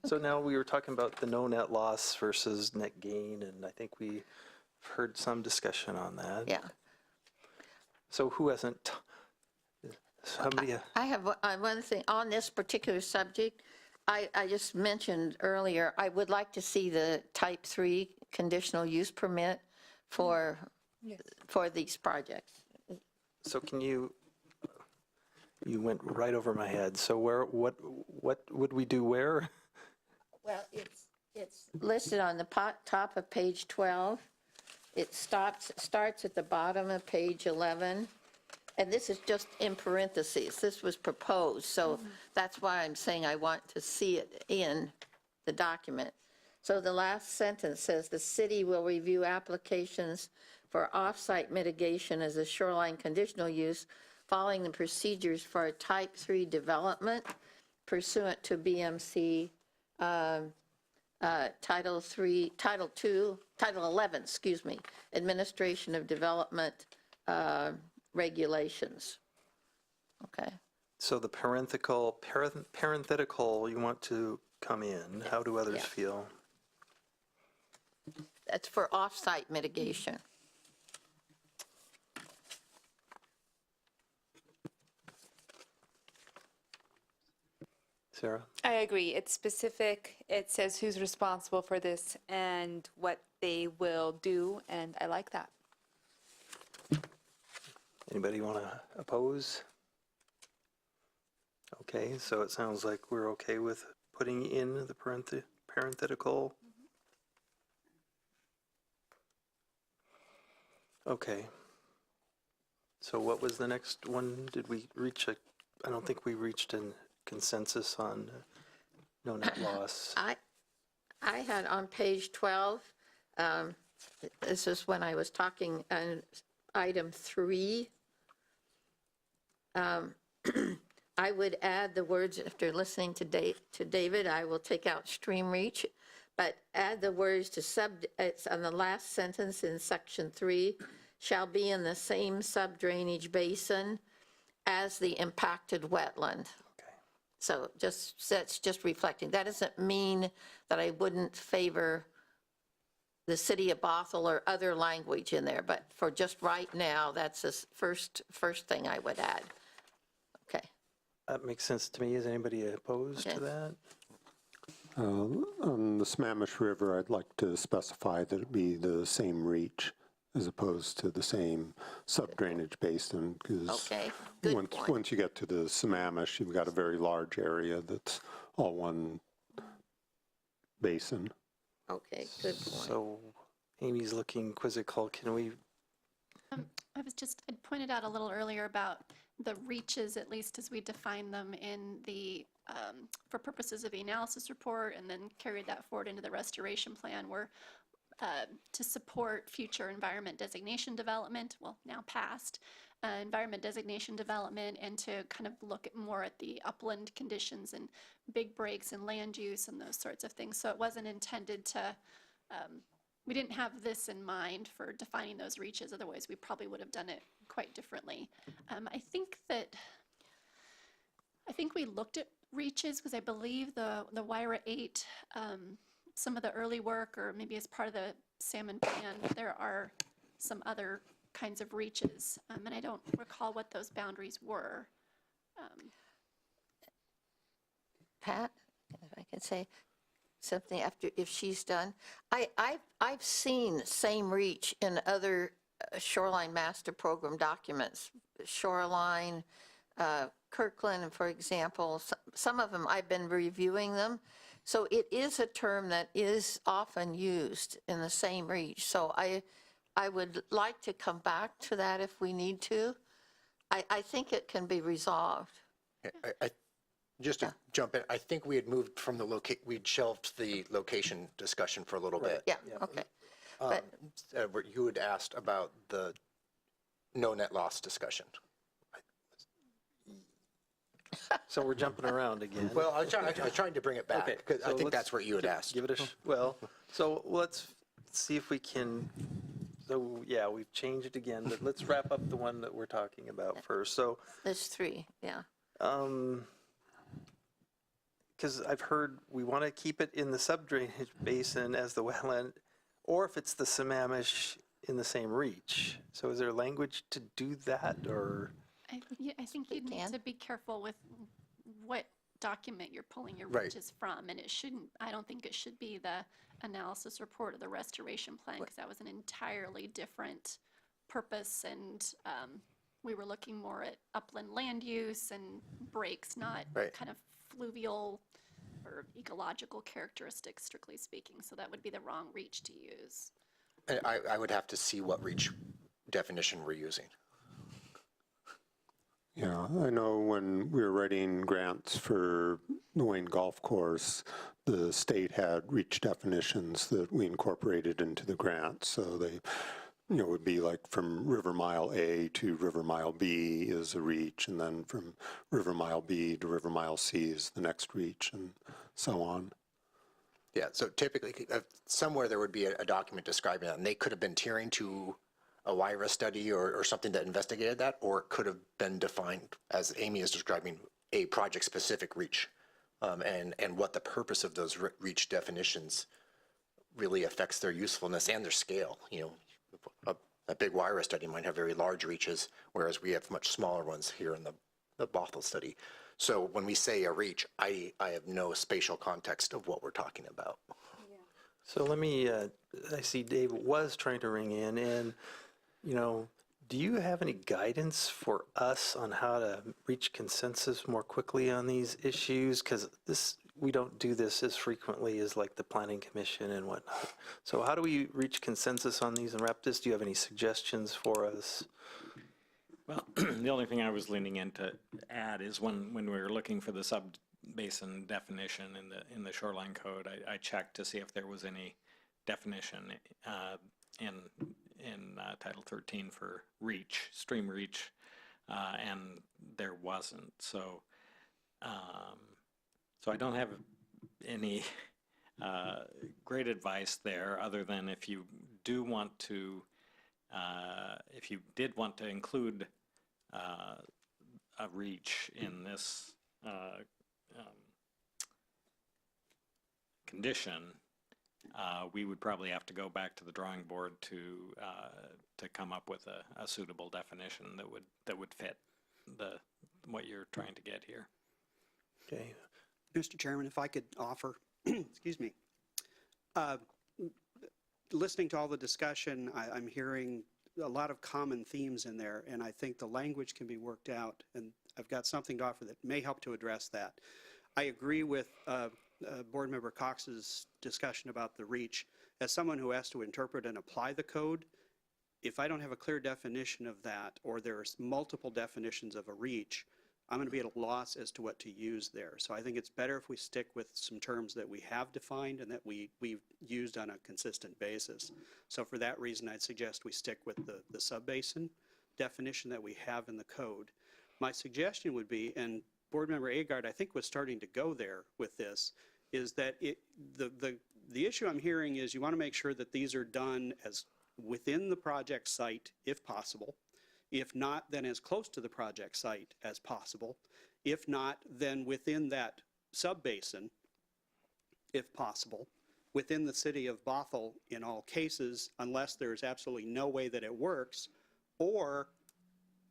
So now we were talking about the no net loss versus net gain, and I think we've heard some discussion on that. Yeah. So who hasn't? Somebody. I have one thing on this particular subject. I just mentioned earlier, I would like to see the type 3 conditional use permit for these projects. So can you went right over my head. So what would we do where? Well, it's listed on the top of page 12. It starts at the bottom of page 11. And this is just in parentheses. This was proposed, so that's why I'm saying I want to see it in the document. So the last sentence says, the city will review applications for off-site mitigation as a shoreline conditional use following the procedures for a type 3 development pursuant to BMC Title 11, Administration of Development regulations. Okay. So the parenthetical, you want to come in. How do others Yeah. feel? That's for off-site mitigation. Sarah? I agree. It's specific. It says who's responsible for this and what they will do, and I like that. Anybody want to oppose? Okay, so it sounds like we're okay with putting in the parenthetical. Okay. So what was the next one? Did we reach I don't think we reached a consensus on no net loss. I had on page 12, this is when I was talking on item 3. I would add the words, after listening to David, I will take out stream reach, but add the words to it's on the last sentence in section 3, shall be in the same sub-drainage basin as the impacted wetland. So that's just reflecting. That doesn't mean that I wouldn't favor the city of Bothell or other language in there, but for just right now, that's the first thing I would add. Okay. That makes sense to me. Is anybody opposed to that? On the Sammamish River, I'd like to specify that it be the same reach as opposed to the same sub-drainage basin, because Okay, good point. once you get to the Sammamish, you've got a very large area that's all one basin. Okay, good point. So Amy's looking quizzical. Can we? I pointed out a little earlier about the reaches, at least as we define them in the, for purposes of the analysis report, and then carried that forward into the restoration plan, were to support future environment designation development, well, now past, environment designation development, and to kind of look at more at the upland conditions and big breaks in land use and those sorts of things. So it wasn't intended to, we didn't have this in mind for defining those reaches, otherwise we probably would have done it quite differently. I think we looked at reaches because I believe the WIRA 8, some of the early work, or maybe as part of the Salmon plan, there are some other kinds of reaches, and I don't recall what those boundaries were. Pat, if I could say something after, if she's done. I've seen same reach in other shoreline master program documents, Shoreline, Kirkland, for example. Some of them, I've been reviewing them. So it is a term that is often used in the same reach. So I would like to come back to that if we need to. I think it can be resolved. Just to jump in, I think we had moved from we'd shelved the location discussion for a little bit. Yeah, okay. Where you had asked about the no net loss discussion. So we're jumping around again. Well, I was trying to bring it back, because I think that's what you had asked. Give it well, so let's see if we can, so yeah, we've changed it again, but let's wrap up the one that we're talking about first. So There's 3, yeah. because I've heard we want to keep it in the sub-drainage basin as the wetland, or if it's the Sammamish in the same reach. So is there language to do that, or? I think you need to be careful with what document you're pulling your Right. reaches from, and it shouldn't, I don't think it should be the analysis report or the restoration plan, because that was an entirely different purpose, and we were looking more at upland land use and breaks, not Right. kind of fluvial or ecological characteristics, strictly speaking. So that would be the wrong reach to use. And I would have to see what reach definition we're using. Yeah, I know when we were writing grants for the Wayne Golf Course, the state had reach definitions that we incorporated into the grant. So they, would be like from River Mile A to River Mile B is a reach, and then from River Mile B to River Mile C is the next reach, and so on. Yeah, so typically, somewhere there would be a document describing that, and they could have been tiering to a WIRA study or something that investigated that, or it could have been defined, as Amy is describing, a project-specific reach, and what the purpose of those reach definitions really affects their usefulness and their scale. You know, a big WIRA study might have very large reaches, whereas we have much smaller ones here in the Bothell study. So when we say a reach, I have no spatial context of what we're talking about. So let me, I see Dave was trying to ring in, and, you know, do you have any guidance for us on how to reach consensus more quickly on these issues? Because we don't do this as frequently as like the Planning Commission and whatnot. So how do we reach consensus on these and wrap this? Do you have any suggestions for us? Well, the only thing I was leaning in to add is when we were looking for the sub-basin definition in the shoreline code, I checked to see if there was any definition in Title 13 for reach, stream reach, and there wasn't. So I don't have any great advice there, other than if you do want to, if you did want to include a reach in this condition, we would probably have to go back to the drawing board to come up with a suitable definition that would fit what you're trying to get here. Okay. Mr. Chairman, if I could offer, excuse me, listening to all the discussion, I'm hearing a lot of common themes in there, and I think the language can be worked out, and I've got something to offer that may help to address that. I agree with Board Member Cox's discussion about the reach. As someone who has to interpret and apply the code, if I don't have a clear definition of that, or there's multiple definitions of a reach, I'm going to be at a loss as to what to use there. So I think it's better if we stick with some terms that we have defined and that we've used on a consistent basis. So for that reason, I'd suggest we stick with the sub-basin definition that we have in the code. My suggestion would be, and Board Member Agard, I think, was starting to go there with this, is that the issue I'm hearing is you want to make sure that these are done as within the project site, if possible. If not, then as close to the project site as possible. If not, then within that sub-basin, if possible, within the city of Bothell in all cases, unless there's absolutely no way that it works, or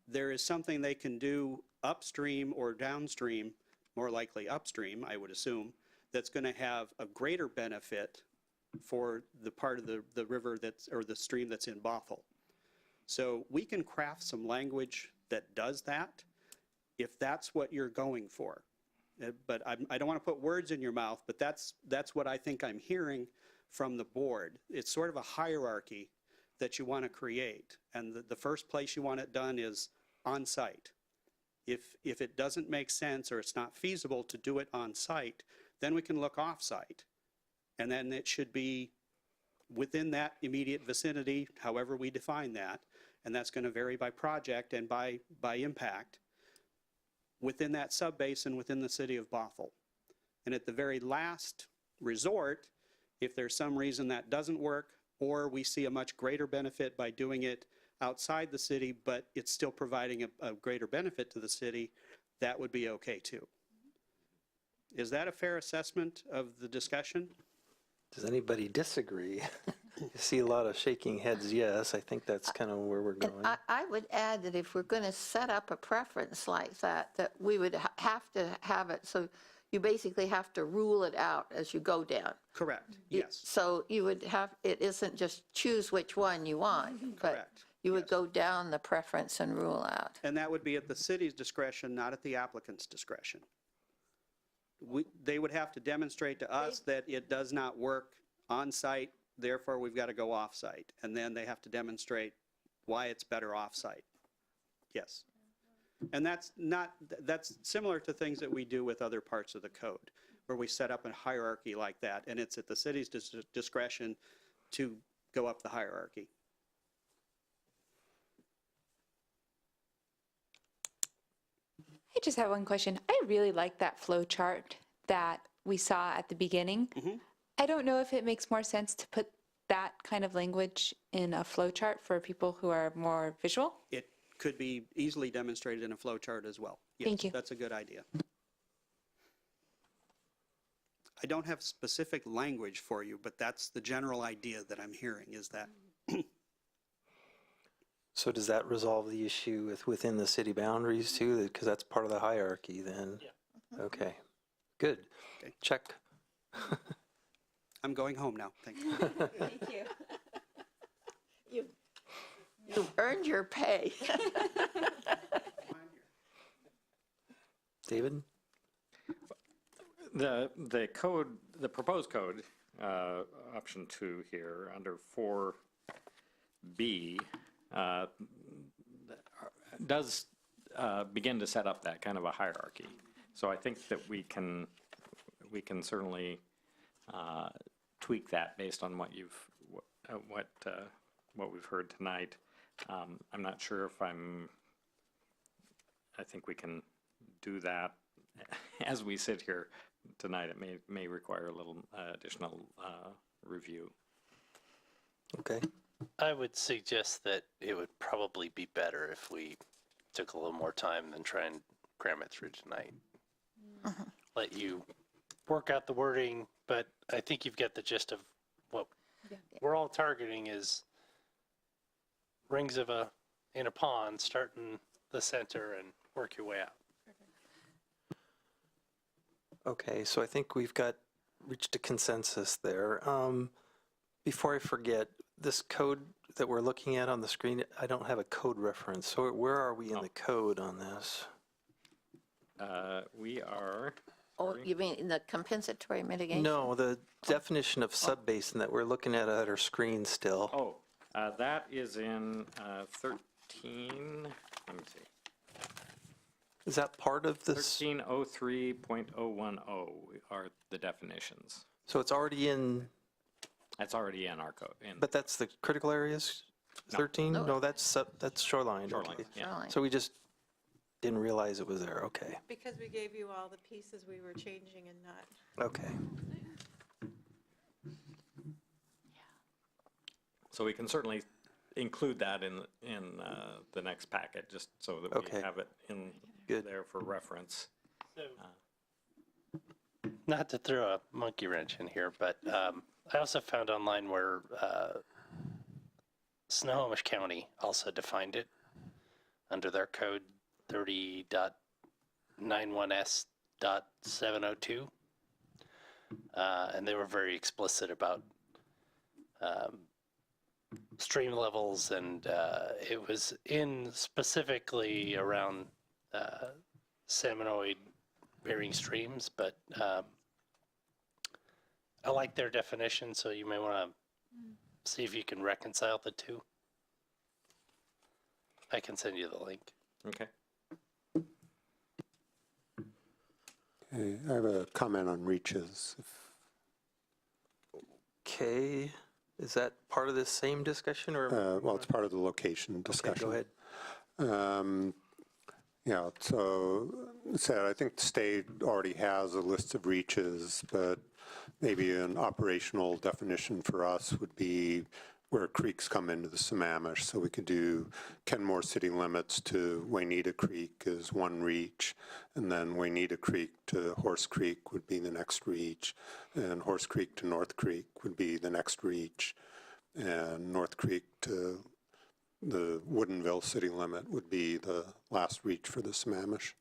there is something they can do upstream or downstream, more likely upstream, I would assume, that's going to have a greater benefit for the part of the river that's, or the stream that's in Bothell. So we can craft some language that does that if that's what you're going for. But I don't want to put words in your mouth, but that's what I think I'm hearing from the board. It's sort of a hierarchy that you want to create. And the first place you want it done is on site. If it doesn't make sense or it's not feasible to do it on site, then we can look off site. And then it should be within that immediate vicinity, however we define that, and that's going to vary by project and by impact, within that sub-basin within the city of Bothell. And at the very last resort, if there's some reason that doesn't work, or we see a much greater benefit by doing it outside the city, but it's still providing a greater benefit to the city, that would be okay too. Is that a fair assessment of the discussion? Does anybody disagree? You see a lot of shaking heads, yes. I think that's kind of where we're going. I would add that if we're going to set up a preference like that, that we would have to have it, so you basically have to rule it out as you go down. Correct, yes. So you would have, it isn't just choose which one you want, but Correct. you would go down the preference and rule out. And that would be at the city's discretion, not at the applicant's discretion. They would have to demonstrate to us that it does not work on site, therefore we've got to go off site. And then they have to demonstrate why it's better off site. Yes. And that's similar to things that we do with other parts of the code, where we set up a hierarchy like that, and it's at the city's discretion to go up the hierarchy. I just have one question. I really like that flow chart that we saw at the beginning. I don't know if it makes more sense to put that kind of language in a flow chart for people who are more visual? It could be easily demonstrated in a flow chart as well. Yes, Thank you. That's a good idea. I don't have specific language for you, but that's the general idea that I'm hearing is that. So does that resolve the issue within the city boundaries too? Because that's part of the hierarchy then? Yeah. Okay, good. Okay. Check. I'm going home now. Thank you. Thank you. You've earned your pay. David? The code, the proposed code, option 2 here, under 4B, does begin to set up that kind of a hierarchy. So I think that we can certainly tweak that based on what we've heard tonight. I'm not sure if I think we can do that as we sit here tonight. It may require a little additional review. Okay. I would suggest that it would probably be better if we took a little more time than try and cram it through tonight. Let you work out the wording, but I think you've got the gist of what we're all targeting is rings in a pond, start in the center and work your way out. Okay, so I think we've reached a consensus there. Before I forget, this code that we're looking at on the screen, I don't have a code reference. So where are we in the code on this? We are... Oh, you mean in the compensatory mitigation? No, the definition of sub basin that we're looking at our screen still. Oh, that is in 13, let me see. Is that part of this? 1303.010 are the definitions. So it's already in, That's already in our code. but that's the critical areas? 13? No, that's shoreline. Shoreline, Okay. yeah. Shoreline. So we just didn't realize it was there. Okay. Because we gave you all the pieces we were changing and not. Okay. So we can certainly include that in the next packet, just so that we Okay. have it in Good. there for reference. So, not to throw a monkey wrench in here, but I also found online where Snohomish County also defined it under their code 30.91s.702. And they were very explicit about stream levels, and it was in specifically around salmonoid bearing streams, but I like their definition, so you may want to see if you can reconcile the two. I can send you the link. Okay. Okay, I have a comment on reaches. Okay. Is that part of this same discussion or? Well, it's part of the location discussion. Okay, go ahead. Yeah, so I think the state already has a list of reaches, but maybe an operational definition for us would be where creeks come into the Sammamish. So we could do Kenmore city limits to Wayneta Creek is one reach, and then Wayneta Creek to Horse Creek would be the next reach, and Horse Creek to North Creek would be the next reach, and North Creek to the Woodinville city limit would be the last reach for the Sammamish.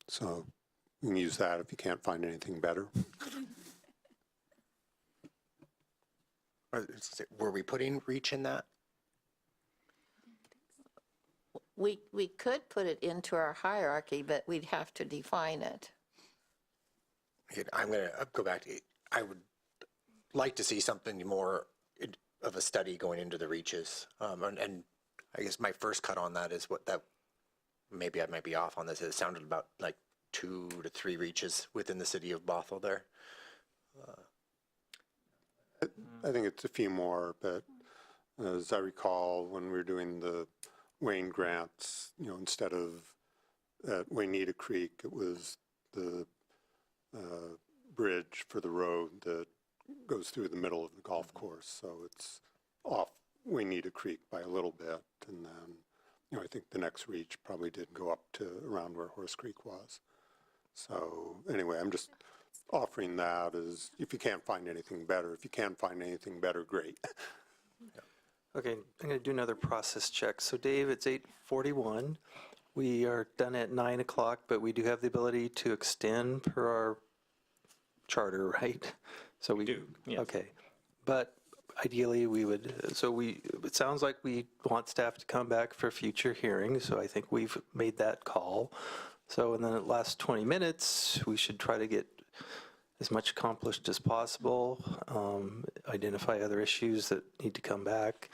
So you can use that if you can't find anything better. Were we putting reach in that? We could put it into our hierarchy, but we'd have to define it. I'm going to go back to, I would like to see something more of a study going into the reaches. And I guess my first cut on that is maybe I might be off on this. It sounded about like 2 to 3 reaches within the city of Bothell there. I think it's a few more, but as I recall, when we were doing the Wayne grants, instead of at Wayneta Creek, it was the bridge for the road that goes through the middle of the golf course. So it's off Waynita Creek by a little bit. And then, I think the next reach probably did go up to around where Horse Creek was. So anyway, I'm just offering that as if you can't find anything better. If you can find anything better, great. Okay, I'm going to do another process check. So Dave, it's 8:41. We are done at 9 o'clock, but we do have the ability to extend per our charter, right? So we do, yes. Okay, but ideally we would, it sounds like we want staff to come back for future hearings, so I think we've made that call. So in the last 20 minutes, we should try to get as much accomplished as possible, identify other issues that need to come back.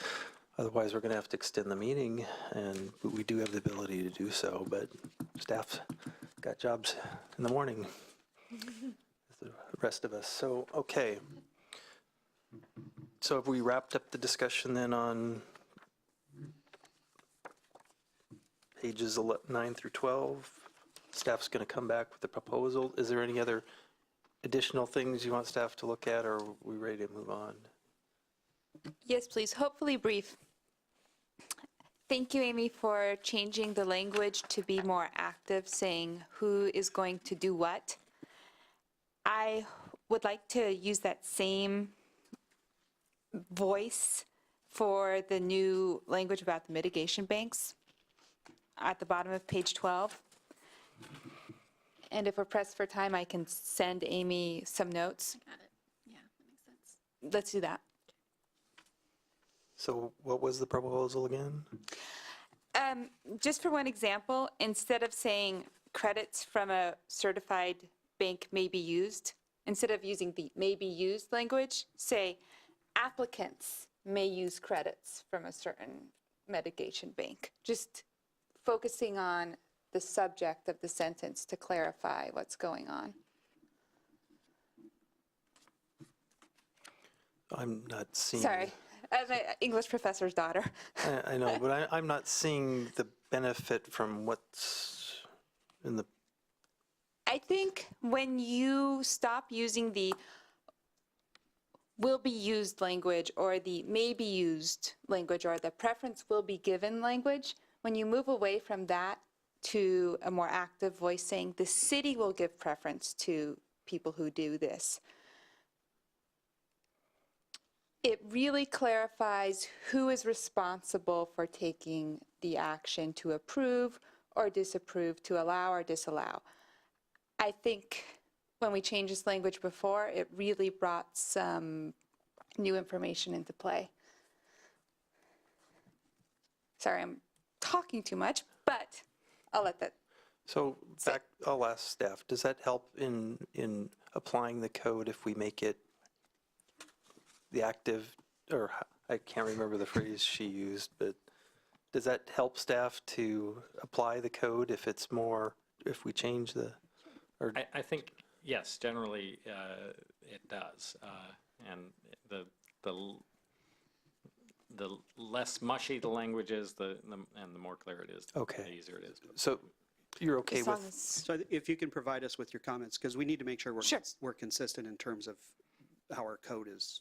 Otherwise, we're going to have to extend the meeting, and we do have the ability to do so, but staff's got jobs in the morning, the rest of us. So, okay. So have we wrapped up the discussion then on pages 9 through 12? Staff's going to come back with a proposal. Is there any other additional things you want staff to look at, or are we ready to move on? Yes, please, hopefully brief. Thank you, Amy, for changing the language to be more active, saying who is going to do what. I would like to use that same voice for the new language about the mitigation banks at the bottom of page 12. And if we're pressed for time, I can send Amy some notes. Got it. Yeah, that makes sense. Let's do that. So what was the proposal again? Just for one example, instead of saying credits from a certified bank may be used, instead of using the may be used language, say applicants may use credits from a certain mitigation bank. Just focusing on the subject of the sentence to clarify what's going on. I'm not seeing. Sorry, I'm an English professor's daughter. I know, but I'm not seeing the benefit from what's in the. I think when you stop using the will be used language or the may be used language or the preference will be given language, when you move away from that to a more active voice saying the city will give preference to people who do this, it really clarifies who is responsible for taking the action to approve or disapprove, to allow or disallow. I think when we changed this language before, it really brought some new information into play. Sorry, I'm talking too much, but I'll let that. So back, I'll ask staff, does that help in applying the code if we make it the active, or I can't remember the phrase she used, but does that help staff to apply the code if it's more, if we change the, or? I think, yes, generally it does. And the less mushy the language is, and the more clear it is, Okay. the easier it is. So you're okay As long with, as- So if you can provide us with your comments, because we need to make sure Sure. we're consistent in terms of how our code is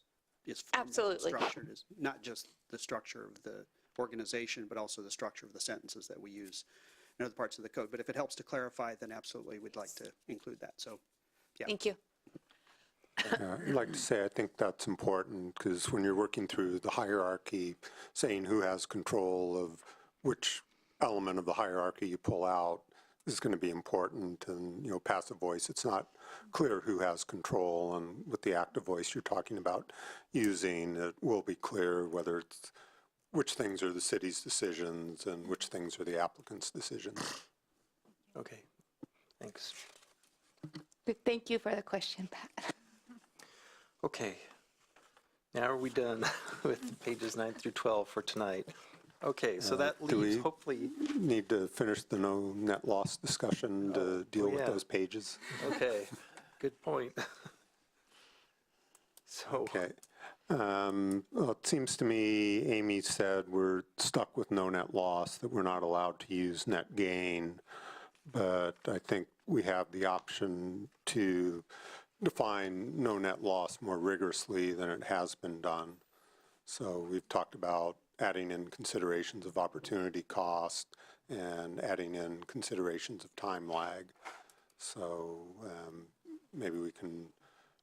Absolutely. structured, is not just the structure of the organization, but also the structure of the sentences that we use in other parts of the code. But if it helps to clarify, then absolutely we'd like to include that. So, yeah. Thank you. I'd like to say I think that's important because when you're working through the hierarchy, saying who has control of which element of the hierarchy you pull out is going to be important. And, passive voice, it's not clear who has control. And with the active voice you're talking about using, it will be clear whether it's which things are the city's decisions and which things are the applicant's decisions. okay, thanks. Thank you for the question, Pat. Okay, now are we done with pages 9 through 12 for tonight? Okay, so that Do leaves we hopefully, need to finish the no net loss discussion to deal with yeah. those pages? okay, good point. So, Okay. Well, it seems to me Amy said we're stuck with no net loss, that we're not allowed to use net gain. But I think we have the option to define no net loss more rigorously than it has been done. So we've talked about adding in considerations of opportunity cost and adding in considerations of time lag. So maybe we can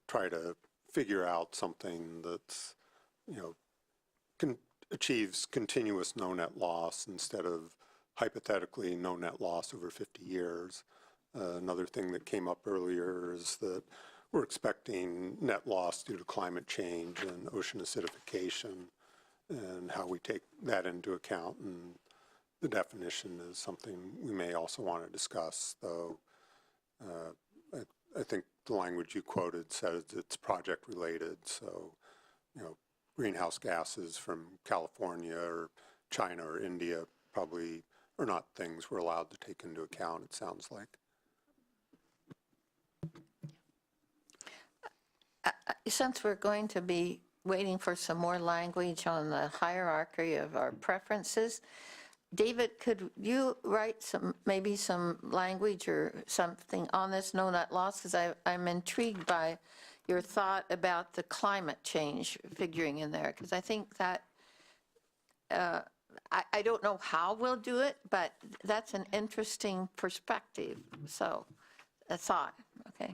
try to figure out something that's, achieves continuous no net loss instead of hypothetically no net loss over 50 years. Another thing that came up earlier is that we're expecting net loss due to climate change and ocean acidification, and how we take that into account. And the definition is something we may also want to discuss, though I think the language you quoted says it's project related. So, greenhouse gases from California or China or India probably are not things we're allowed to take into account, it sounds like. Since we're going to be waiting for some more language on the hierarchy of our preferences, David, could you write maybe some language or something on this no net loss? Because I'm intrigued by your thought about the climate change figuring in there, because I think that, I don't know how we'll do it, but that's an interesting perspective. So, a thought, okay.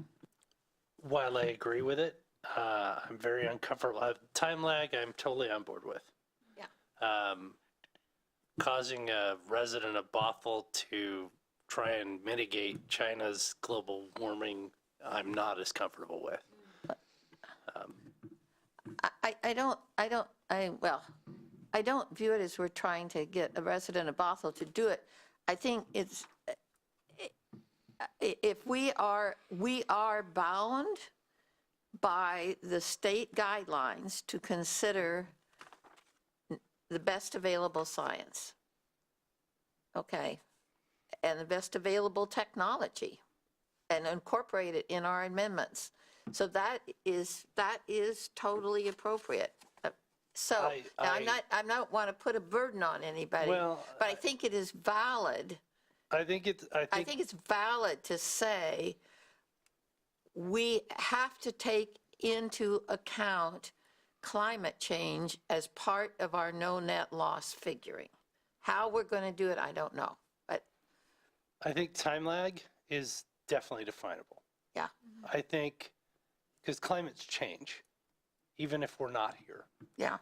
While I agree with it, I'm very uncomfortable. Time lag, I'm totally on board with. Yeah. Causing a resident of Bothell to try and mitigate China's global warming, I'm not as comfortable with. I don't view it as we're trying to get a resident of Bothell to do it. I think it's, if we are bound by the state guidelines to consider the best available science, okay, and the best available technology, and incorporate it in our amendments. So that is totally appropriate. So I'm not want to put a burden on anybody, but I think it is valid. I think it's valid to say we have to take into account climate change as part of our no net loss figuring. How we're going to do it, I don't know. But I think time lag is definitely definable. yeah. I think, because climates change, even if we're not here. Yeah.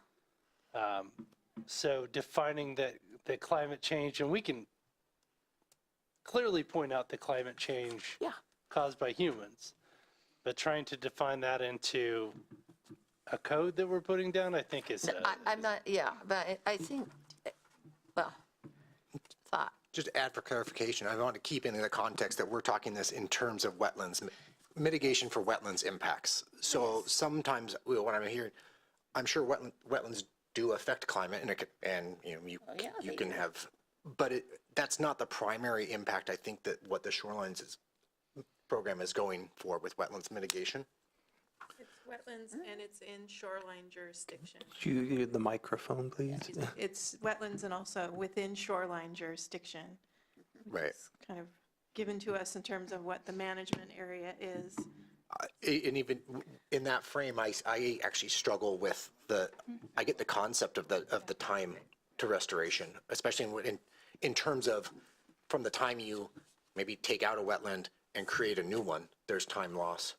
So defining that climate change, and we can clearly point out the climate change caused by humans, but trying to define that into a code that we're putting down, I think is... I'm not, but I think, well, thought. Just to add for clarification, I want to keep in the context that we're talking this in terms of wetlands, mitigation for wetlands impacts. So sometimes what I'm hearing, I'm sure wetlands do affect climate, and you can have, but that's not the primary impact. I think that what the Shorelines program is going for with wetlands mitigation. It's wetlands and it's in shoreline jurisdiction. Could you use the microphone, please? It's wetlands and also within shoreline jurisdiction. Right. It's kind of given to us in terms of what the management area is. And even in that frame, I actually struggle with I get the concept of the time to restoration, especially in terms of from the time you maybe take out a wetland and create a new one, there's time loss.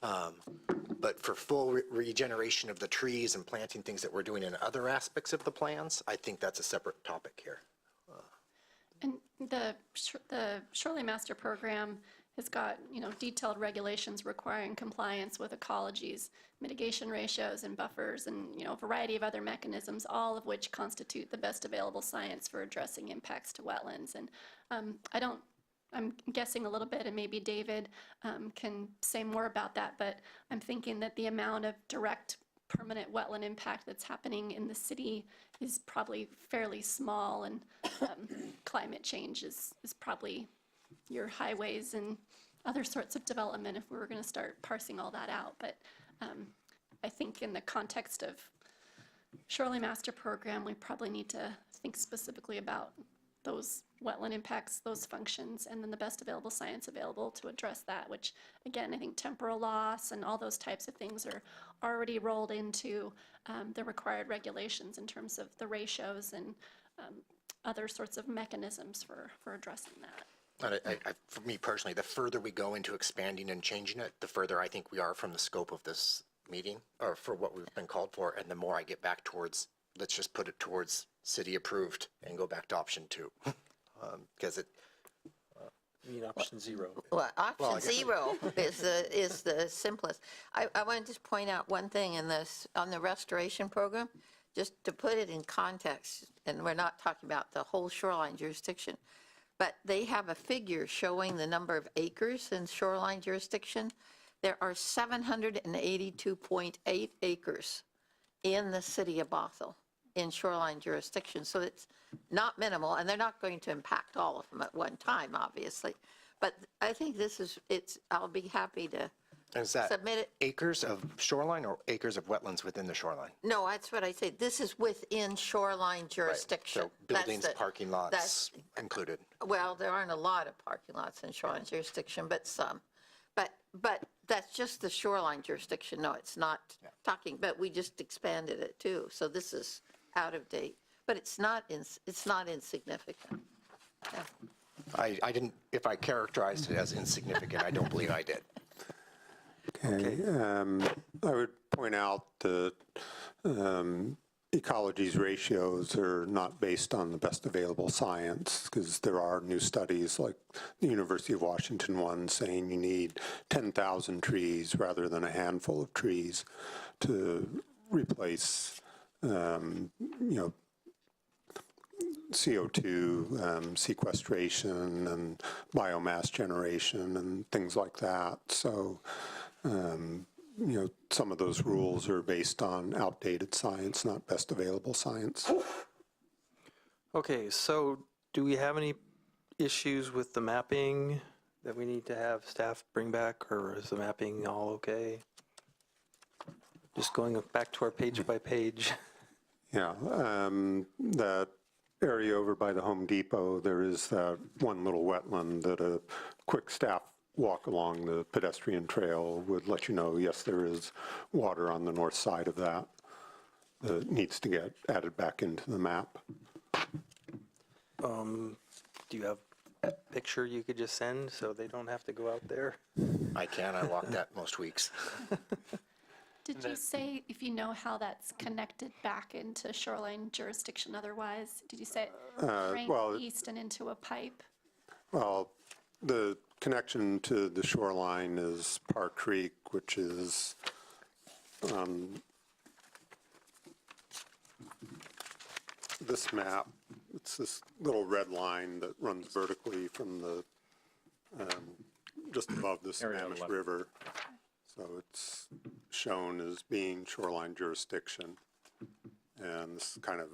But for full regeneration of the trees and planting things that we're doing in other aspects of the plans, I think that's a separate topic here. And the Shoreline Master Program has got, detailed regulations requiring compliance with ecologies, mitigation ratios and buffers, and, a variety of other mechanisms, all of which constitute the best available science for addressing impacts to wetlands. And I'm guessing a little bit, and maybe David can say more about that, but I'm thinking that the amount of direct permanent wetland impact that's happening in the city is probably fairly small, and climate change is probably your highways and other sorts of development if we were going to start parsing all that out. But I think in the context of Shoreline Master Program, we probably need to think specifically about those wetland impacts, those functions, and then the best available science available to address that, which, again, I think temporal loss and all those types of things are already rolled into the required regulations in terms of the ratios and other sorts of mechanisms for addressing that. For me personally, the further we go into expanding and changing it, the further I think we are from the scope of this meeting, or for what we've been called for, and the more I get back towards, let's just put it towards city approved and go back to option 2. Because it, You mean option 0? Well, Well, I option guess- 0 is the simplest. I want to just point out one thing in this, on the restoration program, just to put it in context, and we're not talking about the whole shoreline jurisdiction, but they have a figure showing the number of acres in shoreline jurisdiction. There are 782.8 acres in the city of Bothell in shoreline jurisdiction. So it's not minimal, and they're not going to impact all of them at one time, obviously. But I think this is, I'll be happy to is that submit it. acres of shoreline or acres of wetlands within the shoreline? No, that's what I say. This is within shoreline jurisdiction. So That's buildings, parking lots included. Well, there aren't a lot of parking lots in shoreline jurisdiction, but some. But that's just the shoreline jurisdiction. No, it's not talking, but we just expanded it too. So this is out of date, but it's not insignificant. Yeah. I didn't, if I characterized it as insignificant, I don't believe I did. Okay, I would point out that ecology's ratios are not based on the best available science, because there are new studies like the University of Washington one saying you need 10,000 trees rather than a handful of trees to replace, CO2 sequestration and biomass generation and things like that. So, some of those rules are based on outdated science, not best available science. Okay, so do we have any issues with the mapping that we need to have staff bring back, or is the mapping all okay? Just going back to our page by page. Yeah, that area over by the Home Depot, there is that one little wetland that a quick staff walk along the pedestrian trail would let you know, yes, there is water on the north side of that that needs to get added back into the map. Do you have a picture you could just send so they don't have to go out there? I can, I walk that most weeks. Did you say if you know how that's connected back into shoreline jurisdiction otherwise? Did you say drain east and into a pipe? Well, the connection to the shoreline is Park Creek, which is this map. It's this little red line that runs vertically from the, just above the Sammamish River. So it's shown as being shoreline jurisdiction. And this kind of,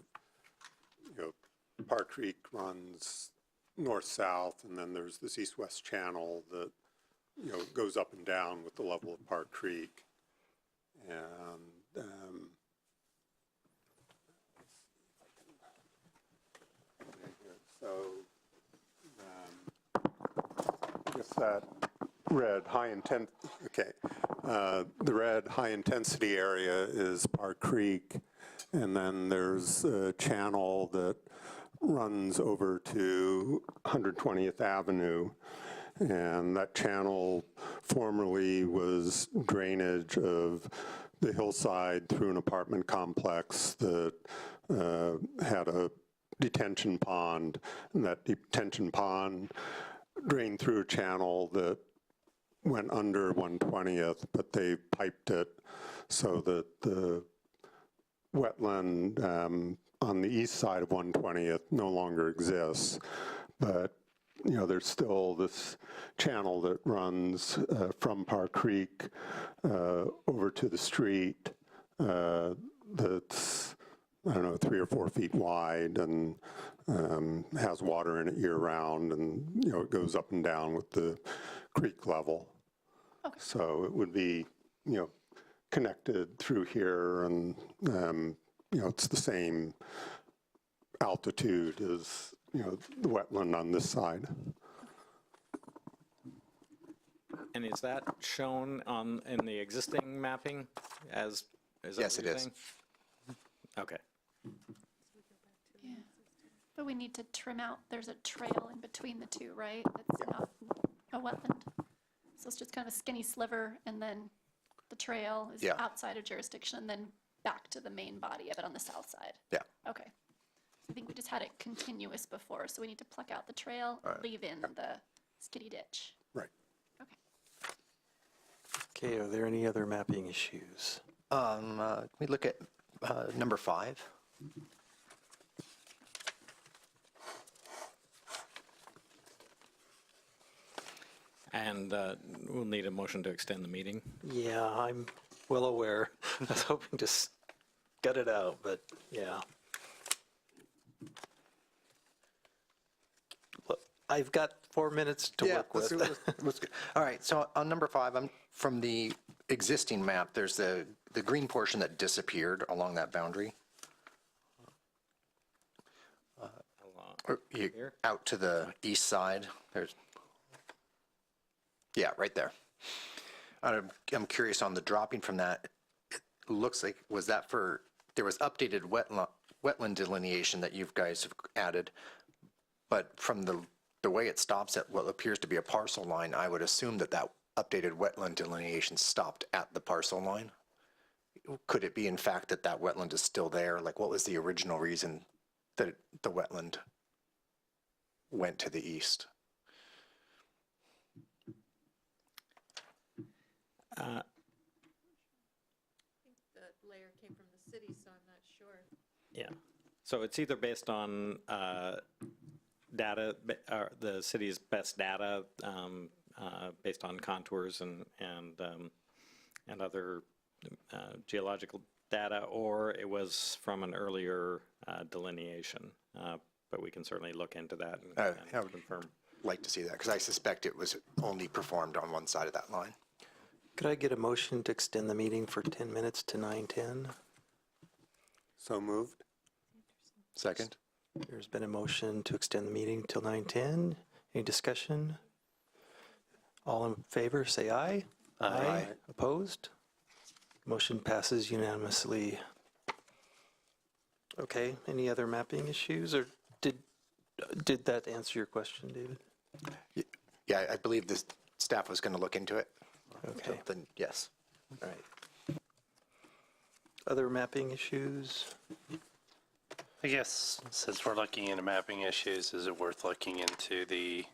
Park Creek runs north-south, and then there's this east-west channel that, goes up and down with the level of Park Creek. And I guess that red the red high-intensity area is Park Creek, and then there's a channel that runs over to 120th Avenue, and that channel formerly was drainage of the hillside through an apartment complex that had a detention pond, and that detention pond drained through a channel that went under 120th, but they piped it so that the wetland on the east side of 120th no longer exists. But, there's still this channel that runs from Park Creek over to the street that's, 3 or 4 feet wide and has water in it year-round, and, it goes up and down with the creek level. Okay. So it would be, connected through here, and, it's the same altitude as the wetland on this side. And is that shown in the existing mapping as, is that Yes, what it you're is. saying? Okay. Yeah. But we need to trim out, there's a trail in between the two, right? That's not a wetland. So it's just kind of a skinny sliver, and then the trail is Yeah. outside of jurisdiction, and then back to the main body of it on the south side. Yeah. Okay. I think we just had it continuous before, so we need to pluck out the trail, leave in the skiddy ditch. Right. Okay. Okay, are there any other mapping issues? We look at number 5. And we'll need a motion to extend the meeting. Yeah, I'm well aware. I was hoping to gut it out, but yeah. Look, I've got 4 minutes to work with. Let's go. All right, so on number 5, I'm from the existing map, there's the green portion that disappeared along that boundary. Here? Out to the east side, there's, yeah, right there. I'm curious on the dropping from that, it looks like, was that for, there was updated wetland delineation that you guys have added, but from the way it stops at what appears to be a parcel line, I would assume that that updated wetland delineation stopped at the parcel line. Could it be in fact that that wetland is still there? Like, what was the original reason that the wetland went to the east? I think the layer came from the city, so I'm not sure. Yeah. So it's either based on data, the city's best data, based on contours and other geological data, or it was from an earlier delineation. But we can certainly look into that and I would confirm. like to see that, because I suspect it was only performed on one side of that line. Could I get a motion to extend the meeting for 10 minutes to 9:10? So moved. Second? There's been a motion to extend the meeting till 9:10. Any discussion? All in favor, say aye. Aye. Opposed? Motion passes unanimously. Okay, any other mapping issues, or did that answer your question, David? Yeah, I believe the staff was going to look into it. Okay. Then, yes. All right. Other mapping issues? I guess since we're looking into mapping issues, is it worth looking into the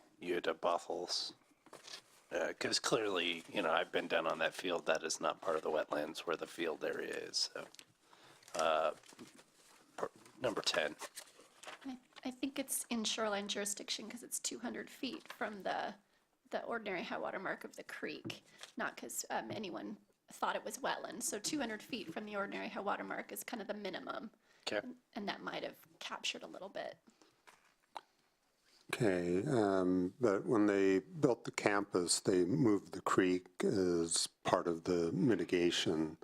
Bothels? Because clearly, I've been down on that field. That is not part of the wetlands where the field area is. So, number 10. I think it's in shoreline jurisdiction because it's 200 feet from the ordinary high water mark of the creek, not because anyone thought it was wetland. So 200 feet from the ordinary high water mark is kind of the minimum. Okay. And that might have captured a little bit. Okay, but when they built the campus, they moved the creek as part of the mitigation.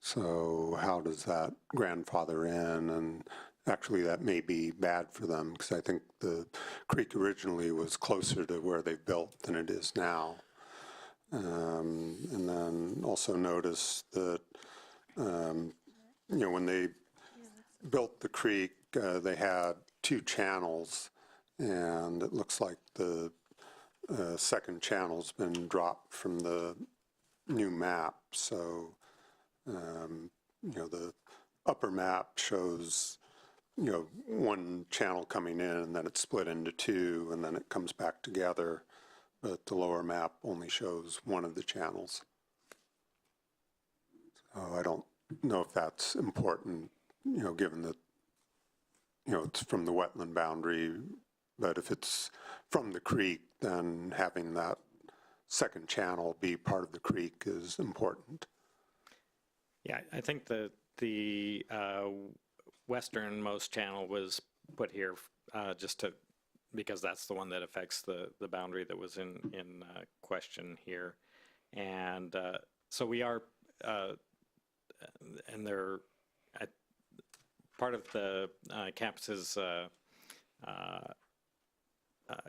So how does that grandfather in? And actually, that may be bad for them, because I think the creek originally was closer to where they built than it is now. And then also notice that, when they built the creek, they had 2 channels, and it looks like the second channel's been dropped from the new map. So, the upper map shows, 1 channel coming in, and then it's split into 2, and then it comes back together. But the lower map only shows one of the channels. So I don't know if that's important, given that, it's from the wetland boundary. But if it's from the creek, then having that second channel be part of the creek is important. Yeah, I think the westernmost channel was put here just to, because that's the one that affects the boundary that was in question here. And so we are, and they're, part of the campus's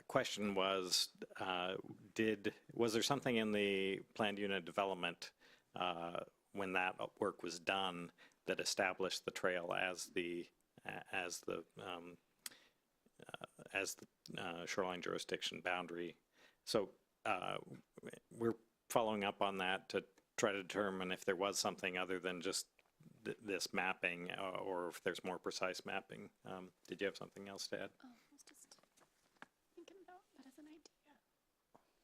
question was, was there something in the planned unit development when that work was done that established the trail as the shoreline jurisdiction boundary? So we're following up on that to try to determine if there was something other than just this mapping, or if there's more precise mapping. Did you have something else to add? Oh, I was just thinking about that as an idea.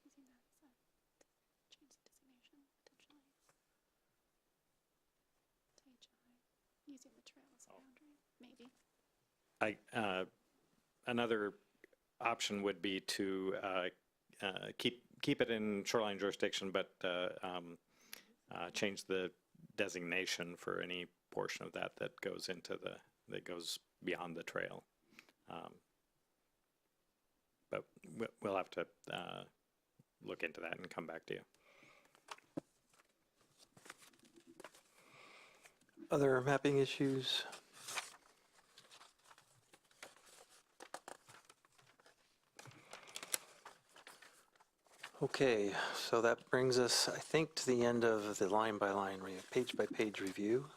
Using that as a change the designation potentially. To HI, using the trail as a boundary, maybe. Another option would be to keep it in shoreline jurisdiction, but change the designation for any portion of that goes beyond the trail. But we'll have to look into that and come back to you. Other mapping issues? Okay, so that brings us, I think, to the end of the line-by-line, page-by-page review.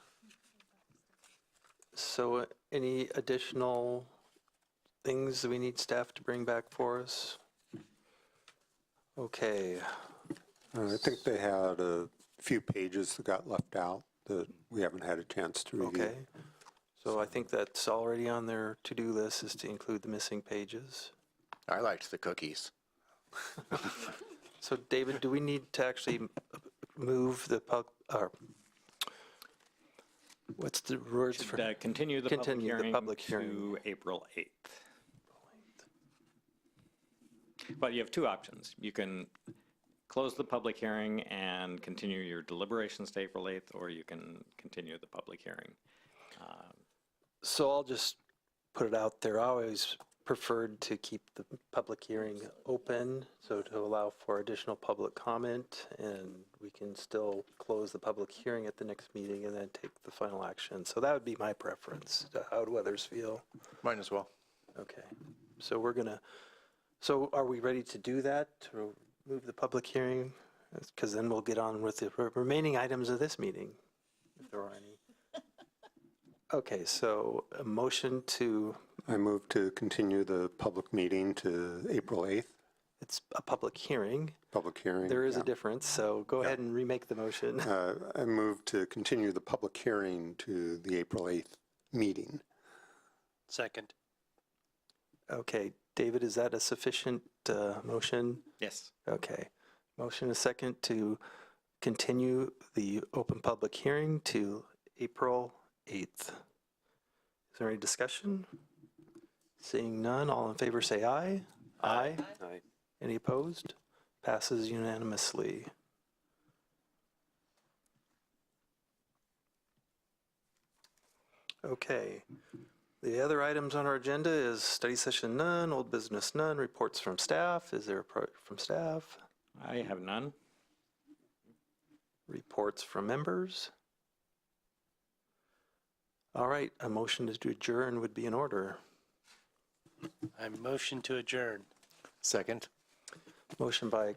So any additional things that we need staff to bring back for us? Okay. I think they had a few pages that got left out that we haven't had a chance to review. Okay. So I think that's already on their to-do list, is to include the missing pages. I liked the cookies. So David, do we need to actually move the what's the words for? Continue the public hearing to April 8th. But you have two options. You can close the public hearing and continue your deliberations to April 8th, or you can continue the public hearing. So I'll just put it out there. I always preferred to keep the public hearing open, so to allow for additional public comment, and we can still close the public hearing at the next meeting and then take the final action. So that would be my preference. How do others feel? Mine as well. Okay. So so are we ready to do that, to move the public hearing? Because then we'll get on with the remaining items of this meeting, if there are any. Okay, so a motion to... I move to continue the public meeting to April 8th. It's a public hearing. Public hearing. There is a difference, so go ahead and remake the motion. I move to continue the public hearing to the April 8th meeting. Second. Okay, David, is that a sufficient motion? Yes. Okay. Motion is second to continue the open public hearing to April 8th. Is there any discussion? Seeing none, all in favor say aye. Aye. Aye. Any opposed? Passes unanimously. Okay. The other items on our agenda is study session none, old business none, reports from staff. Is there a report from staff? I have none. Reports from members? All right, a motion to adjourn would be in order. I motion to adjourn. Second. Motion by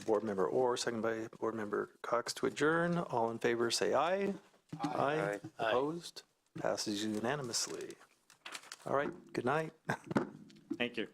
board member Orr, second by board member Cox to adjourn. All in favor say aye. Aye. Opposed? Passes unanimously. All right, good night. Thank you.